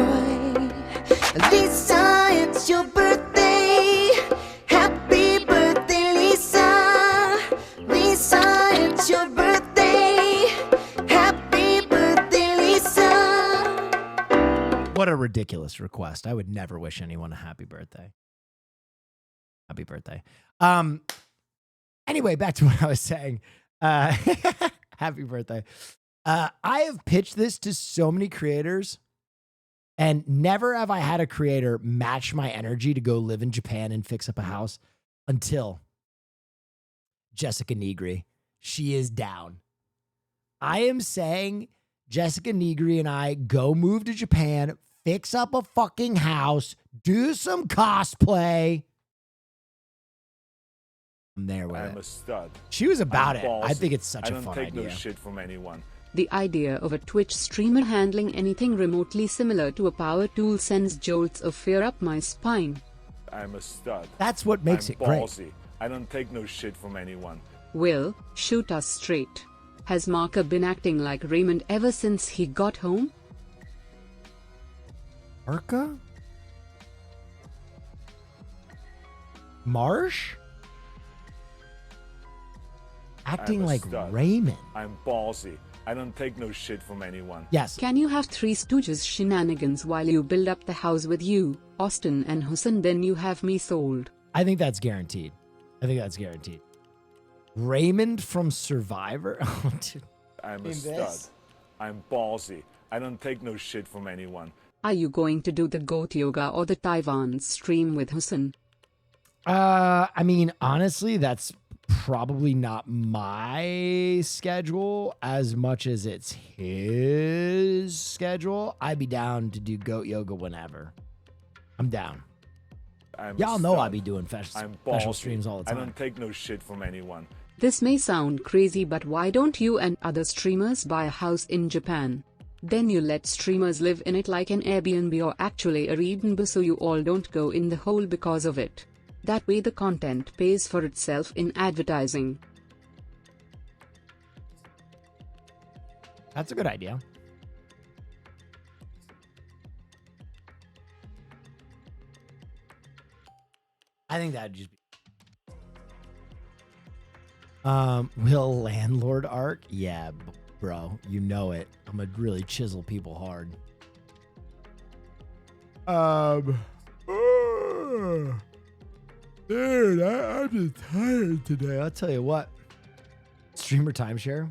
Lisa, it's your birthday. Happy birthday, Lisa. Lisa, it's your birthday. Happy birthday, Lisa. What a ridiculous request. I would never wish anyone a happy birthday. Happy birthday. Anyway, back to what I was saying. Happy birthday. I have pitched this to so many creators, and never have I had a creator match my energy to go live in Japan and fix up a house until Jessica Negri. She is down. I am saying Jessica Negri and I go move to Japan, fix up a fucking house, do some cosplay. I'm there with I'm it. a stud. She was about I'm it. I ballsy. think it's such I a don't fun take no idea. shit from anyone. The idea of a Twitch streamer handling anything remotely similar to a power tool sends jolts of fear up my spine. I'm a stud. That's what makes I'm it great. ballsy. I don't take no shit from anyone. Will, shoot us straight. Has Marker been acting like Raymond ever since he got home? Arca? Marsh? Acting I'm a like stud. Raymond. I'm ballsy. I don't take no shit from anyone. Yes. Can you have Three Stooges shenanigans while you build up the house with you, Austin and Hussein? Then you have me sold. I think that's guaranteed. I think that's guaranteed. Raymond from Survivor? Oh, dude. I'm a In stud. this? I'm ballsy. I don't take no shit from anyone. Are you going to do the goat yoga or the Taiwan stream with Hussein? I mean, honestly, that's probably not my schedule as much as it's his schedule. I'd be down to do goat yoga whenever. I'm down. I'm a Y'all know stud. I be doing special I'm special ballsy. streams all the I time. don't take no shit from anyone. This may sound crazy, but why don't you and other streamers buy a house in Japan? Then you let streamers live in it like an Airbnb or actually a Airbnb so you all don't go in the hole because of it. That way the content pays for itself in advertising. That's a good idea. I think that'd just be. Will Landlord arc? Yeah, bro, you know it. I'm gonna really chisel people hard. Dude, I'm just tired today. I'll tell you what. Streamer timeshare.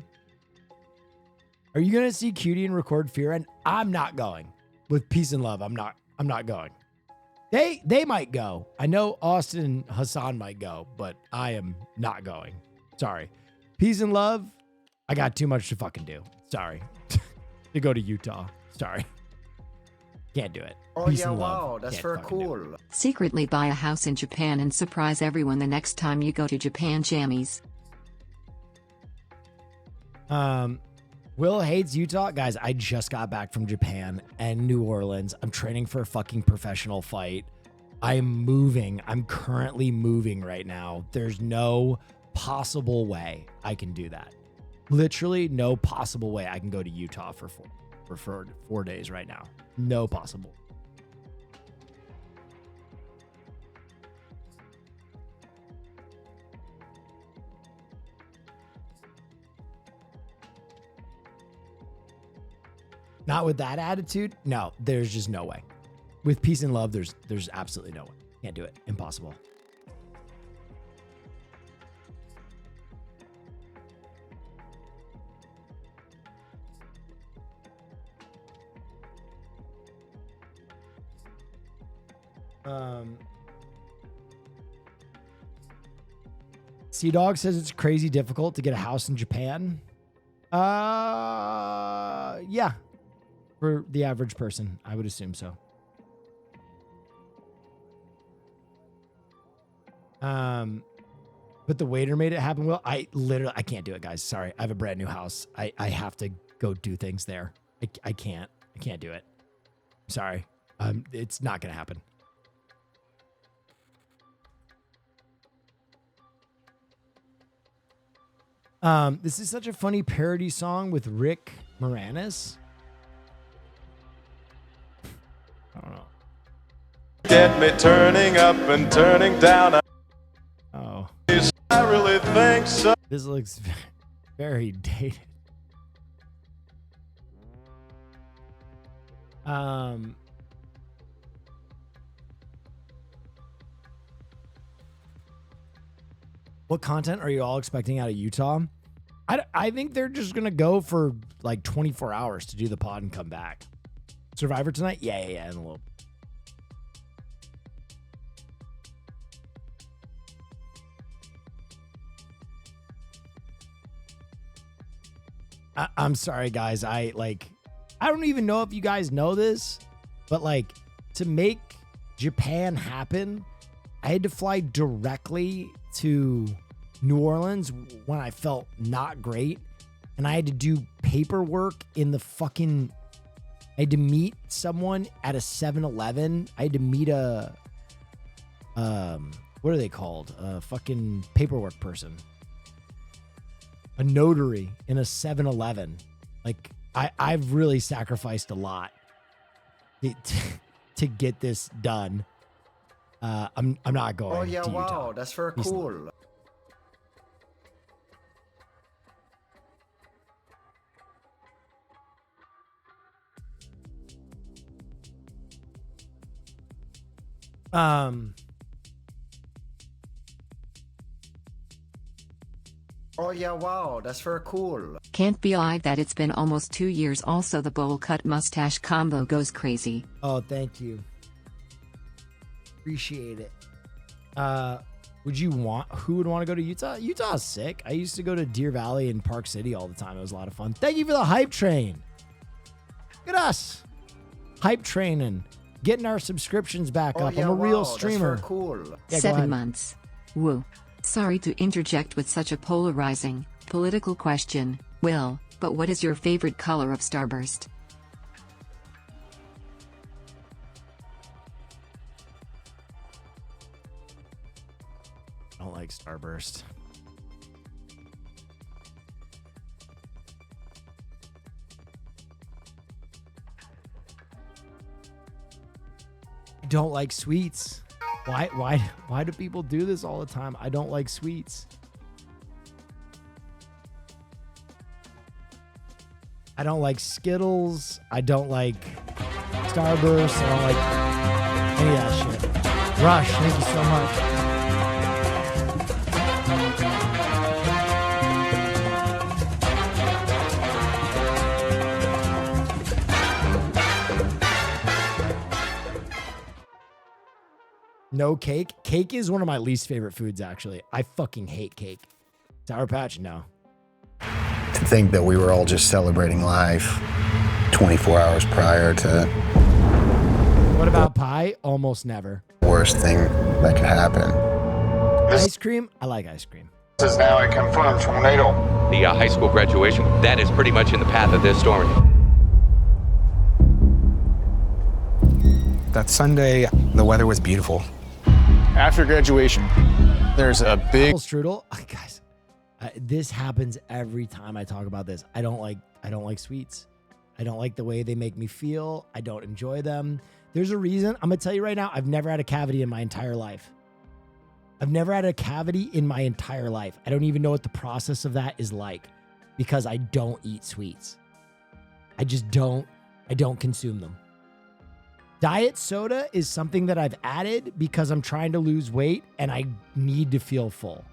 Are you gonna see Cutie and record Fear End? I'm not going. With peace and love, I'm not going. They might go. I know Austin and Hassan might go, but I am not going. Sorry. Peace and love. I got too much to fucking do. Sorry. To go to Utah. Sorry. Can't do it. Oh, Peace yeah, and love. wow. That's Can't very fucking do it. cool. Secretly buy a house in Japan and surprise everyone the next time you go to Japan jammies. Will hates Utah. Guys, I just got back from Japan and New Orleans. I'm training for a fucking professional fight. I'm moving. I'm currently moving right now. There's no possible way I can do that. Literally no possible way I can go to Utah for 4 days right now. No possible. Not with that attitude. No, there's just no way. With peace and love, there's absolutely no way. Can't do it. Impossible. Sea Dog says it's crazy difficult to get a house in Japan. Yeah. For the average person, I would assume so. But the waiter made it happen. Well, I can't do it, guys. Sorry. I have a brand new house. I have to go do things there. I can't do it. Sorry. It's not going to happen. This is such a funny parody song with Rick Moranis. I don't know. Get me turning up and turning down. Oh. I really think so. This looks very dated. What content are you all expecting out of Utah? I think they're just going to go for like 24 hours to do the pod and come back. Survivor tonight? Yeah, in a little. I'm sorry, guys. I don't even know if you guys know this, but like to make Japan happen, I had to fly directly to New Orleans when I felt not great. And I had to do paperwork in the fucking, I had to meet someone at a 7-Eleven. I had to meet a, what are they called? A fucking paperwork person. A notary in a 7-Eleven. Like, I've really sacrificed a lot to get this done. I'm not going. Oh yeah, to wow, Utah. that's very He's- cool. Oh yeah, wow, that's very cool. Can't believe that it's been almost 2 years. Also, the bowl cut mustache combo goes crazy. Oh, thank you. Appreciate it. Who would want to go to Utah? Utah's sick. I used to go to Deer Valley and Park City all the time. It was a lot of fun. Thank you for the hype train. Look at us. Hype training. Getting our subscriptions back Oh up. yeah, I'm a real wow, streamer. That's very cool. Yeah, go 7 ahead. months. Woo. Sorry to interject with such a polarizing, political question, Will, but what is your favorite color of Starburst? I don't like Starburst. I don't like sweets. Why do people do this all the time? I don't like sweets. I don't like Skittles. I don't like Starburst. I don't like any of that shit. Rush, thank you so much. No cake. Cake is one of my least favorite foods, actually. I fucking hate cake. Sour Patch, no. To think that we were all just celebrating life 24 hours prior to What about pie? Almost never. the worst thing that could happen. Ice cream? I like ice cream. This is now a confirmed tornado. The high school graduation, that is pretty much in the path of this storm. That Sunday, the weather was beautiful. After graduation, there's a big Apple strudel. Guys, this happens every time I talk about this. I don't like sweets. I don't like the way they make me feel. I don't enjoy them. There's a reason. I'm gonna tell you right now. I've never had a cavity in my entire life. I've never had a cavity in my entire life. I don't even know what the process of that is like because I don't eat sweets. I just don't. I don't consume them. Diet soda is something that I've added because I'm trying to lose weight and I need to feel full.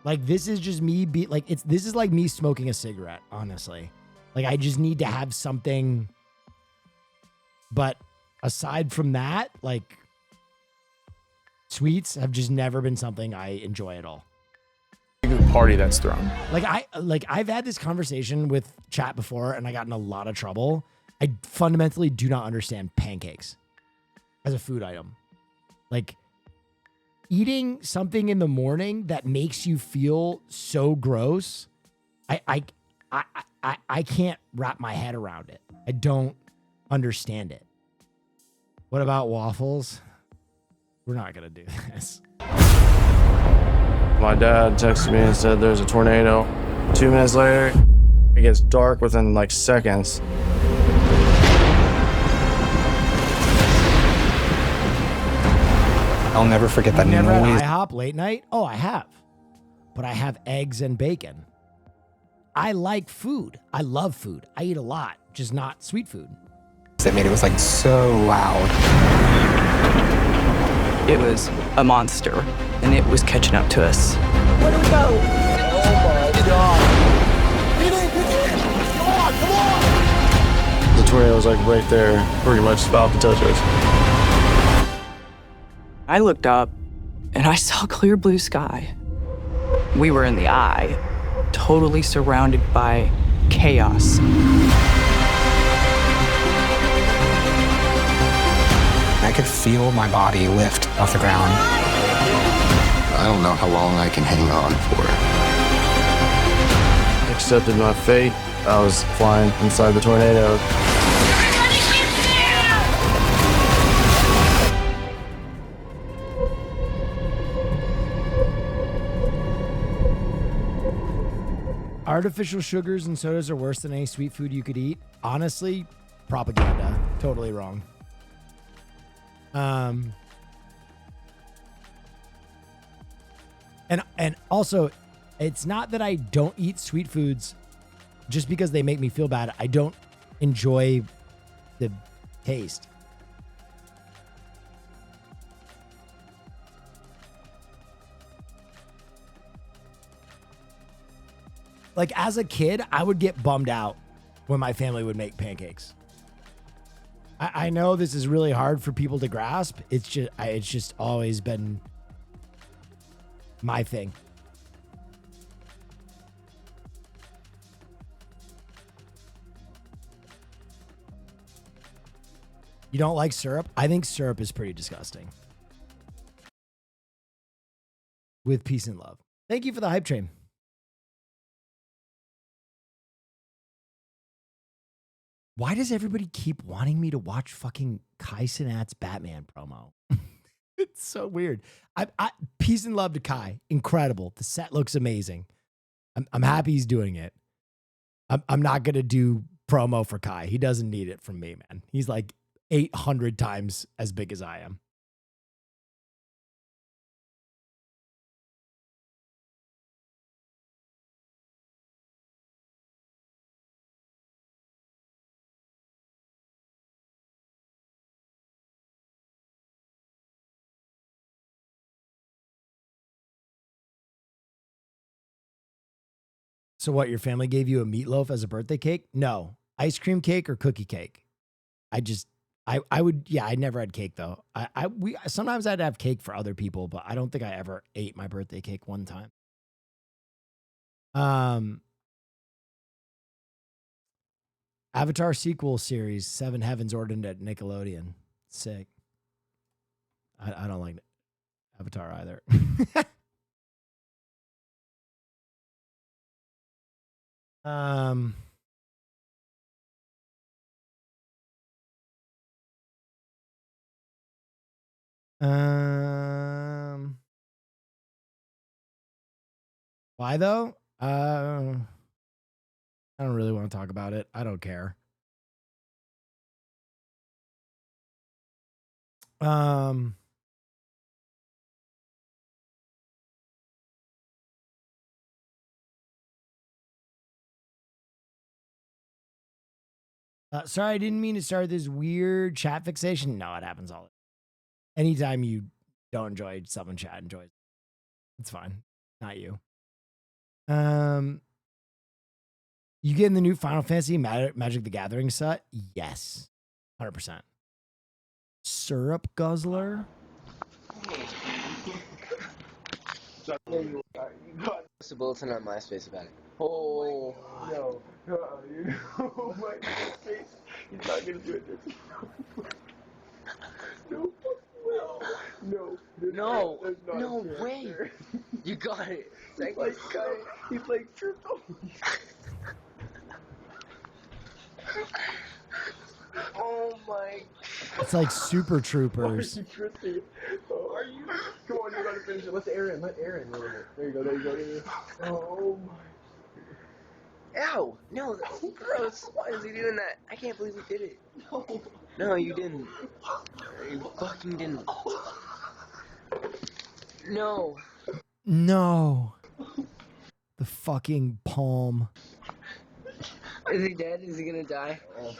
Like this is just me this is like me smoking a cigarette, honestly. Like I just need to have something. But aside from that, like sweets have just never been something I enjoy at all. party that's thrown. I've had this conversation with chat before and I got in a lot of trouble. I fundamentally do not understand pancakes as a food item. Like eating something in the morning that makes you feel so gross. I can't wrap my head around it. I don't understand it. What about waffles? We're not going to do this. My dad texted me and said there's a tornado. 2 minutes later, it gets dark within like seconds. I'll never forget that Never had noise. IHOP late night? Oh, I have. But I have eggs and bacon. I like food. I love food. I eat a lot, just not sweet food. That made it was like so loud. It was a monster, and it was catching up to us. Where do we go? Oh my god. Come on! The tornado was like right there, pretty much about to touch us. I looked up, and I saw clear blue sky. We were in the eye, totally surrounded by chaos. I could feel my body lift off the ground. I don't know how long I can hang on for. Accepted my fate. I was flying inside the tornado. Artificial sugars and sodas are worse than any sweet food you could eat. Honestly, propaganda. Totally wrong. And also, it's not that I don't eat sweet foods just because they make me feel bad. I don't enjoy the taste. Like, as a kid, I would get bummed out when my family would make pancakes. I know this is really hard for people to grasp. It's just always been my thing. You don't like syrup? I think syrup is pretty disgusting. With peace and love. Thank you for the hype train. Why does everybody keep wanting me to watch fucking Kai Cenat's Batman promo? It's so weird. Peace and love to Kai. Incredible. The set looks amazing. I'm happy he's doing it. I'm not going to do promo for Kai. He doesn't need it from me, man. He's like 800 times as big as I am. So what, your family gave you a meatloaf as a birthday cake? No. Ice cream cake or cookie cake? I never had cake though. Sometimes I'd have cake for other people, but I don't think I ever ate my birthday cake one time. Avatar sequel series, Seven Heavens ordered at Nickelodeon. Sick. I don't like Avatar either. Why though? I don't really want to talk about it. I don't care. Sorry, I didn't mean to start this weird chat fixation. No, it happens all the time. Anytime you don't enjoy someone chat enjoys. It's fine. Not you. You getting the new Final Fantasy Magic the Gathering set? Yes. 100%. Syrup guzzler? Post a bulletin on MySpace about it. Oh. No. Oh my face. He's not gonna do it. No way. You got it. He's like triple. Oh my. It's like Super Troopers. Are you? Come on, you gotta finish it. Let's air it. Let air it a little bit. There you go. Oh my. Ow! No, that's gross. Why is he doing that? I can't believe he did it. No, you didn't. You fucking didn't. No. No. The fucking palm. Is he dead? Is he gonna die? Oh.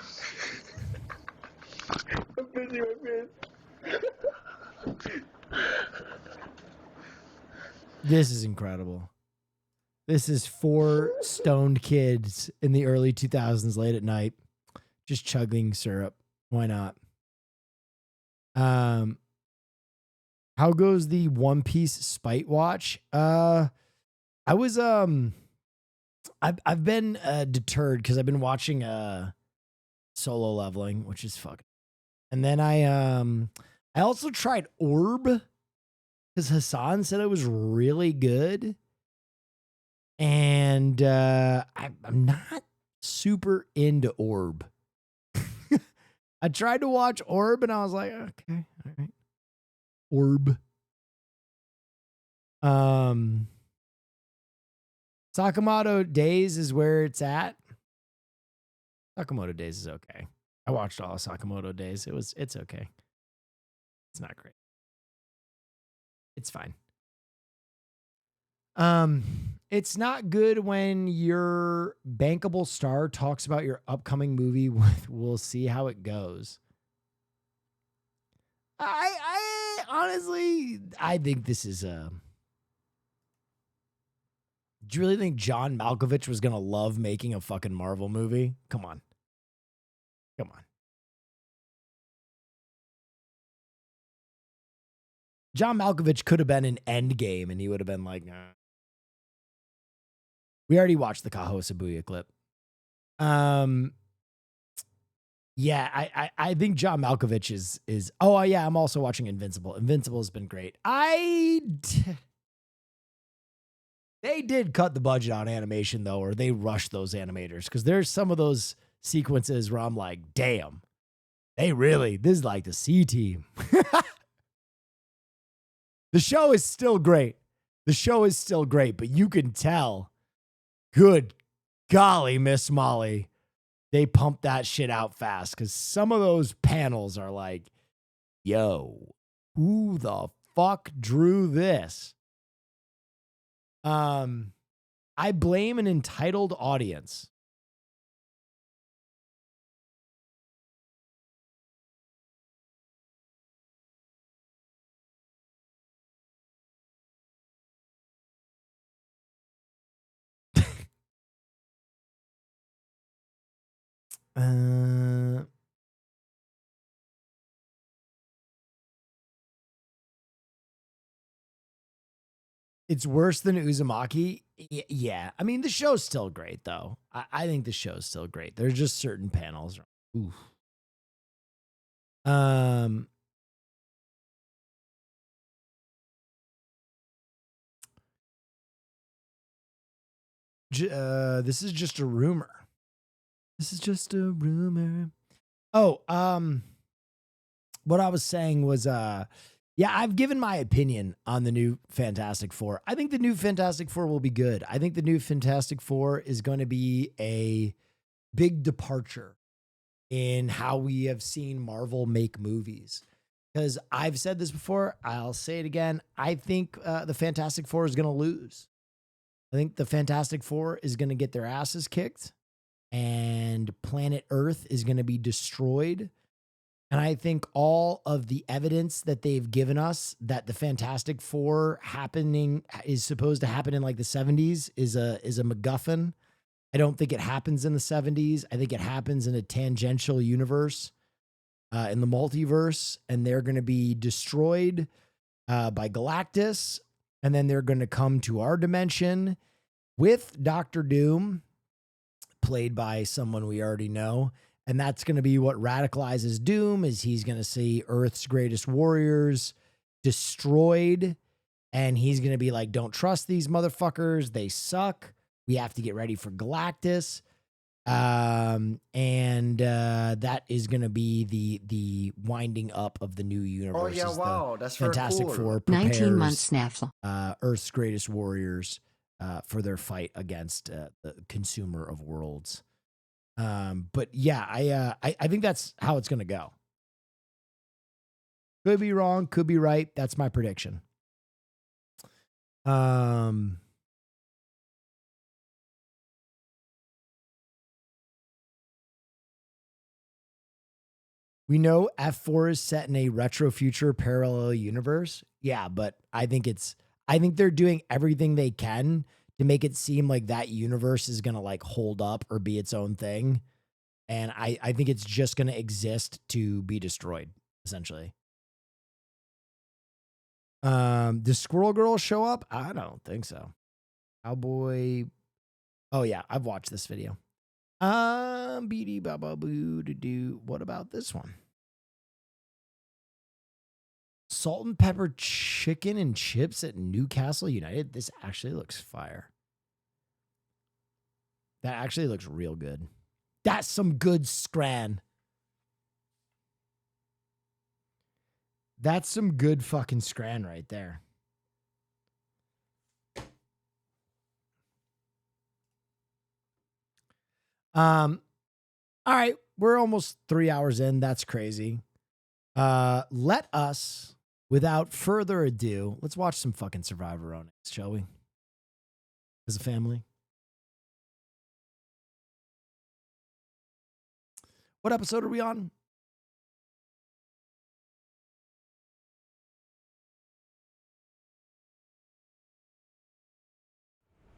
I'm busy with this. This is incredible. This is 4 stoned kids in the early 2000s late at night just chugging syrup. Why not? How goes the One Piece Spite Watch? I was I've been deterred because I've been watching Solo Leveling, which is fucking. And then I also tried Orb because Hassan said it was really good. And I'm not super into Orb. I tried to watch Orb and I was like, okay, all right. Orb. Sakamoto Days is where it's at. Sakamoto Days is okay. I watched all of Sakamoto Days. It's okay. It's not great. It's fine. It's not good when your bankable star talks about your upcoming movie with "we'll see how it goes." I honestly, I think this is a. Do you really think John Malkovich was gonna love making a fucking Marvel movie? Come on. Come on. John Malkovich could have been in Endgame and he would have been like, nah. We already watched the Kaho Sabuya clip. Yeah, I think John Malkovich is oh yeah, I'm also watching Invincible. Invincible has been great. They did cut the budget on animation though, or they rushed those animators because there's some of those sequences where I'm like, damn, this is like the C team. The show is still great. The show is still great, but you can tell, good golly, Miss Molly, they pumped that shit out fast because some of those panels are like, yo, who the fuck drew this? I blame an entitled audience. It's worse than Uzumaki. Yeah. I mean, the show's still great, though. I think the show's still great. There's just certain panels. Oof. This is just a rumor. This is just a rumor. Oh, what I was saying was, yeah, I've given my opinion on the new Fantastic Four. I think the new Fantastic Four will be good. I think the new Fantastic Four is going to be a big departure in how we have seen Marvel make movies. Because I've said this before, I'll say it again. I think the Fantastic Four is going to lose. I think the Fantastic Four is going to get their asses kicked and planet Earth is going to be destroyed. And I think all of the evidence that they've given us that the Fantastic Four happening is supposed to happen in like the 70s is a MacGuffin. I don't think it happens in the 70s. I think it happens in a tangential universe, in the multiverse, and they're going to be destroyed by Galactus. And then they're going to come to our dimension with Doctor Doom, played by someone we already know. And that's going to be what radicalizes Doom, is he's going to see Earth's greatest warriors destroyed. And he's going to be like, don't trust these motherfuckers. They suck. We have to get ready for Galactus. That is going to be the winding up of the new universe. Oh, yeah, wow. That's very Fantastic cool. Four 19 months snaffle. Earth's greatest warriors for their fight against the consumer of worlds. But yeah, I think that's how it's going to go. Could be wrong, could be right. That's my prediction. We know F4 is set in a retro future parallel universe. Yeah, but I think they're doing everything they can to make it seem like that universe is going to like hold up or be its own thing. And I think it's just going to exist to be destroyed, essentially. Does Squirrel Girl show up? I don't think so. Cowboy Oh yeah, I've watched this video. BD baba boo to do. What about this one? Salt and pepper chicken and chips at Newcastle United. This actually looks fire. That actually looks real good. That's some good scran. That's some good fucking scran right there. All right, we're almost 3 hours in. That's crazy. Let us, without further ado, let's watch some fucking Survivor on it, shall we? As a family. What episode are we on?